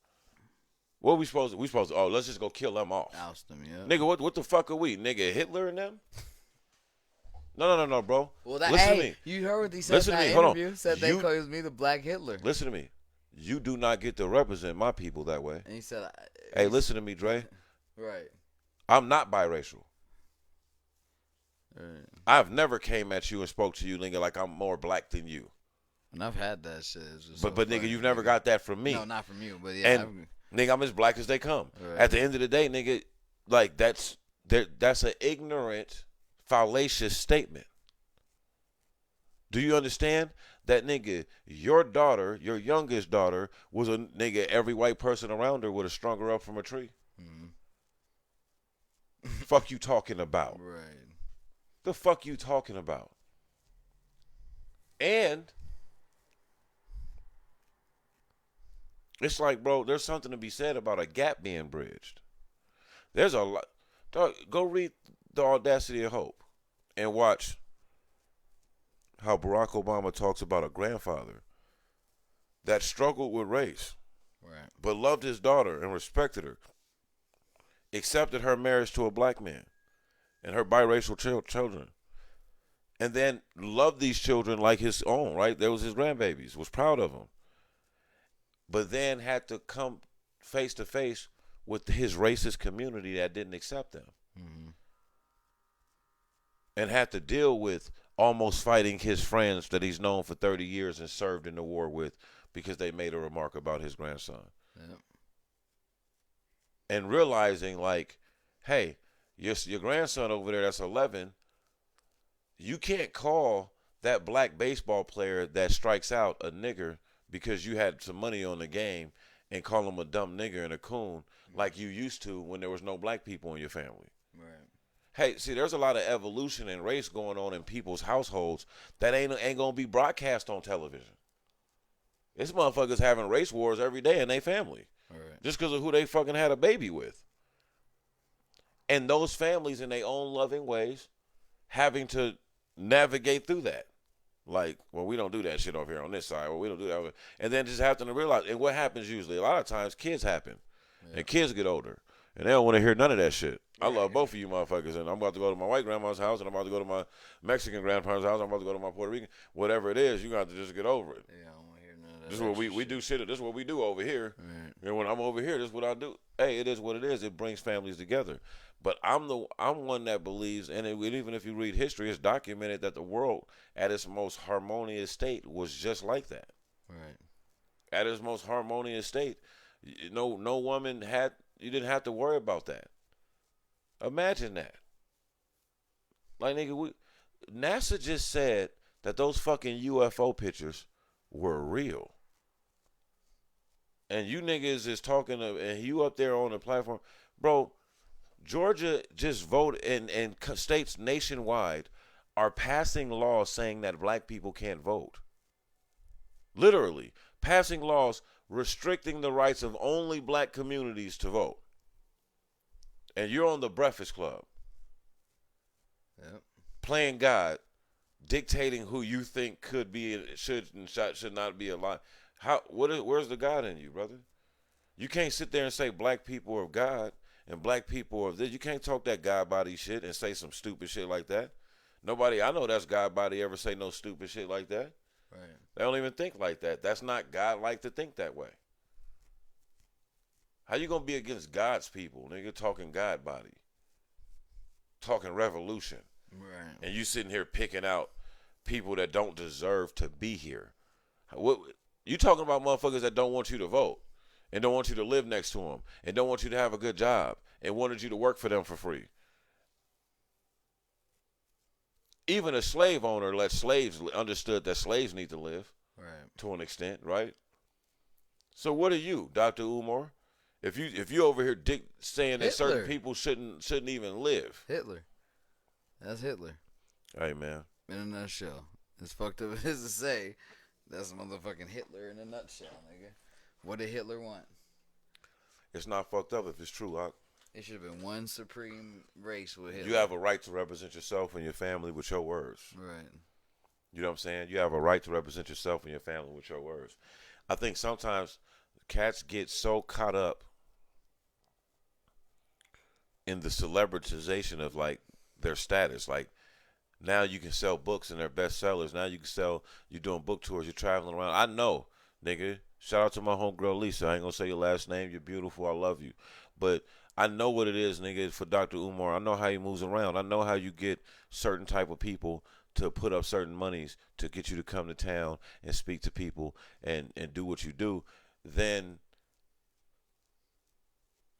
What we supposed to? We supposed to? Oh, let's just go kill them off. Oust them, yeah. Nigga, what the fuck are we? Nigga, Hitler and them? No, bro. Well, that, Listen hey, to me. you heard what he said Listen in to that me. Hold on. interview? Said they called me the Black Hitler. Listen to me. You do not get to represent my people that way. And he said, hey, listen to me, Dre. Right. I'm not biracial. Right. I've never came at you and spoke to you, nigga, like I'm more black than you. And I've had that shit. But nigga, you've never got that from me. No, not from you. But yeah. And nigga, I'm as black as they come. Right. At the end of the day, nigga, like that's an ignorant, fallacious statement. Do you understand that, nigga? Your daughter, your youngest daughter, was a nigga. Every white person around her would have strung her up from a tree. Mm-hmm. Fuck you talking about? Right. The fuck you talking about? And it's like, bro, there's something to be said about a gap being bridged. There's a lot. Dog, go read The Audacity of Hope and watch how Barack Obama talks about a grandfather that struggled with race, right, but loved his daughter and respected her, accepted her marriage to a black man and her biracial children, and then loved these children like his own, right? There was his grandbabies, was proud of them, but then had to come face to face with his racist community that didn't accept them. Mm-hmm. And had to deal with almost fighting his friends that he's known for 30 years and served in the war with because they made a remark about his grandson. Yep. And realizing, like, hey, your grandson over there that's 11, you can't call that black baseball player that strikes out a nigger because you had some money on the game and call him a dumb nigger and a coon like you used to when there was no black people in your family. Right. Hey, see, there's a lot of evolution and race going on in people's households that ain't gonna be broadcast on television. This motherfuckers having race wars every day in their family, right, just because of who they fucking had a baby with. And those families, in their own loving ways, having to navigate through that. Like, well, we don't do that shit over here on this side. Well, we don't do that. And then just having to realize, and what happens usually, a lot of times, kids happen, and kids get older, and they don't want to hear none of that shit. I love both of you motherfuckers, and I'm about to go to my white grandma's house, and I'm about to go to my Mexican grandparents' house, I'm about to go to my Puerto Rican, whatever it is, you got to just get over it. Yeah, I don't want to hear none of that. This is what we do shit. This is what we do over here. Right. And when I'm over here, this is what I do. Hey, it is what it is. It brings families together. But I'm one that believes, and even if you read history, it's documented that the world at its most harmonious state was just like that. Right. At its most harmonious state, no woman you didn't have to worry about that. Imagine that. Like, nigga, NASA just said that those fucking UFO pictures were real. And you niggas is talking, and you up there on the platform. Bro, Georgia just voted, and states nationwide are passing laws saying that black people can't vote. Literally, passing laws restricting the rights of only black communities to vote. And you're on the Breakfast Club. Yep. Playing God, dictating who you think could be, should not be alive. Where's the God in you, brother? You can't sit there and say black people are God and black people are this. You can't talk that God body shit and say some stupid shit like that. Nobody I know that's God body ever say no stupid shit like that. Right. They don't even think like that. That's not God like to think that way. How you gonna be against God's people, nigga? Talking God body, talking revolution, right? And you sitting here picking out people that don't deserve to be here. What you talking about? Motherfuckers that don't want you to vote and don't want you to live next to them and don't want you to have a good job and wanted you to work for them for free. Even a slave owner understood that slaves need to live, right, to an extent, right? So what are you, Dr. Umar? If you over here saying that certain Hitler. people shouldn't even live. Hitler. That's Hitler. Hey man. In a nutshell. As fucked up as to say, that's motherfucking Hitler in a nutshell, nigga. What did Hitler want? It's not fucked up if it's true, Hawk. It should have been one supreme race with Hitler. You have a right to represent yourself and your family with your words. Right. You know what I'm saying? You have a right to represent yourself and your family with your words. I think sometimes cats get so caught up in the celebritization of like their status. Like now you can sell books and they're bestsellers. Now you can sell, you're doing book tours, you're traveling around. I know, nigga. Shout out to my homegirl Lisa. I ain't gonna say your last name. You're beautiful. I love you. But I know what it is, nigga, for Dr. Umar. I know how he moves around. I know how you get certain type of people to put up certain monies to get you to come to town and speak to people and do what you do. Then,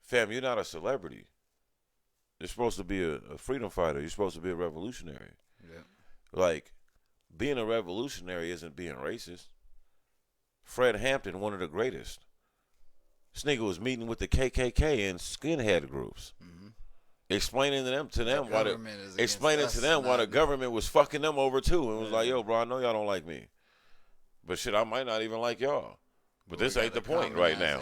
fam, you're not a celebrity. You're supposed to be a freedom fighter. You're supposed to be a revolutionary. Yeah. Like, being a revolutionary isn't being racist. Fred Hampton, one of the greatest. This nigga was meeting with the KKK and skinhead groups, explaining to them why the government was fucking them over too, and was like, "Yo, bro, I know y'all don't like me, but shit, I might not even like y'all. But this ain't the point right now.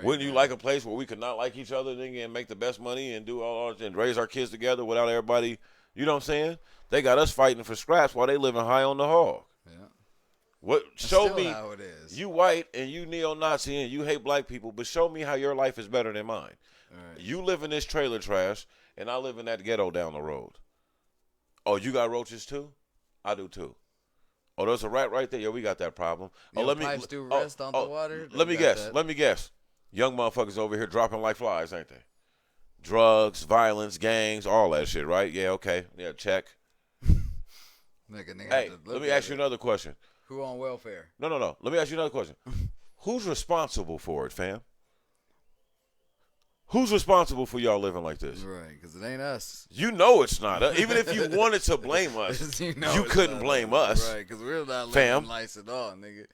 Wouldn't you like a place where we could not like each other, nigga, and make the best money and do all and raise our kids together without everybody? You know what I'm saying? They got us fighting for scraps while they living high on the hog. Yeah. What show me how it is. You white and you neo-Nazi and you hate black people, but show me how your life is better than mine. Right. You live in this trailer trash and I live in that ghetto down the road. Oh, you got roaches too? I do too. Oh, there's a rat right there. Yeah, we got that problem. Pipes do rest on the water. Let me guess. Young motherfuckers over here dropping like flies, ain't they? Drugs, violence, gangs, all that shit, right? Yeah, okay. Yeah, check. Hey, let me ask you another question. Who on welfare? No. Let me ask you another question. Who's responsible for it, fam? Who's responsible for y'all living like this? Right, because it ain't us. You know it's not. Even if you wanted to blame us, you couldn't blame us. Right, because we're not living life at all, nigga.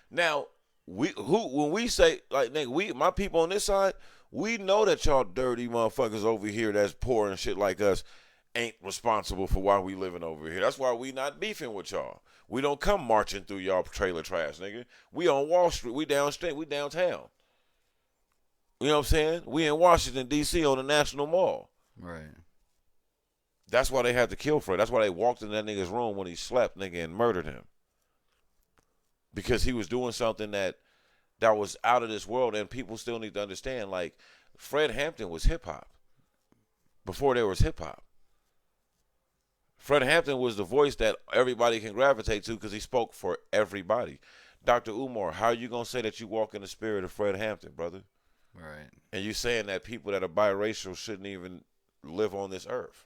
Now, when we say, like, nigga, my people on this side, we know that y'all dirty motherfuckers over here that's poor and shit like us ain't responsible for why we living over here. That's why we not beefing with y'all. We don't come marching through y'all trailer trash, nigga. We on Wall Street. We downstreet. We downtown. You know what I'm saying? We in Washington, D.C. on the National Mall. Right. That's why they had to kill Fred. That's why they walked in that nigga's room when he slept, nigga, and murdered him. Because he was doing something that was out of this world, and people still need to understand, like, Fred Hampton was hip-hop before there was hip-hop. Fred Hampton was the voice that everybody can gravitate to because he spoke for everybody. Dr. Umar, how are you going to say that you walk in the spirit of Fred Hampton, brother? Right. And you saying that people that are biracial shouldn't even live on this earth.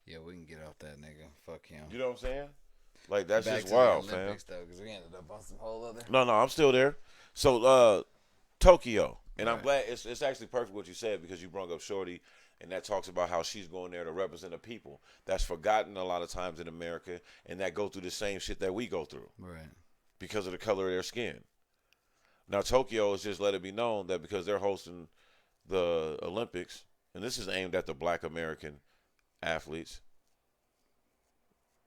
Yeah, we can get off that nigga. Fuck him. You know what I'm saying? Like, that's just wild, fam. Though, because we ended up on some whole other. No, I'm still there. So, Tokyo. And I'm glad it's actually perfect what you said because you brought up Shorty. And that talks about how she's going there to represent the people. That's forgotten a lot of times in America, and that go through the same shit that we go through. Right. Because of the color of their skin. Now, Tokyo has just let it be known that because they're hosting the Olympics, and this is aimed at the black American athletes,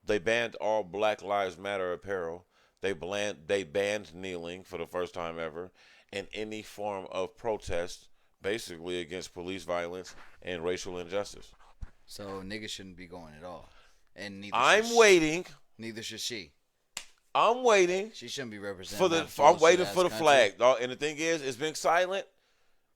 they banned all Black Lives Matter apparel. They banned kneeling for the first time ever, and any form of protest basically against police violence and racial injustice. So niggas shouldn't be going at all. And waiting. Neither should she. I'm waiting. She shouldn't be representing. I'm waiting for the flag, dog. And the thing is, it's been silent.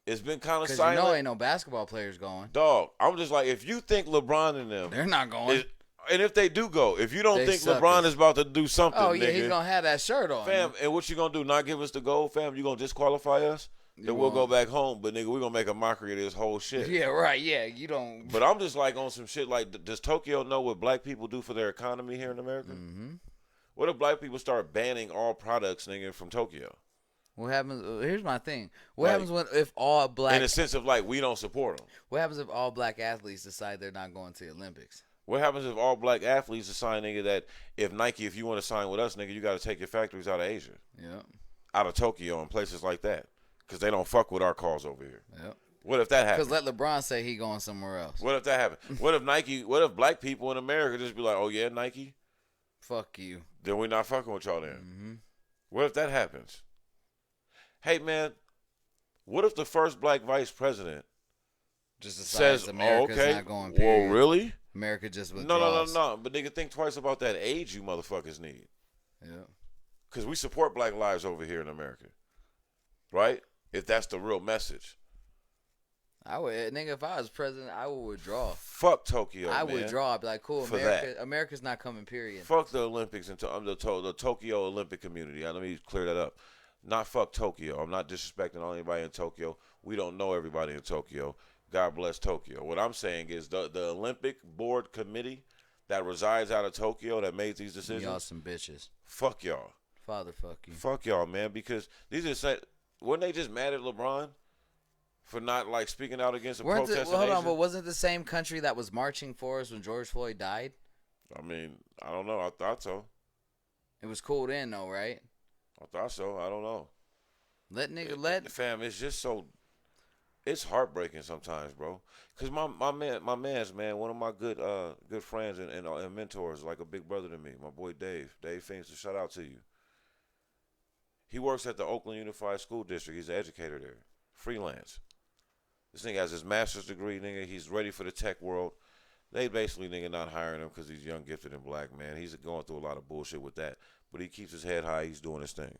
It's been kind of silent. You know ain't no basketball players going. Dog, I'm just like, if you think LeBron and them, they're not going. And if they do go, if you don't think LeBron is about to do something, yeah, he's gonna have that shirt on, fam. And what you gonna do? Not give us the gold, fam? You gonna disqualify us? Then we'll go back home, but nigga, we're gonna make a mockery of this whole shit. Yeah, right. Yeah, you don't. But I'm just like on some shit like, does Tokyo know what black people do for their economy here in America? Mm-hmm. What if black people start banning all products, nigga, from Tokyo? What happens? Here's my thing. What happens if all black? In the sense of like we don't support them. What happens if all black athletes decide they're not going to the Olympics? What happens if all black athletes decide, nigga, that if Nike, if you want to sign with us, nigga, you got to take your factories out of Asia. Yeah. Out of Tokyo and places like that. because they don't fuck with our cause over here. Yep. What if that Because happened? let LeBron say he going somewhere else. What if that happened? What if black people in America just be like, oh yeah, Nike? Fuck you. Then we're not fucking with y'all then. Mm-hmm. What if that happens? Hey man, what if the first black vice president Just says, decides America's okay, not going, well, period. really? America just No, no, no, withdraws. no. But nigga, think twice about that age you motherfuckers need. Yeah. Because we support black lives over here in America. Right? If that's the real message. I would, nigga, if I was president, I would withdraw. Fuck Tokyo, I man. would withdraw. I'd be like, cool, For America. that. America's not coming, period. Fuck the Olympics and the Tokyo Olympic community. Let me clear that up. Not fuck Tokyo. I'm not disrespecting anybody in Tokyo. We don't know everybody in Tokyo. God bless Tokyo. What I'm saying is the Olympic Board Committee that resides out of Tokyo that made these decisions. Y'all some bitches. Fuck y'all. Father, fuck you. Fuck y'all, man. Because these are weren't they just mad at LeBron for not like speaking out against a protest? Hold on, but wasn't the same country that was marching for us when George Floyd died? I mean, I don't know. I thought so. It was cool then, though, right? I thought so. I don't know. Fam, it's just so. It's heartbreaking sometimes, bro. Cause my man's one of my good friends and mentors, like a big brother to me. My boy Dave Finks. To shout out to you. He works at the Oakland Unified School District. He's an educator there, freelance. This nigga has his master's degree, nigga. He's ready for the tech world. They basically, nigga, not hiring him because he's young, gifted, and black, man. He's going through a lot of bullshit with that. But he keeps his head high. He's doing his thing.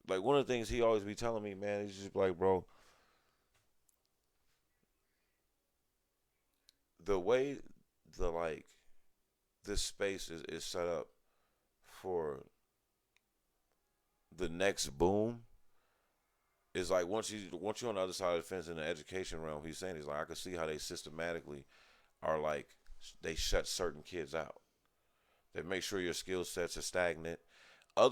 Like, one of the things he always be telling me, man, he's just like, bro, the way this space is set up for the next boom is like once you're on the other side of the fence in the education realm, he's saying, he's like, I can see how they systematically are like, they shut certain kids out. They make sure your skill sets are stagnant.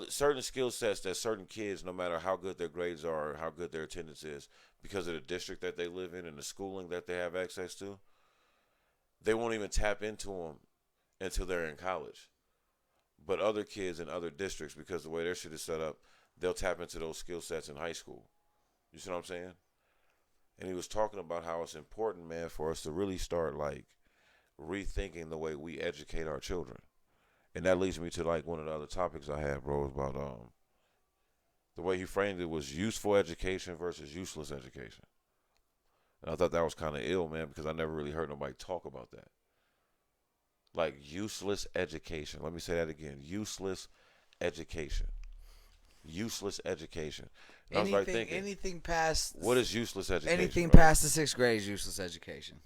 Certain skill sets that certain kids, no matter how good their grades are or how good their attendance is, because of the district that they live in and the schooling that they have access to, they won't even tap into them until they're in college. But other kids in other districts, because the way their shit is set up, they'll tap into those skill sets in high school. You see what I'm saying? And he was talking about how it's important, man, for us to really start like rethinking the way we educate our children. And that leads me to like one of the other topics I had, bro, about the way he framed it was useful education versus useless education. And I thought that was kind of ill, man, because I never really heard nobody talk about that. Like useless education. Let me say that again. Useless education. Useless education. And I was like thinking, anything past what is useless education? Anything right? past the 6th grade is useless education.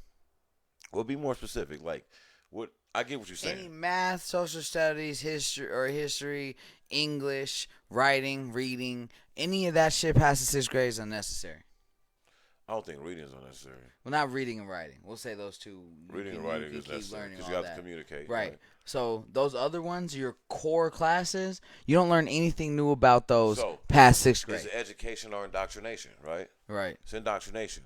Well, be more specific. Like, what? I get what you're saying. Any math, social studies, history, English, writing, reading, any of that shit past the 6th grade is unnecessary. I don't think reading is unnecessary. Well, not reading and writing. We'll say those two. Reading and writing is necessary because you have to communicate. Right. So those other ones, your core classes, you don't learn anything new about those past 6th grade. Is it education or indoctrination, right? Right. It's indoctrination.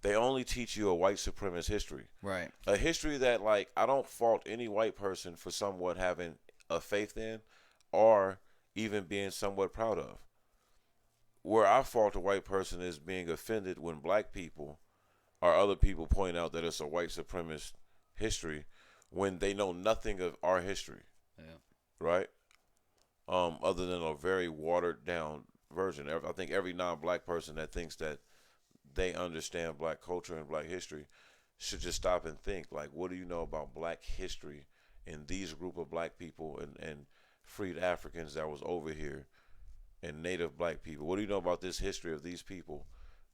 They only teach you a white supremacist history. Right. A history that, like, I don't fault any white person for somewhat having a faith in or even being somewhat proud of. Where I fault a white person is being offended when black people or other people point out that it's a white supremacist history when they know nothing of our history. Yeah. Right? Other than a very watered down version. I think every non-black person that thinks that they understand black culture and black history should just stop and think, like, what do you know about black history in these group of black people and freed Africans that was over here and native black people? What do you know about this history of these people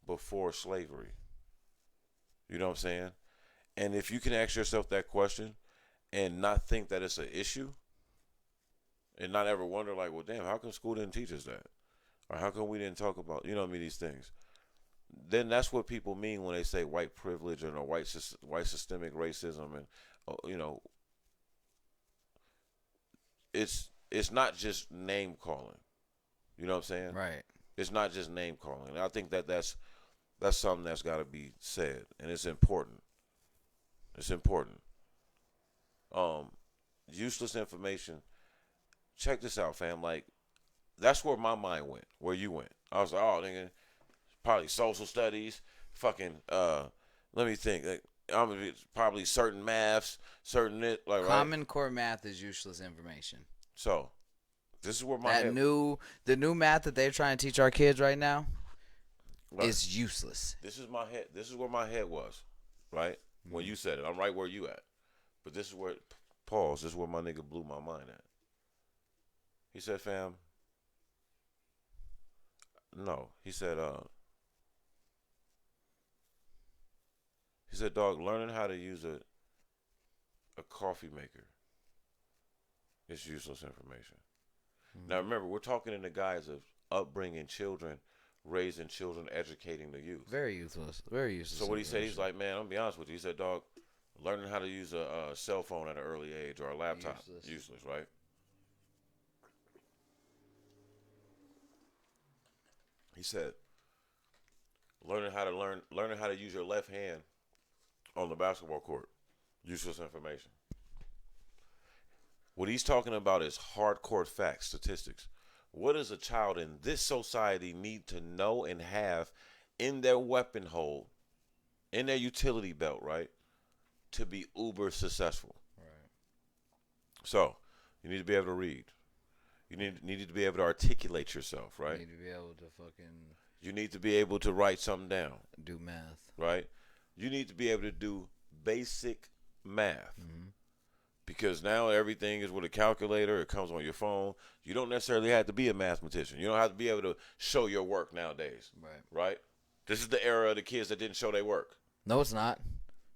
before slavery? You know what I'm saying? And if you can ask yourself that question and not think that it's an issue and not ever wonder, like, well, damn, how come school didn't teach us that? Or how come we didn't talk about, you know what I mean, these things? Then that's what people mean when they say white privilege or white systemic racism, and you know, it's not just name calling. You know what I'm saying? Right. It's not just name calling. And I think that's something that's got to be said, and it's important. It's important. Useless information. Check this out, fam. Like, that's where my mind went. Where you went. I was like, oh, nigga, probably social studies, fucking, let me think. Like, I'm gonna be probably certain maths, certain it, like, right? Common Core math is useless information. So, this is where my That head, the new math that they're trying to teach our kids right now right? is useless. This is my head. This is where my head was, right? When you said it, I'm right where you at. But this is where, pause. This is where my nigga blew my mind at. He said, "Fam, no." He said, "Dog, learning how to use a coffee maker is useless information." Now remember, we're talking in the guise of upbringing children, raising children, educating the youth. Very useless. Very useless. So what he said, he's like, man, I'm gonna be honest with you. He said, dog, learning how to use a cell phone at an early age or a laptop, useless, right? He said, learning how to use your left hand on the basketball court, useless information. What he's talking about is hardcore facts, statistics. What does a child in this society need to know and have in their weapon hold, in their utility belt, right, to be uber successful? Right. So, you need to be able to read. You need to be able to articulate yourself, right? You need to be able to fucking You need to be able to write something down, do math. right? You need to be able to do basic math. Mm-hmm. Because now everything is with a calculator. It comes on your phone. You don't necessarily have to be a mathematician. You don't have to be able to show your work nowadays. Right. Right? This is the era of the kids that didn't show their work. No, it's not.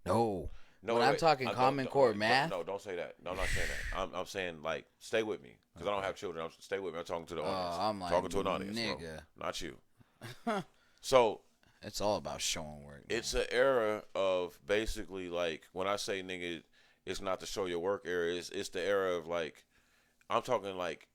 No. No, when I'm talking Common Core math. No, don't say that. No, I'm not saying that. I'm saying, like, stay with me. Because I don't have children. Stay with me. I'm talking to the audience. I'm like, talking to an audience, nigga. bro. Not you. So, it's all about showing work. It's an era of basically, like, when I say, nigga, it's not the show your work era. It's the era of, like, I'm talking, like,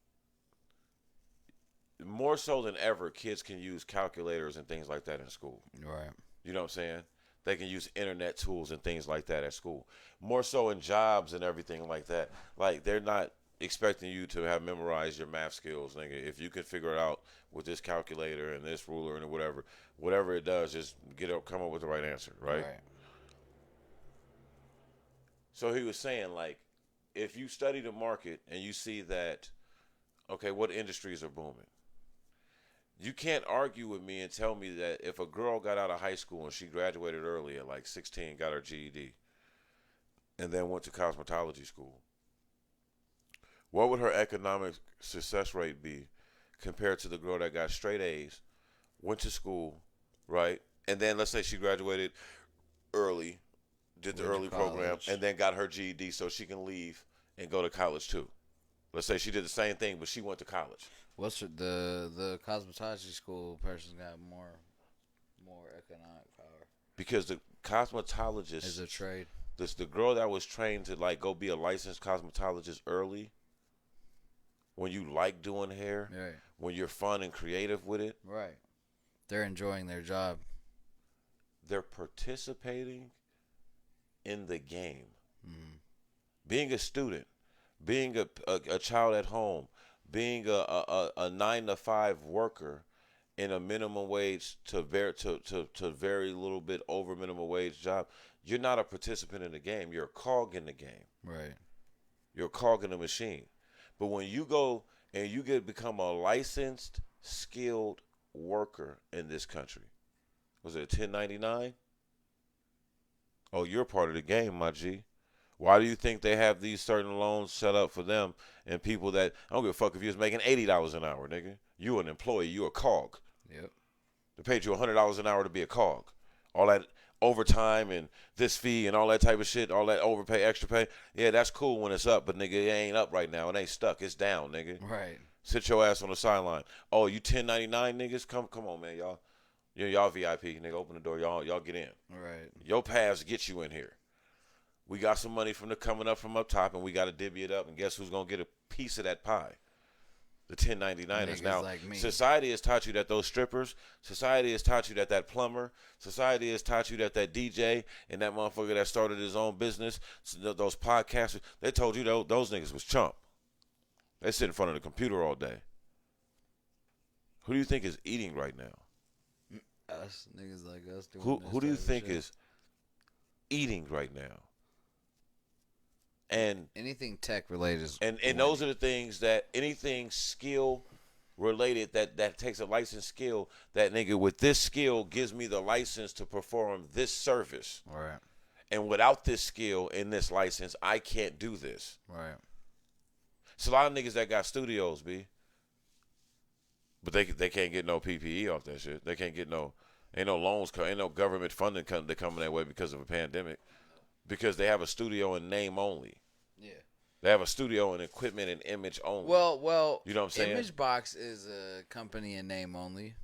more so than ever, kids can use calculators and things like that in school. Right. You know what I'm saying? They can use internet tools and things like that at school. More so in jobs and everything like that. Like, they're not expecting you to have memorized your math skills, nigga. If you can figure it out with this calculator and this ruler and whatever it does, just come up with the right answer, right? So he was saying, like, if you study the market and you see that, okay, what industries are booming? You can't argue with me and tell me that if a girl got out of high school and she graduated early at like 16, got her GED, and then went to cosmetology school, what would her economic success rate be compared to the girl that got straight A's, went to school, right? And then let's say she graduated early, did the early program, and then got her GED so she can leave and go to college too. Let's say she did the same thing, but she went to college. What's the cosmetology school person got more economic power? Because the cosmetologist is a trade. The girl that was trained to, like, go be a licensed cosmetologist early, when you like doing hair, right, when you're fun and creative with it, right, they're enjoying their job. They're participating in the game. Mm-hmm. Being a student, being a child at home, being a 9-to-5 worker in a minimum wage to very little bit over minimum wage job, you're not a participant in the game. You're a cog in the game. Right. You're a cog in the machine. But when you go and you become a licensed, skilled worker in this country, was it a 1099? Oh, you're part of the game, my G. Why do you think they have these certain loans set up for them and people that, I don't give a fuck if you was making $80 an hour, nigga. You an employee. You a cog. Yep. They paid you $100 an hour to be a cog. All that overtime and this fee and all that type of shit, all that overpay, extra pay. Yeah, that's cool when it's up, but nigga, it ain't up right now. It ain't stuck. It's down, nigga. Right. Sit your ass on the sideline. Oh, you 1099 niggas? Come on, man, y'all. Y'all VIP, nigga. Open the door. Y'all get in. Right. Your paths get you in here. We got some money coming up from up top, and we got to divvy it up. And guess who's gonna get a piece of that pie? The 1099ers. Now, like me. Society has taught you that those strippers, society has taught you that plumber, society has taught you that DJ and that motherfucker that started his own business, those podcasters, they told you those niggas was chump. They sit in front of the computer all day. Who do you think is eating right now? Us niggas like us doing Who do you think is eating right now? And anything tech related is and those are the things that anything skill related that takes a licensed skill, that nigga with this skill gives me the license to perform this service. Right. And without this skill and this license, I can't do this. Right. It's a lot of niggas that got studios, B. But they can't get no PPE off that shit. They can't get ain't no loans, ain't no government funding coming that way because of a pandemic. Because they have a studio in name only. Yeah. They have a studio in equipment and image only. Well, you know what I'm saying? Image Box is a company in name only,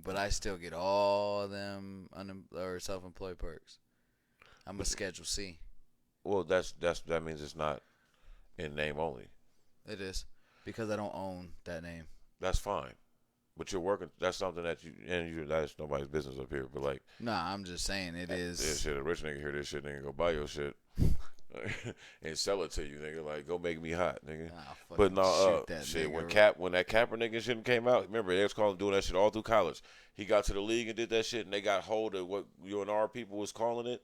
but I still get all them or self-employed perks. I'm a Schedule C. Well, that means it's not in name only. It is because I don't own that name. That's fine, but you're working. That's something that that's nobody's business up here. But like, nah, I'm just saying it is. Yeah, shit. A rich nigga hear this shit, nigga, go buy your shit and sell it to you, nigga. Like, go make me hot, nigga. But no, shit. When that Capper nigga shit came out, remember they was doing that shit all through college. He got to the league and did that shit, and they got hold of what UNR people was calling it.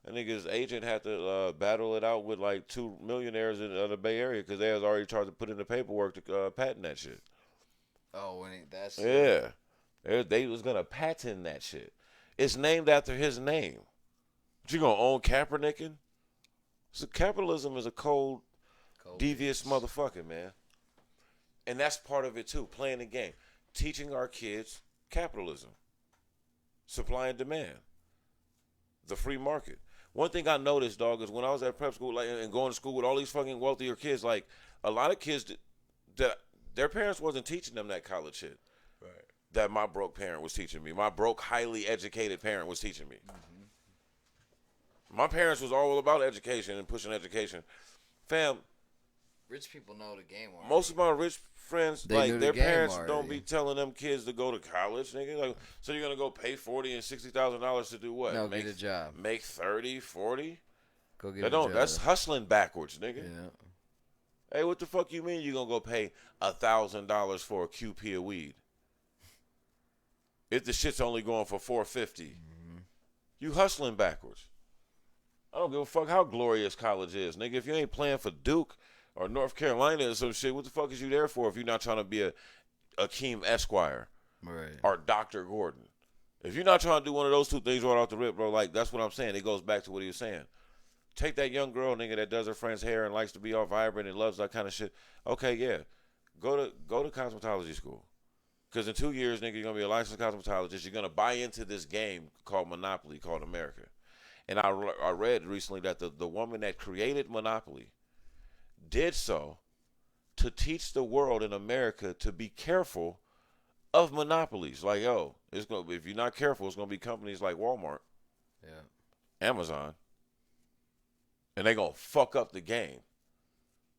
And nigga's agent had to battle it out with like 2 millionaires in the Bay Area because they was already tried to put in the paperwork to patent that shit. Oh, that's they was gonna patent that shit. It's named after his name. But you gonna own Kaepernick? So capitalism is a cold devious motherfucker, man. And that's part of it too. Playing the game, teaching our kids capitalism, supply and demand, the free market. One thing I noticed, dog, is when I was at prep school, like, and going to school with all these fucking wealthier kids, like a lot of kids that their parents wasn't teaching them that college shit. Right. That my broke parent was teaching me. My broke, highly educated parent was teaching me. Mm-hmm. My parents was all about education and pushing education. Fam. Rich people know the game already. Most of my rich friends, like, their parents don't be telling them kids to go to college, nigga. Like, so you're going to go pay $40,000 and $60,000 to do what? No, get a job. Make 30, 40? Go get a job. That's hustling backwards, nigga. Yeah. Hey, what the fuck you mean you gonna go pay $1,000 for a QP of weed? If the shit's only going for $450, you hustling backwards. I don't give a fuck how glorious college is, nigga. If you ain't playing for Duke or North Carolina or some shit, what the fuck is you there for if you're not trying to be a Akeem Esquire, right, or Dr. Gordon? If you're not trying to do one of those two things right off the rip, bro, like, that's what I'm saying. It goes back to what he was saying. Take that young girl, nigga, that does her friend's hair and likes to be all vibrant and loves that kind of shit. Okay, yeah. Go to cosmetology school. Because in 2 years, nigga, you're going to be a licensed cosmetologist. You're going to buy into this game called Monopoly, called America. And I read recently that the woman that created Monopoly did so to teach the world in America to be careful of monopolies. Like, yo, if you're not careful, it's going to be companies like Walmart, Amazon, and they're going to fuck up the game.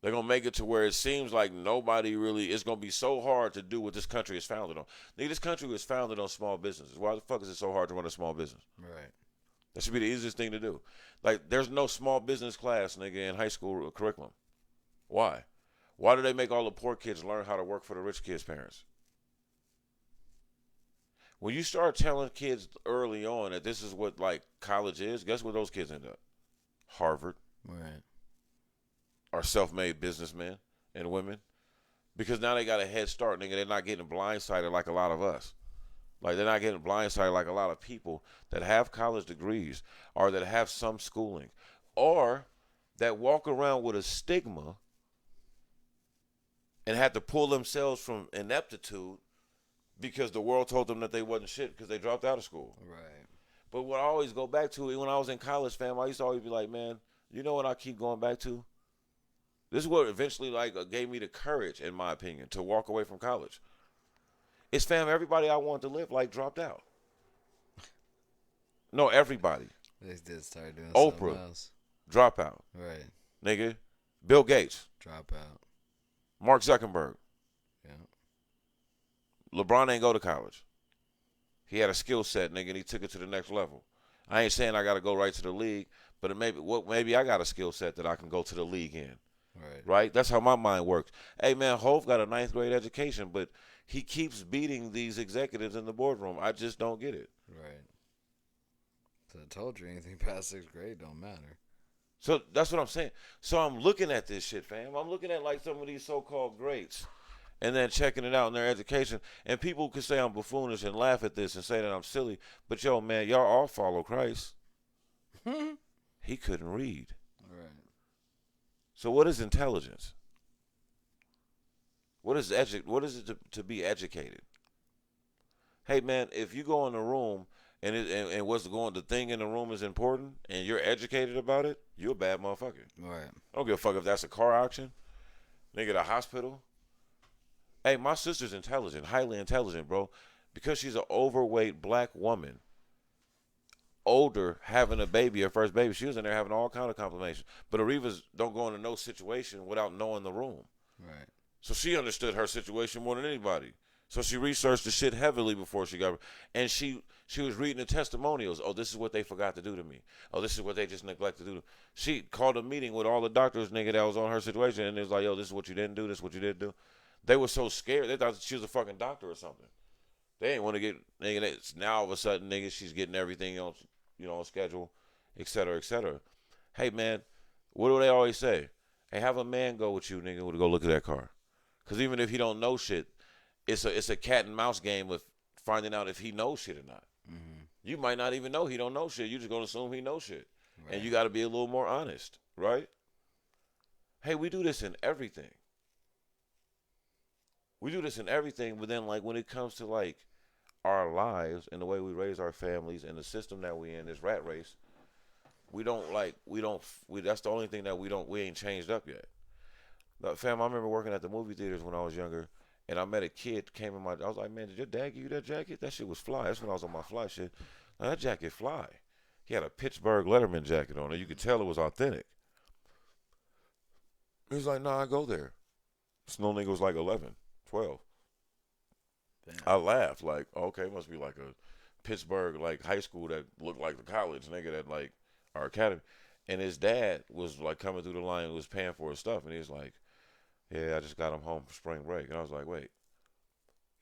They're going to make it to where it seems like nobody really, it's going to be so hard to do what this country is founded on. Nigga, this country was founded on small businesses. Why the fuck is it so hard to run a small business? Right. That should be the easiest thing to do. Like, there's no small business class, nigga, in high school curriculum. Why? Why do they make all the poor kids learn how to work for the rich kids' parents? When you start telling kids early on that this is what, like, college is, guess where those kids end up? Harvard. Right. Are self-made businessmen and women. Because now they got a head start, nigga. They're not getting blindsided like a lot of us. Like, they're not getting blindsided like a lot of people that have college degrees or that have some schooling or that walk around with a stigma and had to pull themselves from ineptitude because the world told them that they wasn't shit because they dropped out of school. Right. But what I always go back to, when I was in college, fam, I used to always be like, man, you know what I keep going back to? This is what eventually, like, gave me the courage, in my opinion, to walk away from college. It's, fam, everybody I wanted to live like dropped out. No, everybody. They did start doing Oprah, something else. Drop out. Right. Nigga. Bill Gates. Drop out. Mark Zuckerberg. Yeah. LeBron ain't go to college. He had a skill set, nigga, and he took it to the next level. I ain't saying I got to go right to the league, but maybe I got a skill set that I can go to the league in. Right. Right? That's how my mind works. Hey, man, Hov got a 9th grade education, but he keeps beating these executives in the boardroom. I just don't get it. Right. So I told you anything past 6th grade don't matter. So that's what I'm saying. So I'm looking at this shit, fam. I'm looking at like some of these so-called greats and then checking it out in their education. And people could say I'm buffoonish and laugh at this and say that I'm silly. But yo, man, y'all all follow Christ. He couldn't read. Right. So what is intelligence? What is it to be educated? Hey man, if you go in a room and and what's the thing in the room is important and you're educated about it, you're a bad motherfucker. Right. I don't give a fuck if that's a car auction, nigga, at a hospital. Hey, my sister's intelligent, highly intelligent, bro, because she's an overweight black woman, older, having a baby, her first baby. She was in there having all kind of complications. But Arivas don't go into no situation without knowing the room. Right. So she understood her situation more than anybody. So she researched the shit heavily before she got, and she was reading the testimonials. Oh, this is what they forgot to do to me. Oh, this is what they just neglected to do. She called a meeting with all the doctors, nigga, that was on her situation, and it was like, yo, this is what you didn't do. This is what you didn't do. They were so scared. They thought she was a fucking doctor or something. They didn't want to get, nigga, now all of a sudden, nigga, she's getting everything else, on schedule, et cetera, et cetera. Hey, man, what do they always say? Hey, have a man go with you, nigga, to go look at that car. Because even if he don't know shit, it's a cat and mouse game with finding out if he knows shit or not. Mm-hmm. You might not even know he don't know shit. You just gonna assume he knows shit, right. And you got to be a little more honest, right? Hey, we do this in everything. We do this in everything, but then like when it comes to like our lives and the way we raise our families and the system that we in, this rat race, that's the only thing that we ain't changed up yet. Fam, I remember working at the movie theaters when I was younger, and I met a kid I was like, man, did your dad give you that jacket? That shit was fly. That's when I was on my fly shit. Now, that jacket fly. He had a Pittsburgh Letterman jacket on it. You could tell it was authentic. He was like, nah, I go there. Snow nigga was like 11, 12. Damn. I laughed like, okay, must be like a Pittsburgh like high school that looked like the college nigga that like our academy. And his dad was like coming through the line and was paying for his stuff, and he was like, yeah, I just got him home for spring break. And I was like, wait.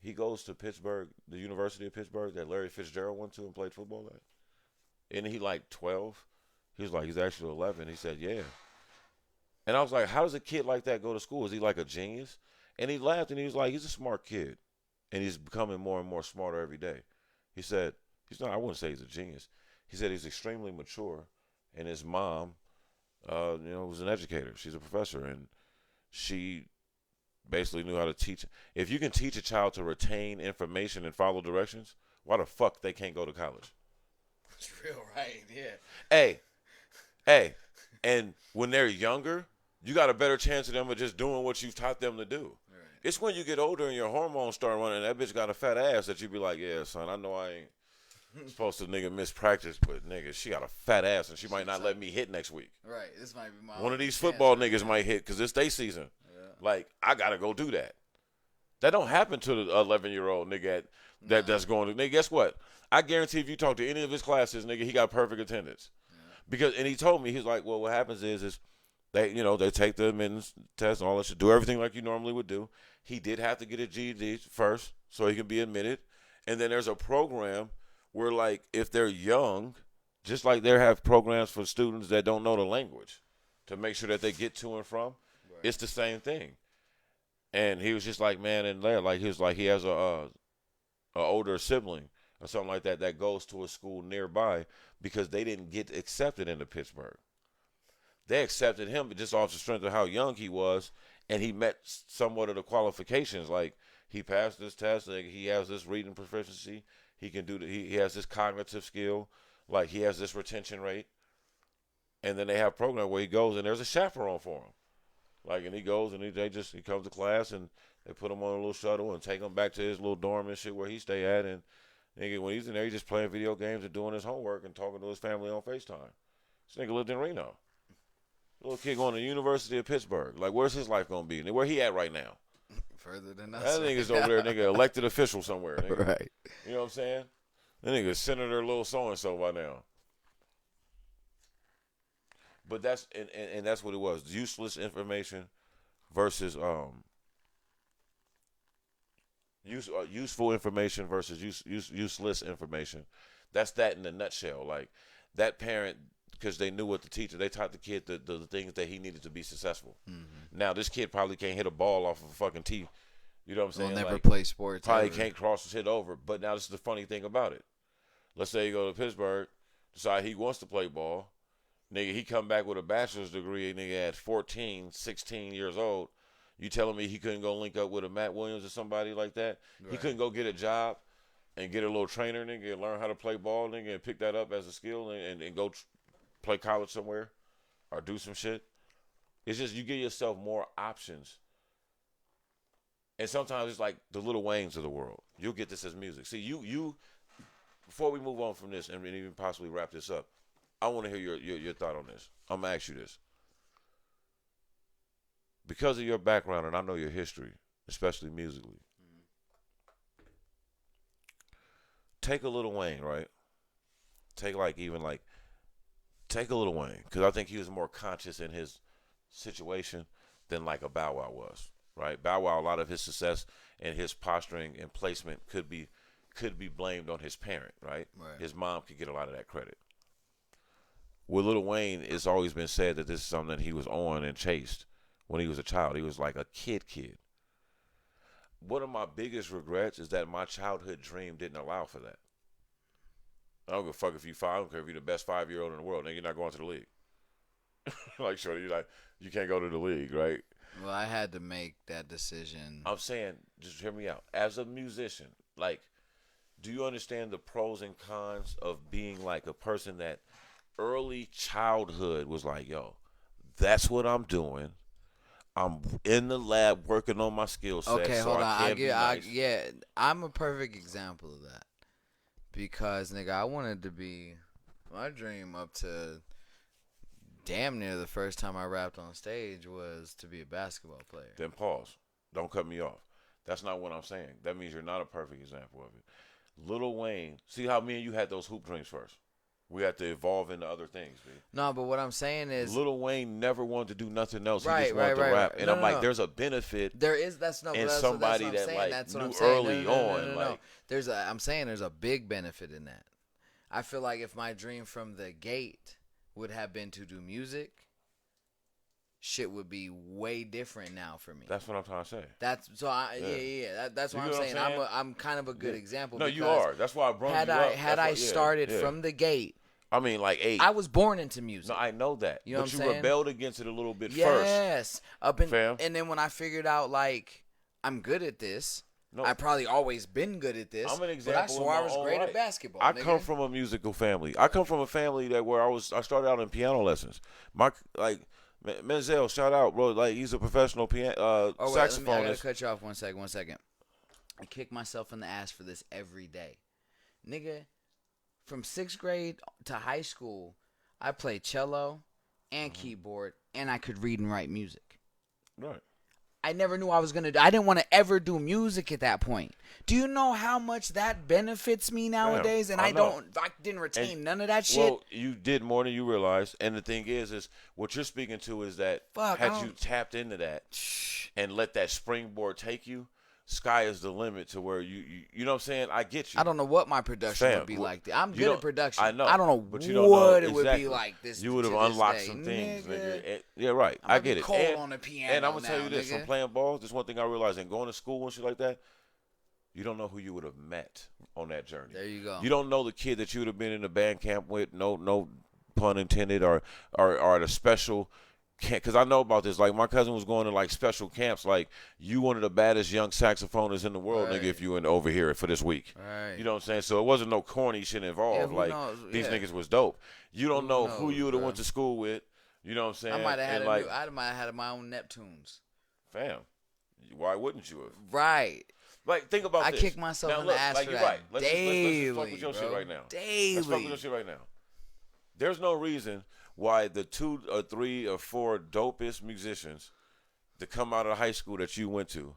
He goes to Pittsburgh, the University of Pittsburgh that Larry Fitzgerald went to and played football at. And he like 12. He was like, he's actually 11. He said, yeah. And I was like, how does a kid like that go to school? Is he like a genius? And he laughed and he was like, he's a smart kid. And he's becoming more and more smarter every day. He said, I wouldn't say he's a genius. He said he's extremely mature. And his mom, was an educator. She's a professor. And she basically knew how to teach. If you can teach a child to retain information and follow directions, why the fuck they can't go to college? That's real, right? Yeah. Hey. And when they're younger, you got a better chance of them of just doing what you've taught them to do. Right. It's when you get older and your hormones start running, and that bitch got a fat ass that you be like, yeah, son, I know I ain't supposed to nigga miss practice, but nigga, she got a fat ass and she might not let me hit next week. Right. This might be my one of these football niggas might hit because it's their season. Yeah. Like, I gotta go do that. That don't happen to the 11-year-old nigga that's going to. Nigga, guess what? I guarantee if you talk to any of his classes, nigga, he got perfect attendance. Yeah. And he told me, he's like, well, what happens is they take the admittance test and all that shit, do everything like you normally would do. He did have to get a GED first so he can be admitted. And then there's a program where, like, if they're young, just like they have programs for students that don't know the language to make sure that they get to and from, right. It's the same thing. And he was just like, man, and there, like, he was like, he has a older sibling or something like that goes to a school nearby because they didn't get accepted into Pittsburgh. They accepted him just off the strength of how young he was, and he met somewhat of the qualifications. Like, he passed this test, like, he has this reading proficiency, he can do he has this cognitive skill, like, he has this retention rate. And then they have a program where he goes and there's a chaperone for him. Like, and he goes and he comes to class and they put him on a little shuttle and take him back to his little dorm and shit where he stay at. And nigga, when he's in there, he's just playing video games and doing his homework and talking to his family on FaceTime. This nigga lived in Reno. Little kid going to the University of Pittsburgh. Like, where's his life gonna be? Where he at right now? Further than us. That nigga's over there, nigga, elected official somewhere. Nigga. Right. You know what I'm saying? That nigga Senator Little so-and-so by now. But that's and that's what it was. Useless information versus Useful information versus useless information. That's that in a nutshell. Like that parent, because they knew what to teach, they taught the kid the things that he needed to be successful. Mm-hmm. Now this kid probably can't hit a ball off of a fucking tee. You know what I'm saying? Will never like, play sports. Probably ever. can't cross his hit over. But now this is the funny thing about it. Let's say you go to Pittsburgh, decide he wants to play ball. Nigga, he come back with a bachelor's degree, nigga, at 14, 16 years old. You telling me he couldn't go link up with a Matt Williams or somebody like that? Right. He couldn't go get a job and get a little trainer, nigga, and learn how to play ball, nigga, and pick that up as a skill and go play college somewhere or do some shit. It's just you give yourself more options. And sometimes it's like the Lil Waynes of the world. You'll get this as music. See, you before we move on from this and even possibly wrap this up, I want to hear your thought on this. I'm going to ask you this. Because of your background, and I know your history, especially musically, take a Lil Wayne, right? Take a Lil Wayne, because I think he was more conscious in his situation than like a Bow Wow was, right? Bow Wow, a lot of his success and his posturing and placement could be blamed on his parent, right? His mom could get a lot of that credit. With Lil Wayne, it's always been said that this is something that he was on and chased when he was a child. He was like a kid. One of my biggest regrets is that my childhood dream didn't allow for that. I don't give a fuck if you five. I don't care if you're the best 5-year-old in the world. Nigga, you're not going to the league. Like, shorty, you can't go to the league, right? Well, I had to make that decision. I'm saying, just hear me out. As a musician, like, do you understand the pros and cons of being like a person that early childhood was like, yo, that's what I'm doing. I'm in the lab working on my skill set. Okay, so hold on. nice. I'm a perfect example of that. Because, nigga, I wanted to be, my dream up to damn near the first time I rapped on stage was to be a basketball player. Then pause. Don't cut me off. That's not what I'm saying. That means you're not a perfect example of it. Lil Wayne, see how me and you had those hoop dreams first? We had to evolve into other things, man. No, but what I'm saying is, Lil Wayne never wanted to do nothing else. Right, he just wanted to rap. And no, I'm no, like, no. There's a benefit. There is. That's no. And That's somebody what that saying. like That's knew what I'm saying. early on. Like, I'm saying there's a big benefit in that. I feel like if my dream from the gate would have been to do music, shit would be way different now for me. That's what I'm trying to say. That's so. That's what I'm saying. I'm kind of a good example. No, you are. That's why I brought you up. Had I started from the gate, I mean, like 8. I was born into music. No, I know that. You know but what I'm you saying? rebelled against it a little bit first. Yes. Fam. And then when I figured out, like, I'm good at this. No. I've probably always been good at this. I'm an example. But I swore I was great at basketball. I come from a musical family. I come from a family where I started out in piano lessons. Menzel, shout out, bro. Like, he's a professional saxophonist. I gotta cut you off 1 second. I kick myself in the ass for this every day. Nigga, from 6th grade to high school, I played cello and keyboard, and I could read and write music. Right. I never knew I was going to do. I didn't want to ever do music at that point. Do you know how much that benefits me nowadays? And I didn't retain none of that shit. Well, you did more than you realized. And the thing is what you're speaking to is that had you tapped into that and let that springboard take you, sky is the limit to where you know what I'm saying? I get you. I don't know what my production would be like. I'm good at production. I know. I don't know but what it would be like this. You would have unlocked some things, nigga. Yeah, right. I get it. Cold on the piano. And I'm gonna tell you this: from playing ball, this one thing I realized, and going to school and shit like that, you don't know who you would have met on that journey. There you go. You don't know the kid that you would have been in a band camp with. No pun intended, or at a special. Because I know about this. Like, my cousin was going to, like, special camps. Like, you one of the baddest young saxophonists in the world, nigga, if you went over here for this week. Right. You know what I'm saying? So it wasn't no corny shit involved. These niggas was dope. You don't know who you would have went to school with. You know what I'm saying? I might have had my own Neptunes. Fam, why wouldn't you have? Right. Like, think about this. I kick myself in the ass for that daily, let's fuck with your shit right now. Daily. Let's fuck with your shit right now. There's no reason why the 2 or 3 or 4 dopest musicians that come out of high school that you went to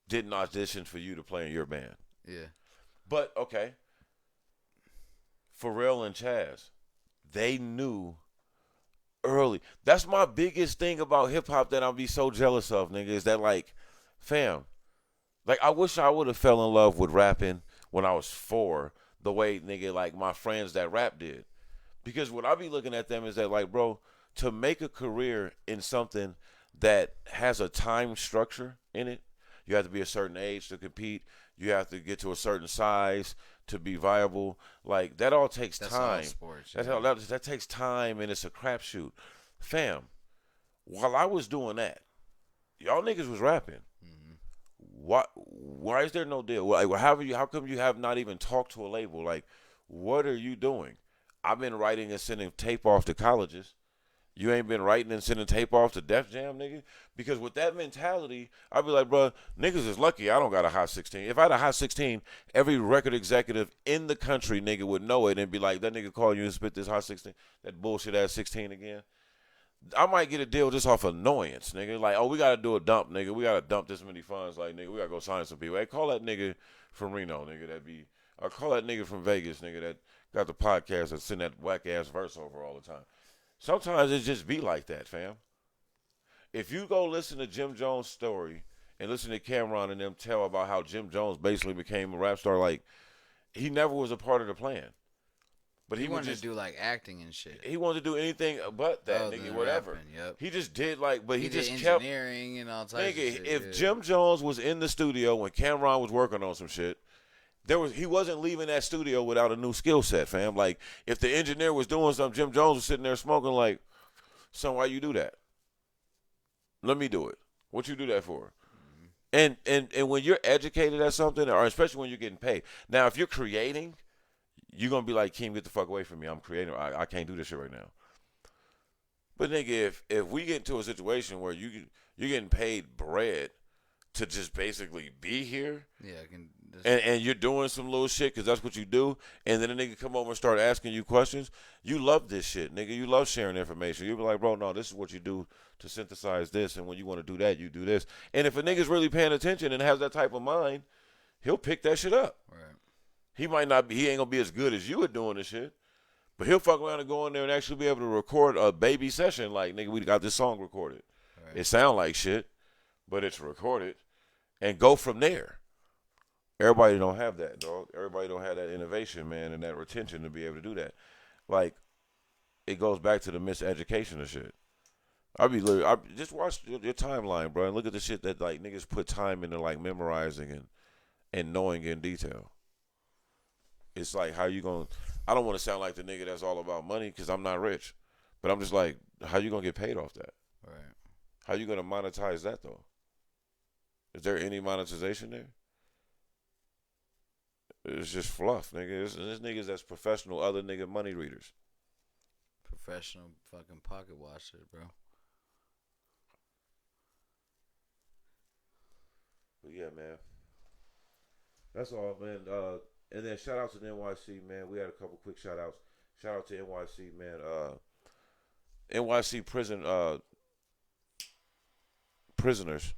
didn't audition for you to play in your band. Yeah. But, okay, Pharrell and Chaz, they knew early. That's my biggest thing about hip-hop that I'll be so jealous of, nigga, is that, like, fam, Like, I wish I would have fell in love with rapping when I was 4, the way, nigga, like my friends that rap did. Because what I be looking at them is that, like, bro, to make a career in something that has a time structure in it, you have to be a certain age to compete. You have to get to a certain size to be viable. Like, that all takes That's all time. sports. That's Yeah. how that takes time, and it's a crapshoot. Fam, while I was doing that, y'all niggas was rapping. Mm-hmm. Why is there no deal? Like, how come you have not even talked to a label? Like, what are you doing? I've been writing and sending tape off to colleges. You ain't been writing and sending tape off to Def Jam, nigga. Because with that mentality, I'd be like, bro, niggas is lucky I don't got a hot 16. If I had a hot 16, every record executive in the country, nigga, would know it and be like, that nigga call you and spit this hot 16, that bullshit ass 16 again. I might get a deal just off annoyance, nigga. Like, oh, we gotta do a dump, nigga. We gotta dump this many funds. Like, nigga, we gotta go sign some people. Hey, call that nigga from Reno, nigga. Or call that nigga from Vegas, nigga, that got the podcast that send that whack ass verse over all the time. Sometimes it just be like that, fam. If you go listen to Jim Jones' story and listen to Cameron and them tell about how Jim Jones basically became a rap star, like, he never was a part of the plan. But He he would wanted just to do like acting and shit. he wanted to do anything but that, Other nigga, than whatever. rapping, yep. He just did like, but he He did just kept, engineering and all types of nigga. shit. If Yeah. Jim Jones was in the studio when Cameron was working on some shit, he wasn't leaving that studio without a new skill set, fam. Like, if the engineer was doing something, Jim Jones was sitting there smoking. Like, son, why you do that? Let me do it. What you do that for? And when you're educated at something, or especially when you're getting paid. Now, if you're creating, you're gonna be like, Keem, get the fuck away from me. I'm creating. I can't do this shit right now. But nigga, if we get into a situation where you're getting paid bread to just basically be here, Yeah, I can. and you're doing some little shit because that's what you do, and then a nigga come over and start asking you questions, you love this shit, nigga. You love sharing information. You be like, bro, no, this is what you do to synthesize this, and when you want to do that, you do this. And if a nigga's really paying attention and has that type of mind, he'll pick that shit up. Right. He might not be, he ain't gonna be as good as you at doing this shit. But he'll fuck around and go in there and actually be able to record a baby session. Like, nigga, we got this song recorded. Right. It sound like shit, but it's recorded. And go from there. Everybody don't have that, dog. Everybody don't have that innovation, man, and that retention to be able to do that. Like, it goes back to the miseducation of shit. I just watch your timeline, bro, and look at the shit that, like, niggas put time into, like, memorizing and knowing in detail. It's like, how you gonna? I don't want to sound like the nigga that's all about money because I'm not rich, but I'm just like, how you gonna get paid off that? Right. How you gonna monetize that though? Is there any monetization there? It's just fluff, nigga. This niggas that's professional, other nigga money readers. Professional fucking pocket watcher, bro. But yeah, man. That's all, man. And then shout out to the NYC, man. We had a couple quick shout outs. Shout out to NYC, man. NYC prisoners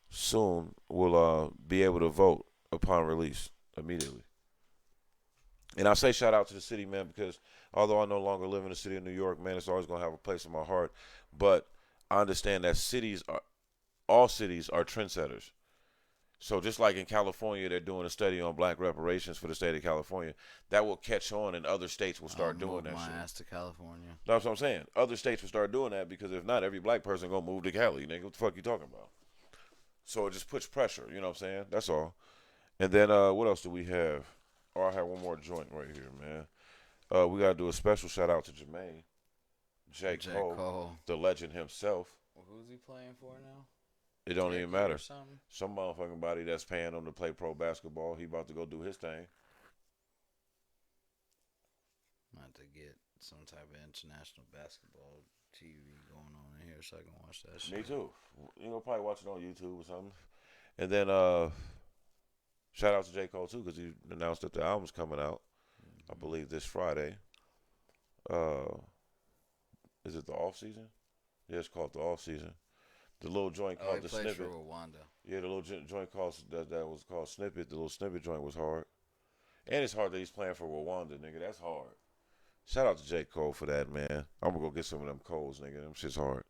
soon will be able to vote upon release immediately. And I say shout out to the city, man, because although I no longer live in the city of New York, man, it's always gonna have a place in my heart. But I understand that all cities are trendsetters. So just like in California, they're doing a study on black reparations for the state of California. That will catch on, and other states will start doing that my shit. ass to California. That's what I'm saying. Other states will start doing that because if not, every black person gonna move to Cali. Nigga, what the fuck you talking about? So it just puts pressure. You know what I'm saying? That's all. And then what else do we have? Oh, I have one more joint right here, man. We gotta do a special shout out to Jermaine, J. Cole, the legend himself. Well, who's he playing for now? It don't even matter. Some motherfucking body that's paying him to play pro basketball. He about to go do his thing. I'm about to get some type of international basketball TV going on in here so I can watch that shit. Me too. You know, probably watch it on YouTube or something. And then shout out to J. Cole too because he announced that the album's coming out. I believe this Friday. Is it the off season? Yeah, it's called the off season. The little joint called the Snippet. For Rwanda. Yeah, the little joint called that was called Snippet. The little Snippet joint was hard, and it's hard that he's playing for Rwanda, nigga. That's hard. Shout out to J. Cole for that, man. I'm gonna go get some of them Coles, nigga. Them shit's hard.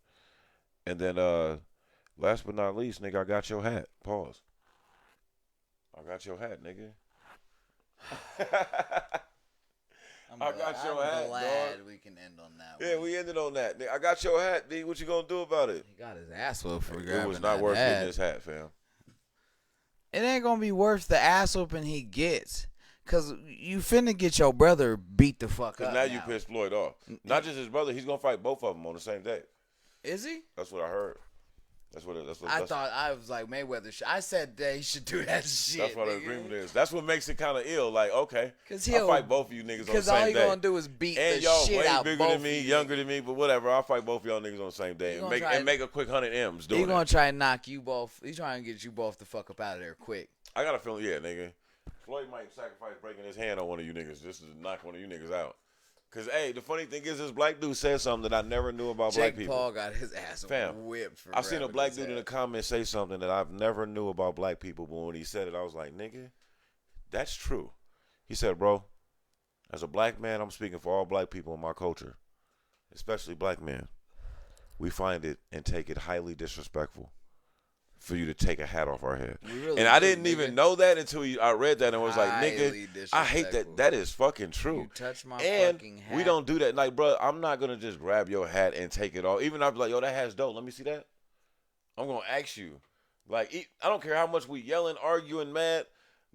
And then last but not least, nigga, I got your hat. Pause. I got your hat, nigga. I'm I got your hat, glad dog. we can end on that Yeah, one. we ended on that. I got your hat, D. What you gonna do about it? He got his ass whooped for grabbing It was not that worth hat. getting this hat, fam. It ain't gonna be worth the ass whooping he gets. Cause you finna get your brother beat the fuck up. Now you pissed Floyd off. Not just his brother. He's gonna fight both of them on the same day. Is he? That's what I heard. That's what. I was like Mayweather. I said that he should do that shit. That's what the agreement is. That's what makes it kind of ill. Like, okay, I'll fight both of you niggas on the same day. Because all he gonna do is beat and the y'all shit way out bigger both than me, of you. younger than me, but whatever. I'll fight both of y'all niggas on the same day and make a quick 100 M's doing it. He gonna try and knock you both. He's trying to get you both the fuck up out of there quick. I got a feeling, yeah, nigga. Floyd might sacrifice breaking his hand on one of you niggas just to knock one of you niggas out. Cause hey, the funny thing is, this black dude said something that I never knew about black people. Jake Paul got his ass whipped. I seen a black dude in the comments say something that I've never knew about black people, but when he said it, I was like, nigga, that's true. He said, bro, as a black man, I'm speaking for all black people in my culture, especially black men. We find it and take it highly disrespectful for you to take a hat off our head. Really and I didn't even know that until I read that and was like, nigga, I hate that. That is fucking true. You touch my and fucking hat. We don't do that. Like, bro, I'm not going to just grab your hat and take it off. Even if I'd be like, yo, that hat's dope. Let me see that. I'm going to ask you. Like, I don't care how much we yelling, arguing, mad.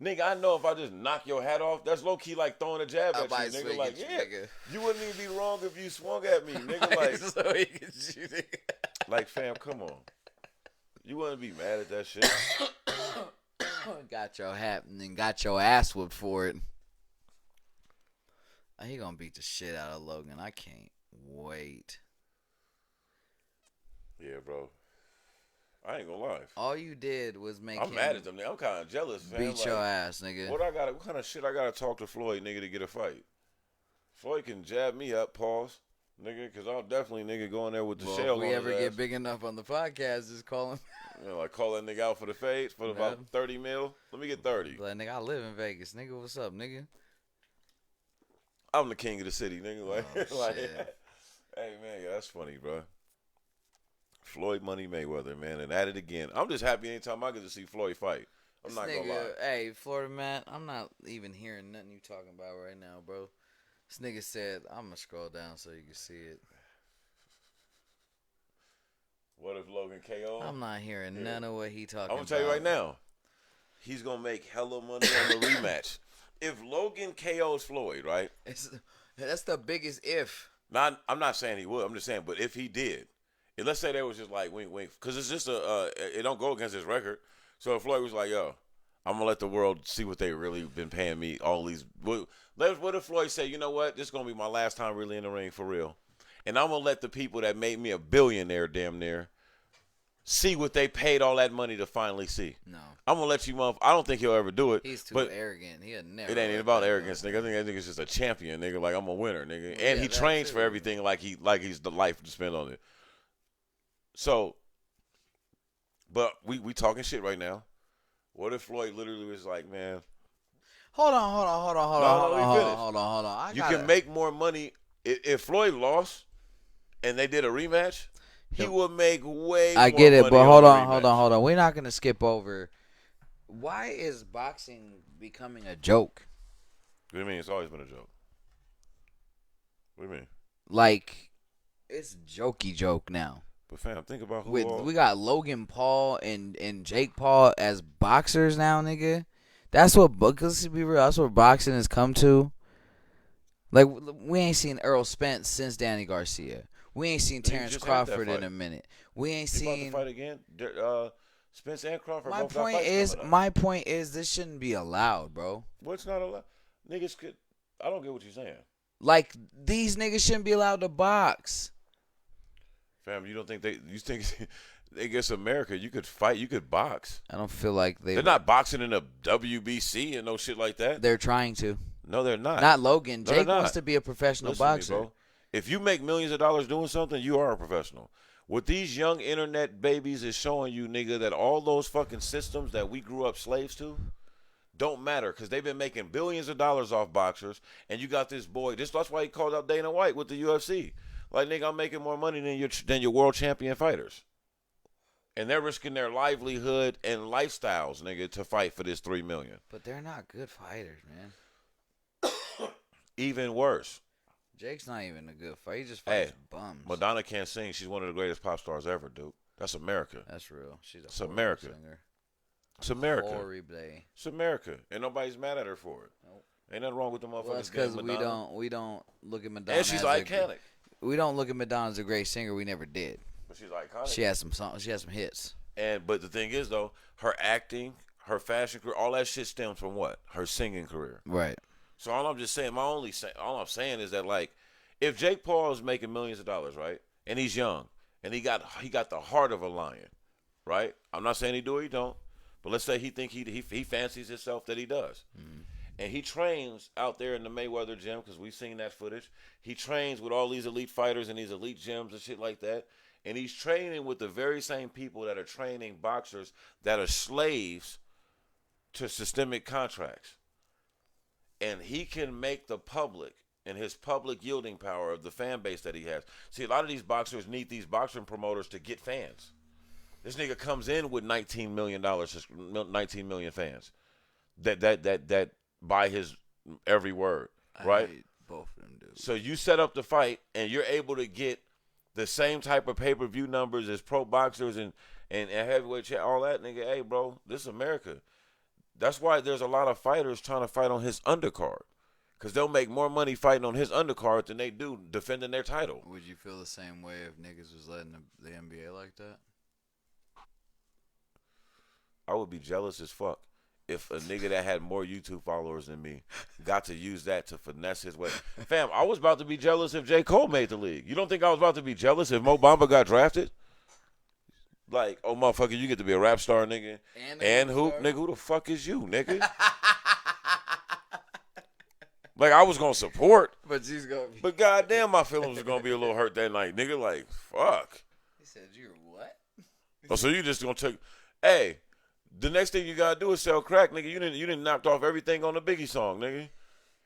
Nigga, I know if I just knock your hat off, that's low-key like throwing a jab at you, nigga. Like, yeah, nigga. You wouldn't even be wrong if you swung at me, nigga. Like, so he can shoot it. Like, fam, come on. You wouldn't be mad at that shit. Got your hat and then got your ass whooped for it. He gonna beat the shit out of Logan. I can't wait. Yeah, bro. I ain't gonna lie. All you did was make I'm mad at them, nigga. I'm kind of jealous, man. Beat your ass, nigga. What kind of shit I gotta talk to Floyd, nigga, to get a fight? Floyd can jab me up, pause. Nigga, because I'll definitely, nigga, go in there with the shell on his ass. If we ever get big enough on the podcast, just call him. Like call that nigga out for the fades for about 30 mil. Let me get 30. Like, nigga, I live in Vegas. Nigga, what's up, nigga? I'm the king of the city, nigga. Like, shit. Hey, man, yeah, that's funny, bro. Floyd Money Mayweather, man, and at it again. I'm just happy anytime I get to see Floyd fight. I'm not gonna lie. Hey, Florida man, I'm not even hearing nothing you talking about right now, bro. This nigga said, I'm going to scroll down so you can see it. What if Logan KO? I'm not hearing none of what he talking about. I'm going to tell you right now. He's going to make hella money on the rematch. If Logan KOs Floyd, right? That's the biggest if. I'm not saying he would. I'm just saying, but if he did, and let's say they was just like wink, wink, because it's just it don't go against his record. So if Floyd was like, yo, I'm going to let the world see what they really been paying me all these. What if Floyd say, you know what, this is going to be my last time really in the ring for real. And I'm going to let the people that made me a billionaire damn near see what they paid all that money to finally see. No. I'm going to let you I don't think he'll ever do it. He's too arrogant. He'll never. It ain't about arrogance, nigga. I think that nigga's just a champion, nigga. Like, I'm a winner, nigga. And he trains for everything like he's the life to spend on it. So, but we talking shit right now. What if Floyd literally was like, man. Hold on. You can make more money. If Floyd lost and they did a rematch, he would make way more money. I get it, but hold on. We're not going to skip over. Why is boxing becoming a joke? What do you mean? It's always been a joke. What do you mean? Like, it's jokey joke now. But fam, think about who we got Logan Paul and Jake Paul as boxers now, nigga. That's what, let's be real, that's what boxing has come to. Like, we ain't seen Errol Spence since Danny Garcia. We ain't seen Terrence Crawford in a minute. We ain't seen. About to fight again. Spence and Crawford. My point is, this shouldn't be allowed, bro. What's not allowed? Niggas could. I don't get what you're saying. Like, these niggas shouldn't be allowed to box. Fam, you don't think you think against America, you could fight, you could box. I don't feel like they're not boxing in a WBC and no shit like that. They're trying to. No, they're not. Not Logan. Jake wants to be a professional boxer. To me, bro. If you make millions of dollars doing something, you are a professional. What these young internet babies is showing you, nigga, that all those fucking systems that we grew up slaves to don't matter because they've been making billions of dollars off boxers, and you got this boy. That's why he called out Dana White with the UFC. Like, nigga, I'm making more money than your world champion fighters. And they're risking their livelihood and lifestyles, nigga, to fight for this $3 million. But they're not good fighters, man. Even worse. Jake's not even a good fighter. He just fights bums. Madonna can't sing. She's one of the greatest pop stars ever, dude. That's America. That's real. She's It's America. Singer. It's America. Horrible. It's America. And nobody's mad at her for it. Nope. Ain't nothing wrong with the motherfuckers. Well, that's because we don't look at Madonna. And she's iconic. We don't look at Madonna as a great singer. We never did. But she's iconic. She has some songs. She has some hits. But the thing is, though, her acting, her fashion career, all that shit stems from what? Her singing career. Right. So all I'm just saying, all I'm saying is that, like, if Jake Paul is making millions of dollars, right, and he's young, and he got the heart of a lion, right? I'm not saying he do or he don't, but let's say he fancies himself that he does. Mm-hmm. And he trains out there in the Mayweather gym, because we've seen that footage. He trains with all these elite fighters in these elite gyms and shit like that. And he's training with the very same people that are training boxers that are slaves to systemic contracts. And he can make the public and his public yielding power of the fan base that he has. See, a lot of these boxers need these boxing promoters to get fans. This nigga comes in with $19 million, 19 million fans that buy his every word, right? I hate both of them, dude. So you set up the fight, and you're able to get the same type of pay-per-view numbers as pro boxers and heavyweight chat, all that, nigga. Hey, bro, this is America. That's why there's a lot of fighters trying to fight on his undercard, because they'll make more money fighting on his undercard than they do defending their title. Would you feel the same way if niggas was letting the NBA like that? I would be jealous as fuck if a nigga that had more YouTube followers than me got to use that to finesse his way. Fam, I was about to be jealous if J. Cole made the league. You don't think I was about to be jealous if Mo Bamba got drafted? Like, oh, motherfucker, you get to be a rap star, nigga. And hoop, nigga, who the fuck is you, nigga? Like, I was going to support. But she's going to be. But goddamn, my feelings was going to be a little hurt that night, nigga. Like, fuck. He said, you're what? Oh, so you just going to take. Hey, the next thing you got to do is sell crack, nigga. You didn't knocked off everything on the Biggie song, nigga.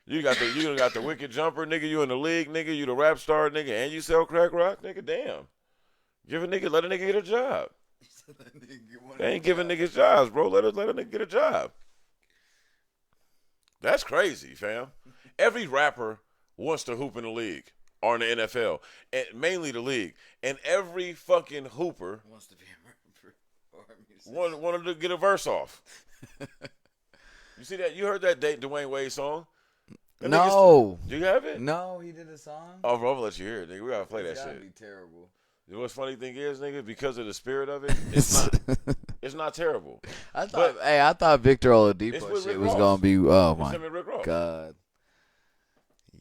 You got the wicked jumper, nigga. You in the league, nigga. You the rap star, nigga. And you sell crack rock, nigga. Damn. Let a nigga get a job. They ain't giving niggas jobs, bro. Let a nigga get a job. That's crazy, fam. Every rapper wants to hoop in the league or in the NFL, and mainly the league. And every fucking hooper wants to be a rapper or a musician. Wanted to get a verse off. You see that? You heard that Dwayne Wade song? No. Do you have it? No, he did a song. Oh, bro, I'm gonna let you hear it, nigga. We gotta play that shit. It's gotta be terrible. You know what's funny thing is, nigga, because of the spirit of it, it's not terrible. I thought Victor Oladipo shit was gonna be. Oh my god!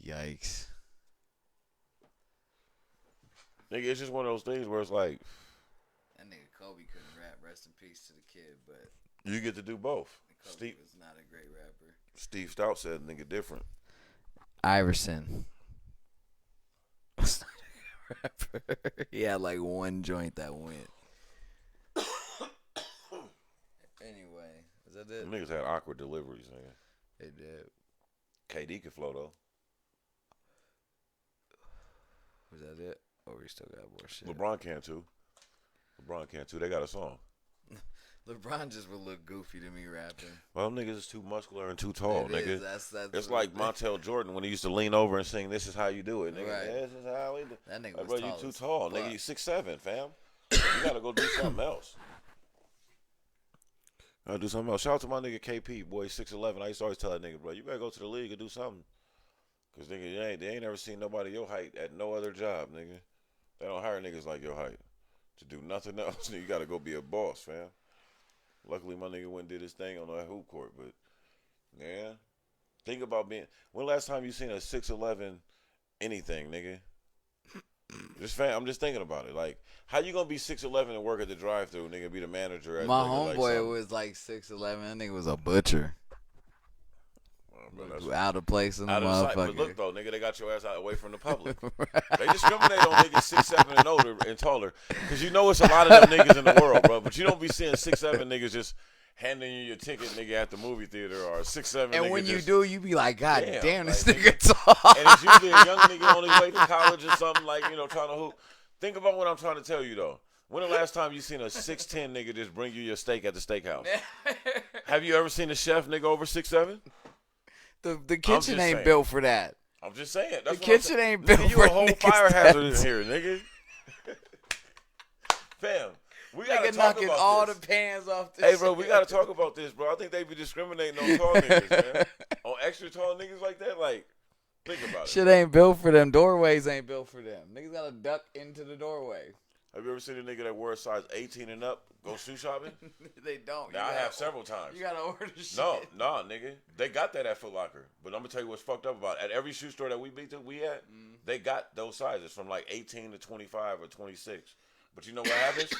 Yikes! Nigga, it's just one of those things where it's like that nigga Kobe couldn't rap. Rest in peace to the kid, but you get to do both. Kobe Steve was not a great rapper. Steve Stout said, "Nigga, different." Iverson. Rapper. He had like one joint that went. Anyway, is that it? Niggas had awkward deliveries, nigga. They did. KD can flow though. Was that it? Or we still got more shit? LeBron can too. They got a song. LeBron just would look goofy to me rapping. Well, them niggas is too muscular and too tall, nigga. That's it's like Montel Jordan when he used to lean over and sing, "This is how you do it, nigga." Right. This is how we do. That nigga like, was bro, tall. You too tall, nigga. You 6'7", fam. You gotta go do something else. Gotta do something else. Shout out to my nigga KP, boy, 6'11". I used to always tell that nigga, bro, you better go to the league and do something. Cause nigga, they ain't never seen nobody your height at no other job, nigga. They don't hire niggas like your height to do nothing else. You gotta go be a boss, fam. Luckily, my nigga went and did his thing on that hoop court, but yeah, think about being. When last time you seen a 6'11" anything, nigga? I'm just thinking about it. Like, how you gonna be 6'11" and work at the drive-thru, nigga? Be the manager at. My homeboy was like 6'11". That nigga was a butcher. Out of place in the motherfucker. But look though, nigga, they got your ass out away from the public. They discriminate on niggas 6'7" and older and taller, because you know it's a lot of them niggas in the world, bro. But you don't be seeing 6'7" niggas just handing you your ticket, nigga, at the movie theater, or 6'7". And when you do, you be like, God damn, this like, nigga tall. And it's usually a young nigga on his way to college or something, like, you know, trying to hoop. Think about what I'm trying to tell you though. When the last time you seen a 6'10" nigga just bring you your steak at the steakhouse? Have you ever seen a chef nigga over 6'7"? The kitchen ain't built for that. I'm just saying. That's the kitchen ain't built nigga, for you a whole fire hazard in here, nigga. Fam, we gotta talk about all this. The pans off this Hey, bro, we gotta talk about this, bro. I think they be discriminating on tall niggas, man. On extra tall niggas like that, like, think about it. Shit ain't built for them. Doorways ain't built for them. Niggas gotta duck into the doorway. Have you ever seen a nigga that wore a size 18 and up go shoe shopping? They don't. Now, I have several times. You gotta order shit. No, nigga. They got that at Foot Locker. But I'm gonna tell you what's fucked up about it. At every shoe store that we at, they got those sizes from like 18 to 25 or 26. But you know what happens?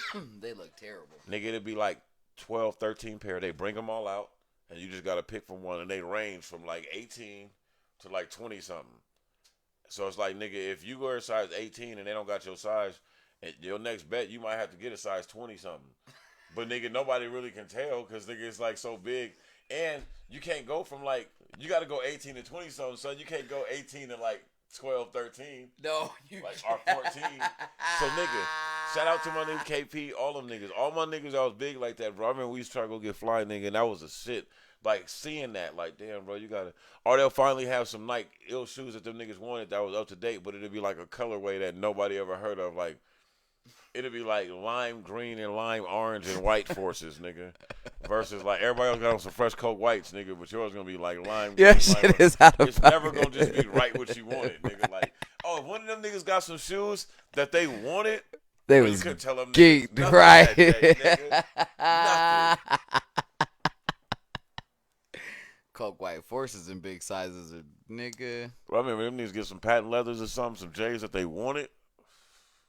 They look terrible. Nigga, it'd be like 12, 13 pair. They bring them all out, and you just got to pick from one. And they range from like 18 to like 20-something. So it's like, nigga, if you wear a size 18 and they don't got your size, and your next bet, you might have to get a size 20-something. But, nigga, nobody really can tell because, nigga, it's like so big. And you can't go from like, you got to go 18 to 20-something, son. You can't go 18 to like 12, 13. No, you like, or 14. So, nigga, shout out to my nigga KP, all them niggas. All my niggas that was big like that, bro. I remember we used to try to go get fly, nigga, and that was a shit. Like, seeing that, like, damn, bro, you got to. Or they'll finally have some Nike ill shoes that them niggas wanted that was up to date, but it'll be like a colorway that nobody ever heard of. Like, it'll be like lime green and lime orange and white forces, nigga. Versus like everybody else got on some fresh coat whites, nigga, but yours gonna be like lime green. Yeah, shit is out of It's never gonna just be right what you wanted, nigga. Like, oh, if one of them niggas got some shoes that they wanted, they was you couldn't tell them geeked, right? That day, nigga. Nothing. Coke white forces in big sizes, nigga. Well, I remember them niggas get some patent leathers or something, some J's that they wanted.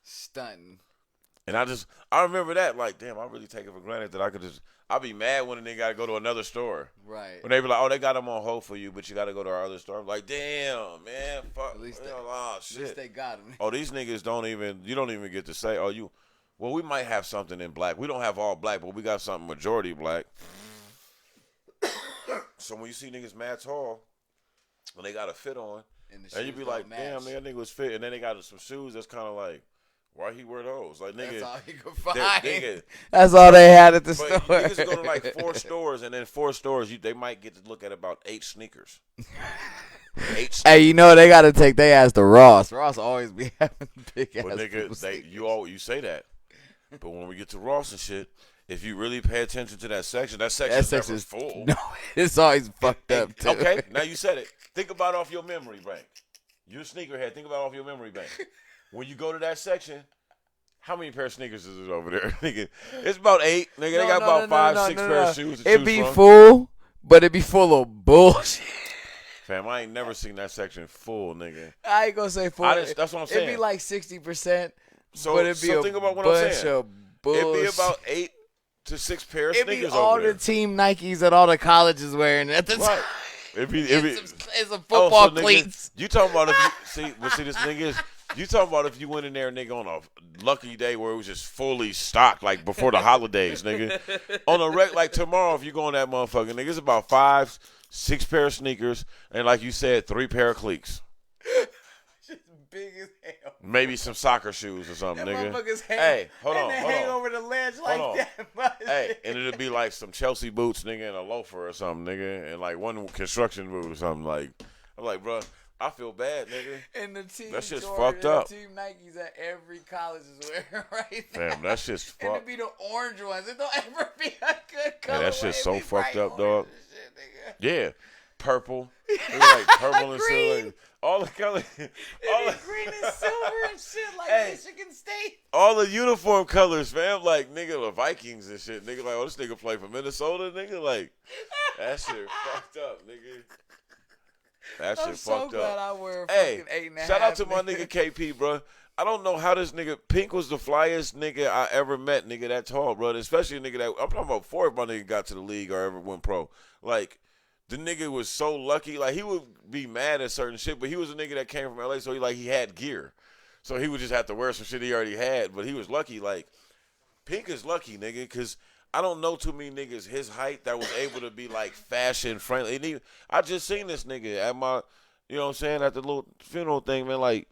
Stunting. And I remember that, like, damn, I really take it for granted that I could just, I'll be mad when a nigga got to go to another store. Right. When they be like, oh, they got them on hold for you, but you got to go to our other store. I'm like, damn, man, fuck. At least, shit. At least they got them. Oh, these niggas you don't even get to say, well, we might have something in black. We don't have all black, but we got something majority black. So when you see niggas mad tall, when they got a fit on, and you be like, damn, that nigga was fit, and then they got some shoes that's kind of like, why he wear those? Like, nigga, that's all he could find. Nigga, that's all they had at the store. Niggas go to like 4 stores, and then 4 stores, they might get to look at about 8 sneakers. 8 sneakers. Hey, you know they gotta take their ass to Ross. Ross always be having big ass. But nigga, you say that, but when we get to Ross and shit, if you really pay attention to that section is never full. No, it's always fucked up too. Okay, now you said it. Think about it off your memory bank. You're a sneakerhead. Think about it off your memory bank. When you go to that section, how many pair of sneakers is it over there, nigga? It's about 8. Nigga, they got about 5, 6 pair of shoes. It be full, but it be full of bullshit. Fam, I ain't never seen that section full, nigga. I ain't gonna say full. That's what I'm saying. It'd be like 60%. So, but it'd be think about what I'm saying. It'd be about 8 to 6 pair of sneakers over there. It'd be all the team Nikes that all the colleges wearing at the time. It'd be it's some football cleats. You talking about if you see this nigga is. You talking about if you went in there, nigga, on a lucky day where it was just fully stocked, like before the holidays, nigga. On a like tomorrow, if you go on that motherfucker, nigga, it's about 5, 6 pair of sneakers, and like you said, 3 pair of cleats. Just big as hell. Maybe some soccer shoes or something, that nigga. Motherfuckers hang, hey, hold on. hang over the ledge like that. Hey, and it'll be like some Chelsea boots, nigga, and a loafer or something, nigga, and like one construction boot or something. Like, I'm like, bro. I feel bad, nigga. And the team that shit's Jordan, fucked up. The team Nikes that every college is wearing right now. Damn, that shit's fucked. And it be the orange ones. It don't ever be a good color. Yeah, that shit's so fucked up, dog. Shit, yeah, purple. It's like purple and silver. Like, all the color. Green and silver and shit like Michigan State. All the uniform colors, fam. Like, nigga, the Vikings and shit. Nigga, like, oh, this nigga play for Minnesota, nigga. Like, that shit fucked up, nigga. That shit fucked up. I wear a fucking 8.5. Shout out to my nigga KP, bro. I don't know how this nigga Pink was the flyest nigga I ever met, nigga, that tall, bro. Especially a nigga that I'm talking about before my nigga got to the league or ever went pro. Like, the nigga was so lucky. Like, he would be mad at certain shit, but he was a nigga that came from LA, so he had gear. So he would just have to wear some shit he already had, but he was lucky. Like, Pink is lucky, nigga, because I don't know too many niggas his height that was able to be like fashion friendly. And I just seen this nigga at my, you know what I'm saying, at the little funeral thing, man. Like,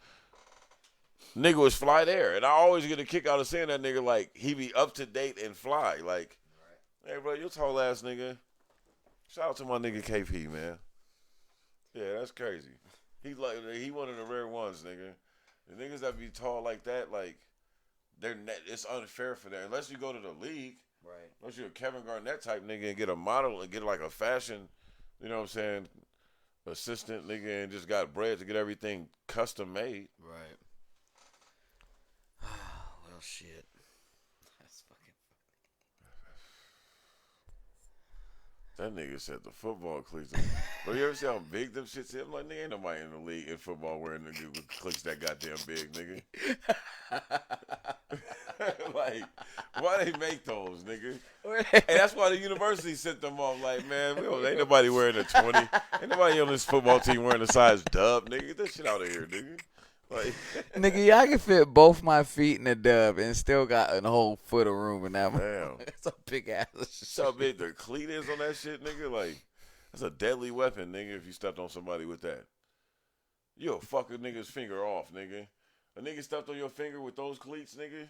Nigga was fly there. And I always get a kick out of seeing that nigga like he be up to date and fly. Like, hey bro, you tall ass nigga. Shout out to my nigga KP, man. Yeah, that's crazy. He one of the rare ones, nigga. The niggas that be tall like that, like it's unfair for them. Unless you go to the league, right? Unless you're a Kevin Garnett type nigga and get a model and get like a fashion, you know what I'm saying, assistant nigga and just got bread to get everything custom made. Right. Well, shit. That's fucking. That nigga said the football cleats. Bro, you ever see how big them shits is? I'm like, nigga, ain't nobody in the league in football wearing the cleats that goddamn big, nigga. Like, why they make those, nigga? Hey, that's why the university sent them off. Like, man, ain't nobody wearing a 20. Ain't nobody on this football team wearing a size dub, nigga. Get that shit out of here, nigga. Like, nigga, yeah, I can fit both my feet in a dub and still got a whole foot of room in that one. Damn. It's a big ass. That's how big the cleat is on that shit, nigga. Like, that's a deadly weapon, nigga, if you stepped on somebody with that. You'll fuck a nigga's finger off, nigga. A nigga stepped on your finger with those cleats, nigga.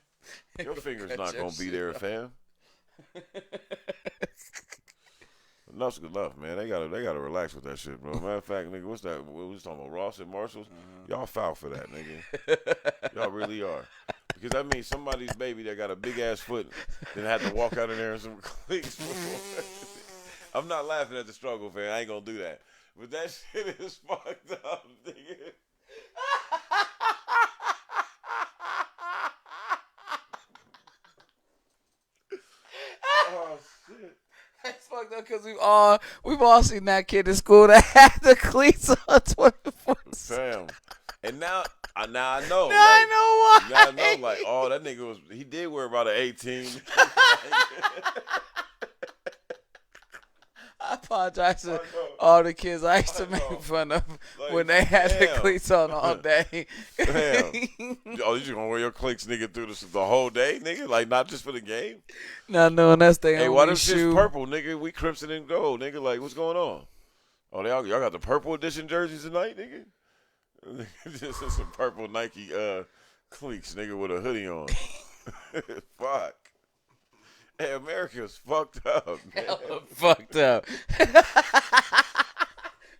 Your finger's not gonna be there, fam. Enough's enough, man. They gotta relax with that shit, bro. Matter of fact, nigga, what's that? We was talking about Ross and Marshalls. Y'all foul for that, nigga. Y'all really are. Because that means somebody's baby that got a big ass foot then had to walk out in there in some cleats before. I'm not laughing at the struggle, fam. I ain't gonna do that. But that shit is fucked up, nigga. Oh shit. That's fucked up because we've all seen that kid in school that had the cleats on 24. Fam. And now I know. Now like, I know why. Now I know, like, oh, that nigga he did wear about an 18. I apologize to all the kids I used to make fun of when they had the cleats on all day. Damn. Oh, you just gonna wear your cleats, nigga, through the whole day, nigga? Like, not just for the game? Not knowing that's their Hey, only why them shoe. shit's purple, nigga? We crimson and gold, nigga. Like, what's going on? Oh, y'all got the purple edition jerseys tonight, nigga? Just some purple Nike cleats, nigga, with a hoodie on. Fuck. Hey, America's fucked up, man. Hella fucked up.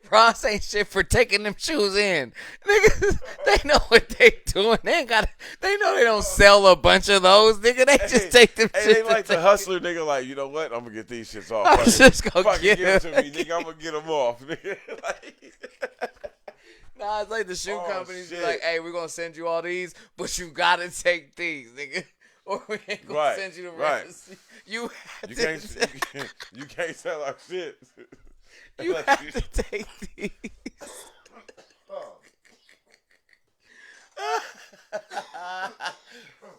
Ross ain't shit for taking them shoes in. Niggas, they know what they doing. They know they don't sell a bunch of those, nigga. They just take them Hey, shit. they like the hustler, nigga, like, you know what? I'm gonna get these shits off. I'm just gonna give get them to me, nigga. I'm gonna get them off, nigga. Nah, it's like the shoe companies be shit. like, hey, we're gonna send you all these, but you gotta take these, nigga. Or we ain't gonna send you the rest. Right. You can't sell our shit. You have to take these.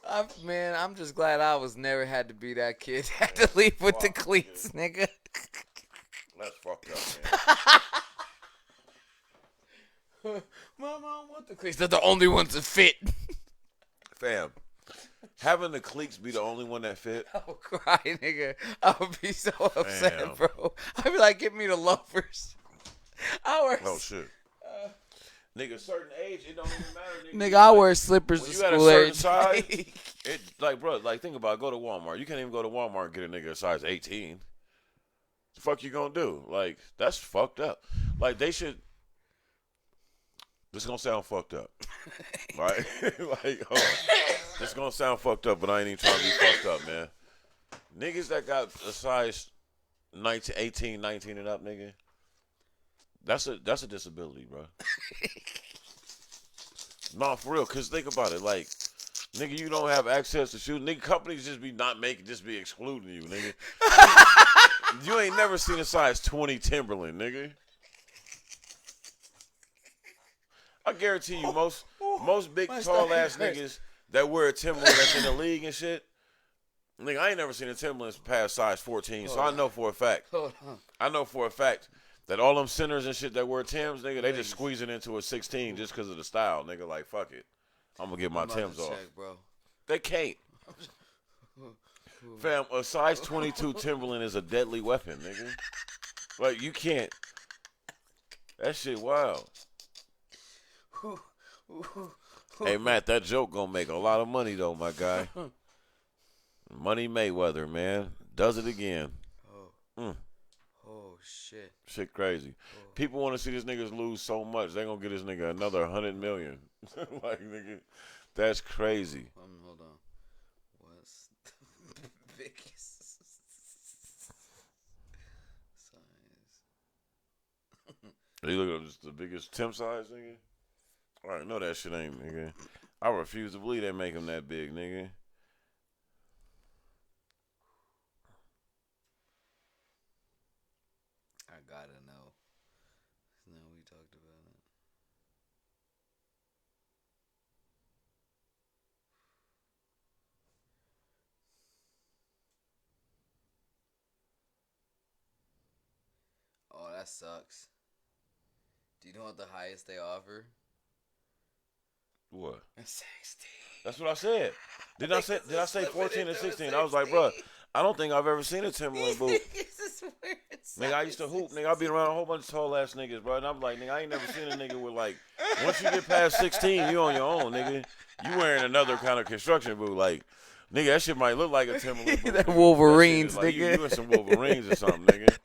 I'm just glad I was never had to be that kid. Had to leave with the cleats, nigga. That's fucked up, man. Mama, I want the cleats. They're the only ones that fit. Fam, having the cleats be the only one that fit. I would cry, nigga. I would be so upset, bro. I'd be like, give me the loafers. Oh, shit. Nigga, certain age, it don't even matter, nigga, I wear slippers to when you at a school certain age. size, it, like, bro, like, think about it. Go to Walmart. You can't even go to Walmart and get a nigga a size 18. The fuck you gonna do? Like, that's fucked up. Like, they should. This is gonna sound fucked up. Right? Like, hold on. This is gonna sound fucked up, but I ain't even trying to be fucked up, man. Niggas that got a size 19, 18, 19 and up, nigga. That's a disability, bro. Nah, for real. Cause think about it, like, nigga, you don't have access to shoes. Nigga, companies just be excluding you, nigga. You ain't never seen a size 20 Timberland, nigga. I guarantee you, most big tall ass niggas that wear a Timberland that's in the league and shit. Nigga, I ain't never seen a Timberland past size 14, so I know for a fact. I know for a fact that all them centers and shit that wear Timbs, nigga, they just squeeze it into a 16 just because of the style, nigga. Like, fuck it. I'm going to get my Timbs off. Check, bro. They can't. Fam, a size 22 Timberland is a deadly weapon, nigga. Like, you can't. That shit wild. Hey, Matt, that joke gonna make a lot of money, though, my guy. Money Mayweather, man. Does it again. Oh. Mm. Oh, shit. Shit crazy. Oh. People want to see this niggas lose so much, they gonna get this nigga another 100 million. Like, nigga, that's crazy. Hold on. What's the biggest size? Are you looking at just the biggest temp size, nigga? All right, no, that shit ain't, nigga. I refuse to believe they make him that big, nigga. I gotta know. No, we talked about it. Oh, that sucks. Do you know what the highest they offer? What? 16. That's what I said. Did I say 14 and 16? I was like, bro, I don't think I've ever seen a Timberland boot. Nigga, I used to hoop. Nigga, I be around a whole bunch of tall ass niggas, bro. And I'm like, nigga, I ain't never seen a nigga with like, once you get past 16, you on your own, nigga. You wearing another kind of construction boot. Like, nigga, that shit might look like a Timberland boot. That Wolverines, that like, nigga. You in some Wolverines or something, nigga.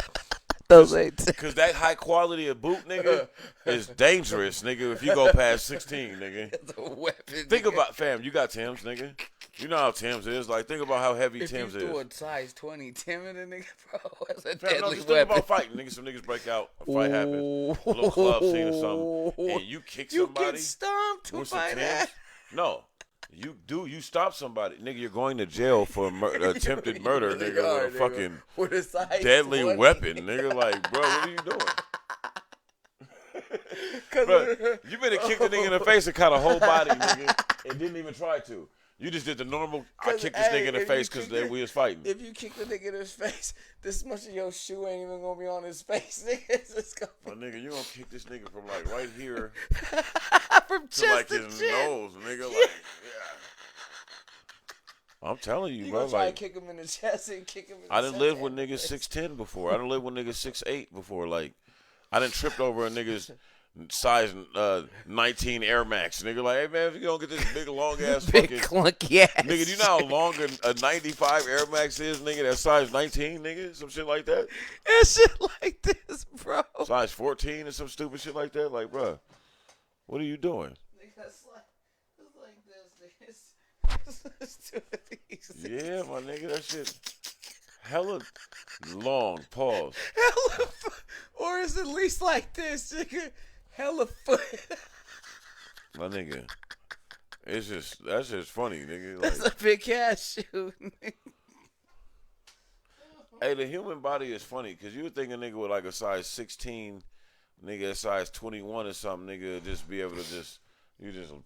Those ain't. Because that high quality of boot, nigga, is dangerous, nigga, if you go past 16, nigga. It's a weapon. Think nigga. about, fam, you got Tim's, nigga. You know how Tim's is. Like, think about how heavy if Tim's you is. threw a size 20 Tim in a nigga, bro, that's a Fam, deadly no, just weapon. think about fighting, nigga. Some niggas break out, a fight happens, a little club scene or something, and you kick somebody. You get stomped with some by Tim's. that. No. You stop somebody. Nigga, you're going to jail for attempted murder, nigga, with a fucking with a size deadly 20. weapon, nigga. Like, bro, what are you doing? Bro, you better kick the nigga in the face and cut a whole body, nigga, and didn't even try to. You just did the normal, I kicked this nigga in the face because we was fighting. If you kick the nigga in his face, this much of your shoe ain't even going to be on his face, nigga. It's just gonna My nigga, you gonna kick this nigga from like right here from to chest like to his chin. nose, nigga. Like, yeah. I'm telling you, You bro. gonna try Like, to kick him in the chest and kick him in the I done chest lived with and the niggas face. 6'10" before. I done lived with niggas 6'8" before. Like, I done tripped over a nigga's size 19 Air Max. Nigga, like, hey man, if you don't get this big long ass Big fucking clunky ass. nigga, do you know how long a 95 Air Max is, nigga? That size 19, nigga, some shit like that. And shit like this, bro. Size 14 or some stupid shit like that. Like, bro, what are you doing? It's like this. It's two of these. Yeah, my nigga, that shit hella long. Pause. Hella or is it at least like this, nigga? Hella foot. My nigga, that's just funny, nigga. That's Like, a big ass shoe. hey, the human body is funny because you would think a nigga with like a size 16, nigga, a size 21 or something, nigga, just be able to just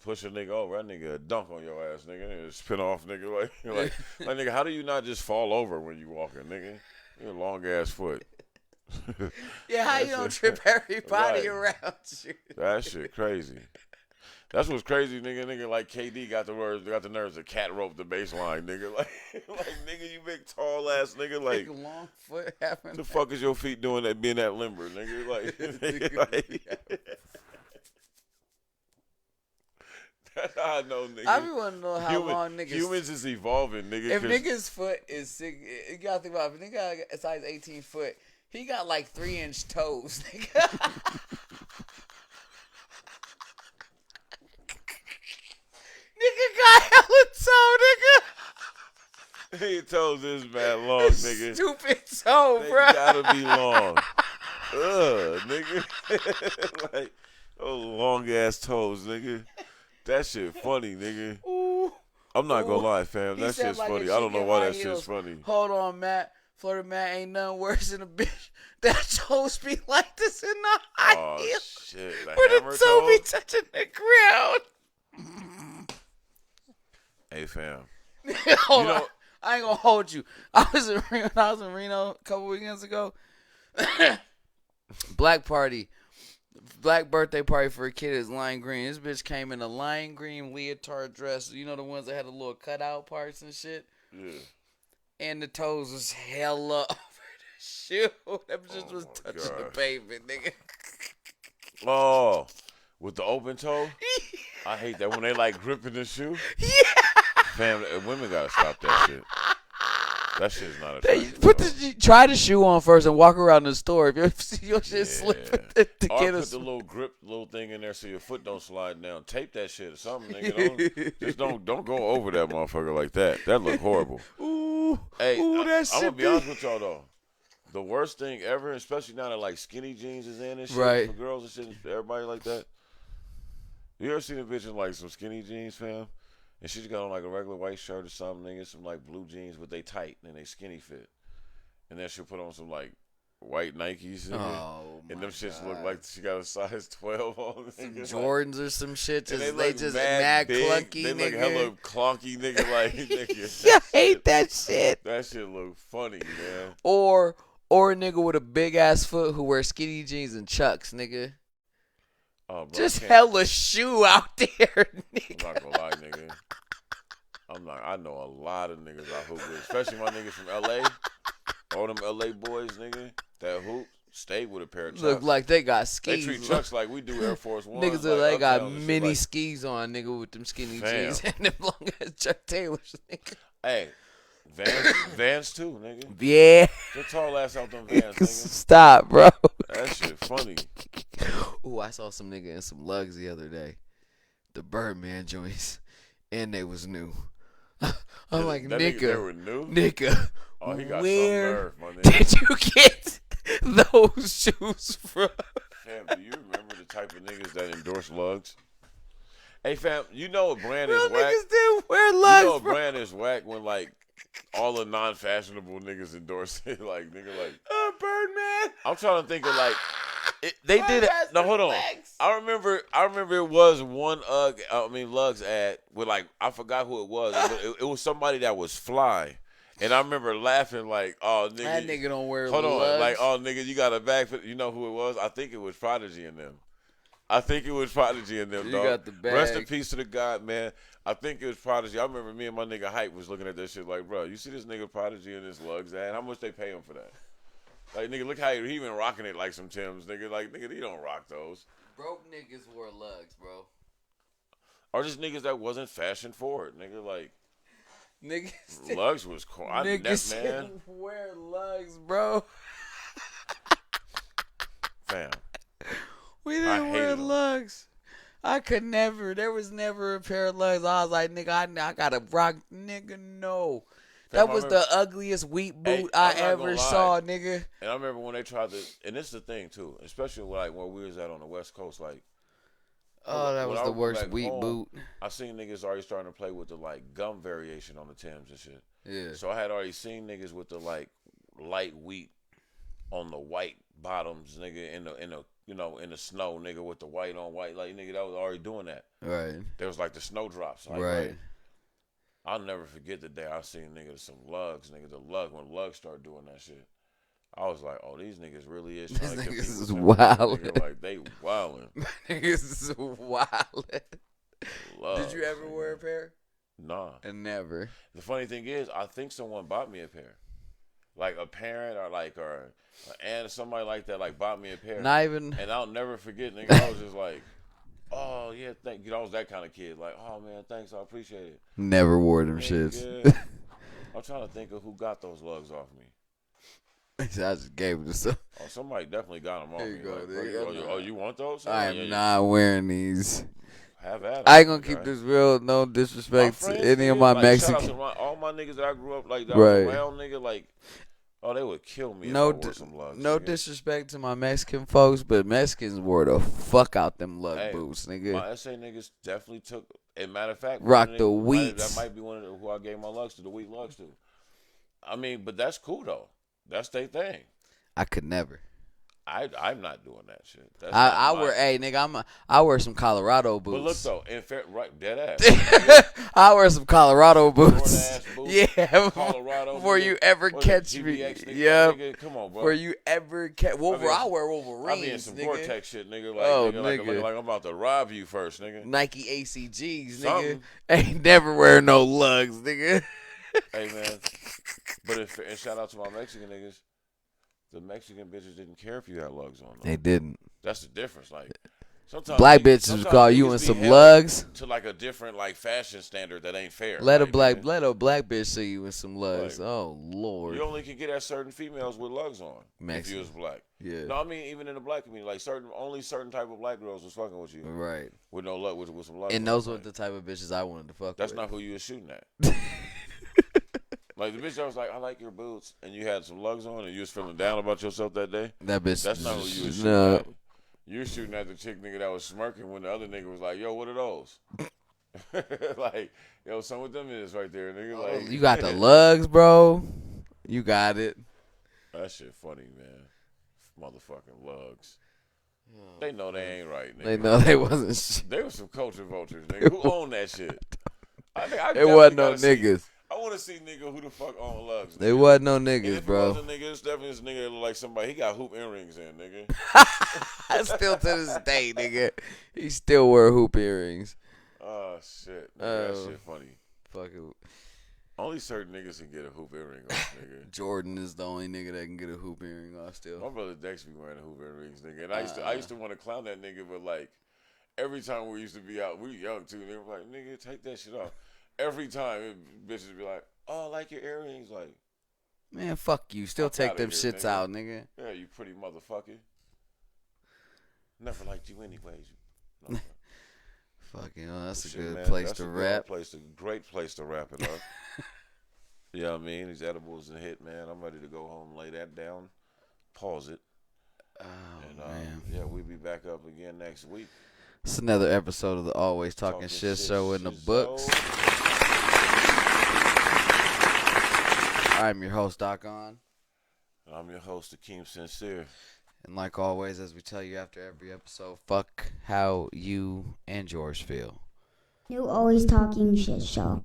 push a nigga over. That nigga dunk on your ass, nigga. Spin off, nigga. Like, nigga, how do you not just fall over when you walking, nigga? You a long ass foot. Yeah, how you don't trip everybody right. around you? That shit crazy. That's what's crazy, nigga. Nigga like KD got the nerves to cat rope the baseline, nigga. Like nigga, you big tall ass nigga. Like, Big long foot having. what the fuck is your feet doing that being that limber, nigga? Like, that's how I know, nigga. I really want to know how long niggas. Humans is evolving, nigga. If nigga's foot is sick, you gotta think about it. If a nigga got a size 18 foot, he got like 3-inch toes, nigga. Nigga got hella toe, nigga. His toes is mad long, nigga. Stupid toe, They bro. gotta be long. Nigga. Like, those long ass toes, nigga. That shit funny, nigga. Ooh. I'm not gonna lie, fam. He That said shit's like funny. if I she don't know get why high that shit's heels, funny. Hold on, Matt. Florida Matt ain't nothing worse than a bitch that toes be like this in the high Oh heel. shit. Where the hammer toe be toes? touching the ground. Hey, fam. Hold You on. know- I ain't gonna hold you. I was in Reno a couple weekends ago. Black birthday party for a kid is lime green. This bitch came in a lime green leotard dress. You know the ones that had the little cutout parts and shit? Yeah. And the toes was hella over the shoe. That bitch was my touching the God. pavement, nigga. Oh. with the open toe. I hate that when they like gripping the shoe. Yeah. Fam, women gotta stop that shit. That shit's not attractive. Try the shoe on first and walk around the store. If you see your shit slipping, to or get put the little grip, little thing in there so your foot don't slide down. Tape that shit or something, nigga. Don't go over that motherfucker like that. That look horrible. Ooh, Hey, that I'm gonna shit be honest with y'all though. The worst thing ever, especially now that like skinny jeans is in and shit Right. for girls and shit, everybody like that. You ever seen a bitch in like some skinny jeans, fam? And she just got on like a regular white shirt or something, nigga, some like blue jeans, but they tight and they skinny fit. And then she'll put on some like white Nikes, nigga, and them shits look like she got a size 12 on. Some nigga. Jordans or some shit. They just mad big. clunky, They nigga. look hella clunky, nigga. Like, nigga. Yeah, I hate that shit. That shit look funny, man. Or a nigga with a big ass foot who wears skinny jeans and chucks, nigga. Oh, bro, just hella shoe out there, nigga. I'm not gonna lie, nigga. I know a lot of niggas I hoop with, especially my niggas from LA. All them LA boys, nigga, that hoop stay with a pair of chucks. Look like they got skis. They treat chucks like we do Air Force One. Niggas like they got mini like, skis on, nigga, with them skinny fam. jeans and them long ass Chuck Taylors, nigga. Hey, Vans too, nigga. Yeah. Get tall ass out them Vans, nigga. Stop, bro. That shit funny. Ooh, I saw some nigga in some lugs the other day. The Birdman joints. And they was new. I'm like, nigga. They were new? Nigga. Oh, he got where some nerve, my nigga. did you get those shoes from? Fam, do you remember the type of niggas that endorse lugs? Hey, fam, you know a brand is Real whack? niggas did wear lugs, You know a bro. brand is whack when, like, all the non-fashionable niggas endorse it. Like, nigga, like... Birdman. I'm trying to think of, like... They did it. No, hold on. I remember it was one Lugs ad with, like, I forgot who it was. It was somebody that was fly. And I remember laughing like, oh, nigga. That nigga don't wear Hold lugs. on. Like, oh, nigga, you got a bag for... You know who it was? I think it was Prodigy in them. Dog. You got the bag. Rest in peace to the God, man. I think it was Prodigy. I remember me and my nigga Hype was looking at that shit like, bro, you see this nigga Prodigy in this Lugs ad? How much they pay him for that? Like, nigga, look how he even rocking it like some Timbs, nigga. Like, nigga, he don't rock those. Broke niggas wore lugs, bro. Or just niggas that wasn't fashion forward, nigga. Like, niggas. Lugs was cool. Niggas man. Wear lugs, bro. Fam. We didn't wear lugs. I could never. There was never a pair of lugs. I was like, nigga, I gotta rock. Nigga, no. That was the ugliest wheat boot I ever saw, nigga. And I remember when they tried to, and this is the thing too, especially like where we was at on the West Coast, like. Oh, that was the worst wheat boot. I seen niggas already starting to play with the like gum variation on the Timbs and shit. Yeah. So I had already seen niggas with the like light wheat on the white bottoms, nigga, in the snow, nigga, with the white on white, like nigga, that was already doing that. Right. There was like the snowdrops, like, right. I'll never forget the day I seen niggas some lugs, nigga. When lugs started doing that shit, I was like, oh, these niggas really is trying to get niggas is people wildin'. like they wildin'. Niggas is wildin'. Did you ever wear a pair? Nah. And never. The funny thing is, I think someone bought me a pair. Like a parent or and somebody like that like bought me a pair. Not even. And I'll never forget, nigga. I was just like, oh yeah, thank you. I was that kind of kid. Like, oh man, thanks, I appreciate it. Never wore them shits. Yeah. I'm trying to think of who got those lugs off me. I just gave them to some. Oh, somebody definitely got them off There you me. go, Like, there you go. oh, you want those? I Oh, am yeah, not wearing these. Have at it. I ain't gonna keep this real. No disrespect to any of my Mexican. Shout out to all my niggas that I grew up like that Right. was around, nigga. Like, oh, they would kill me No, if I wore some lugs. no nigga. disrespect to my Mexican folks, but Mexicans wore the fuck out them lug boots, nigga. My SA niggas definitely took. As a matter of fact, rock one the of them- wheats. That might be one of the, who I gave my lugs to, the wheat lugs to. I mean, but that's cool though. That's their thing. I could never. I'm not doing that shit. That's I not wear, my- hey nigga, I wear some Colorado boots. But look though, in fair, right, dead ass. I wear some Colorado boots. Jordan-ass boots, Yeah, Colorado. before nigga. you ever What is it, catch me. GBX, nigga? Yep. Nigga, come on, bro. Before you ever catch, I wear Wolverines. I be in some nigga. Gore-Tex shit, nigga. Like, Oh, nigga. Like I'm about to rob you first, nigga. Nike ACGs, nigga. Something. Ain't never wear no lugs, nigga. Hey man, but and shout out to my Mexican niggas. The Mexican bitches didn't care if you had lugs on. Though. They didn't. That's the difference. Like Black bitches would call you in some lugs to like a different like fashion standard that ain't fair. Let like, a black bitch see you in some lugs. Like, oh Lord. You only can get at certain females with lugs on if you was black. Yeah. No, I mean even in the black community, like only certain type of black girls was fucking with you. Right. With no luck, with some lugs. And those were the type of bitches I wanted to fuck That's with. not who you was shooting at. Like the bitch that was like, I like your boots, and you had some lugs on, and you was feeling down about yourself that day. That bitch. That's not who you was shooting at. You were shooting at the chick nigga that was smirking when the other nigga was like, yo, what are those? Like, yo, some of them is right there, nigga. Like, you got the lugs, bro. You got it. That shit funny, man. Motherfucking lugs. They know they ain't right, nigga. They know they wasn't shit. They was some culture vultures, nigga. Who owned that shit? It wasn't no niggas. I want to see nigga who the fuck own lugs. They wasn't no niggas, if bro. If it wasn't niggas, definitely this nigga that look like somebody. He got hoop earrings in, nigga. Still to this day, nigga. He still wear hoop earrings. Oh, shit. That shit funny. Fuck it. Only certain niggas can get a hoop earring off, nigga. Jordan is the only nigga that can get a hoop earring off still. My brother Dex be wearing the hoop earrings, nigga. And I used to want to clown that nigga, but like every time we used to be out, we young too. They were like, nigga, take that shit off. Every time bitches be like, oh, I like your earrings. Like, man, fuck you. Still take them shits nigga. out, nigga. Yeah, you pretty motherfucker. Never liked you anyways. No. Fucking, that's a good place to wrap. Great place to wrap it up. You know what I mean? These edibles and hit, man. I'm ready to go home, lay that down, pause it. Oh, and, man. Yeah, we'll be back up again next week. It's another episode of the Always Talking Shit Show in the books. I'm your host, Talkin. I'm your host, Akeem Sincere. And like always, as we tell you after every episode, fuck how you and yours feel. New Always Talking Shit Show.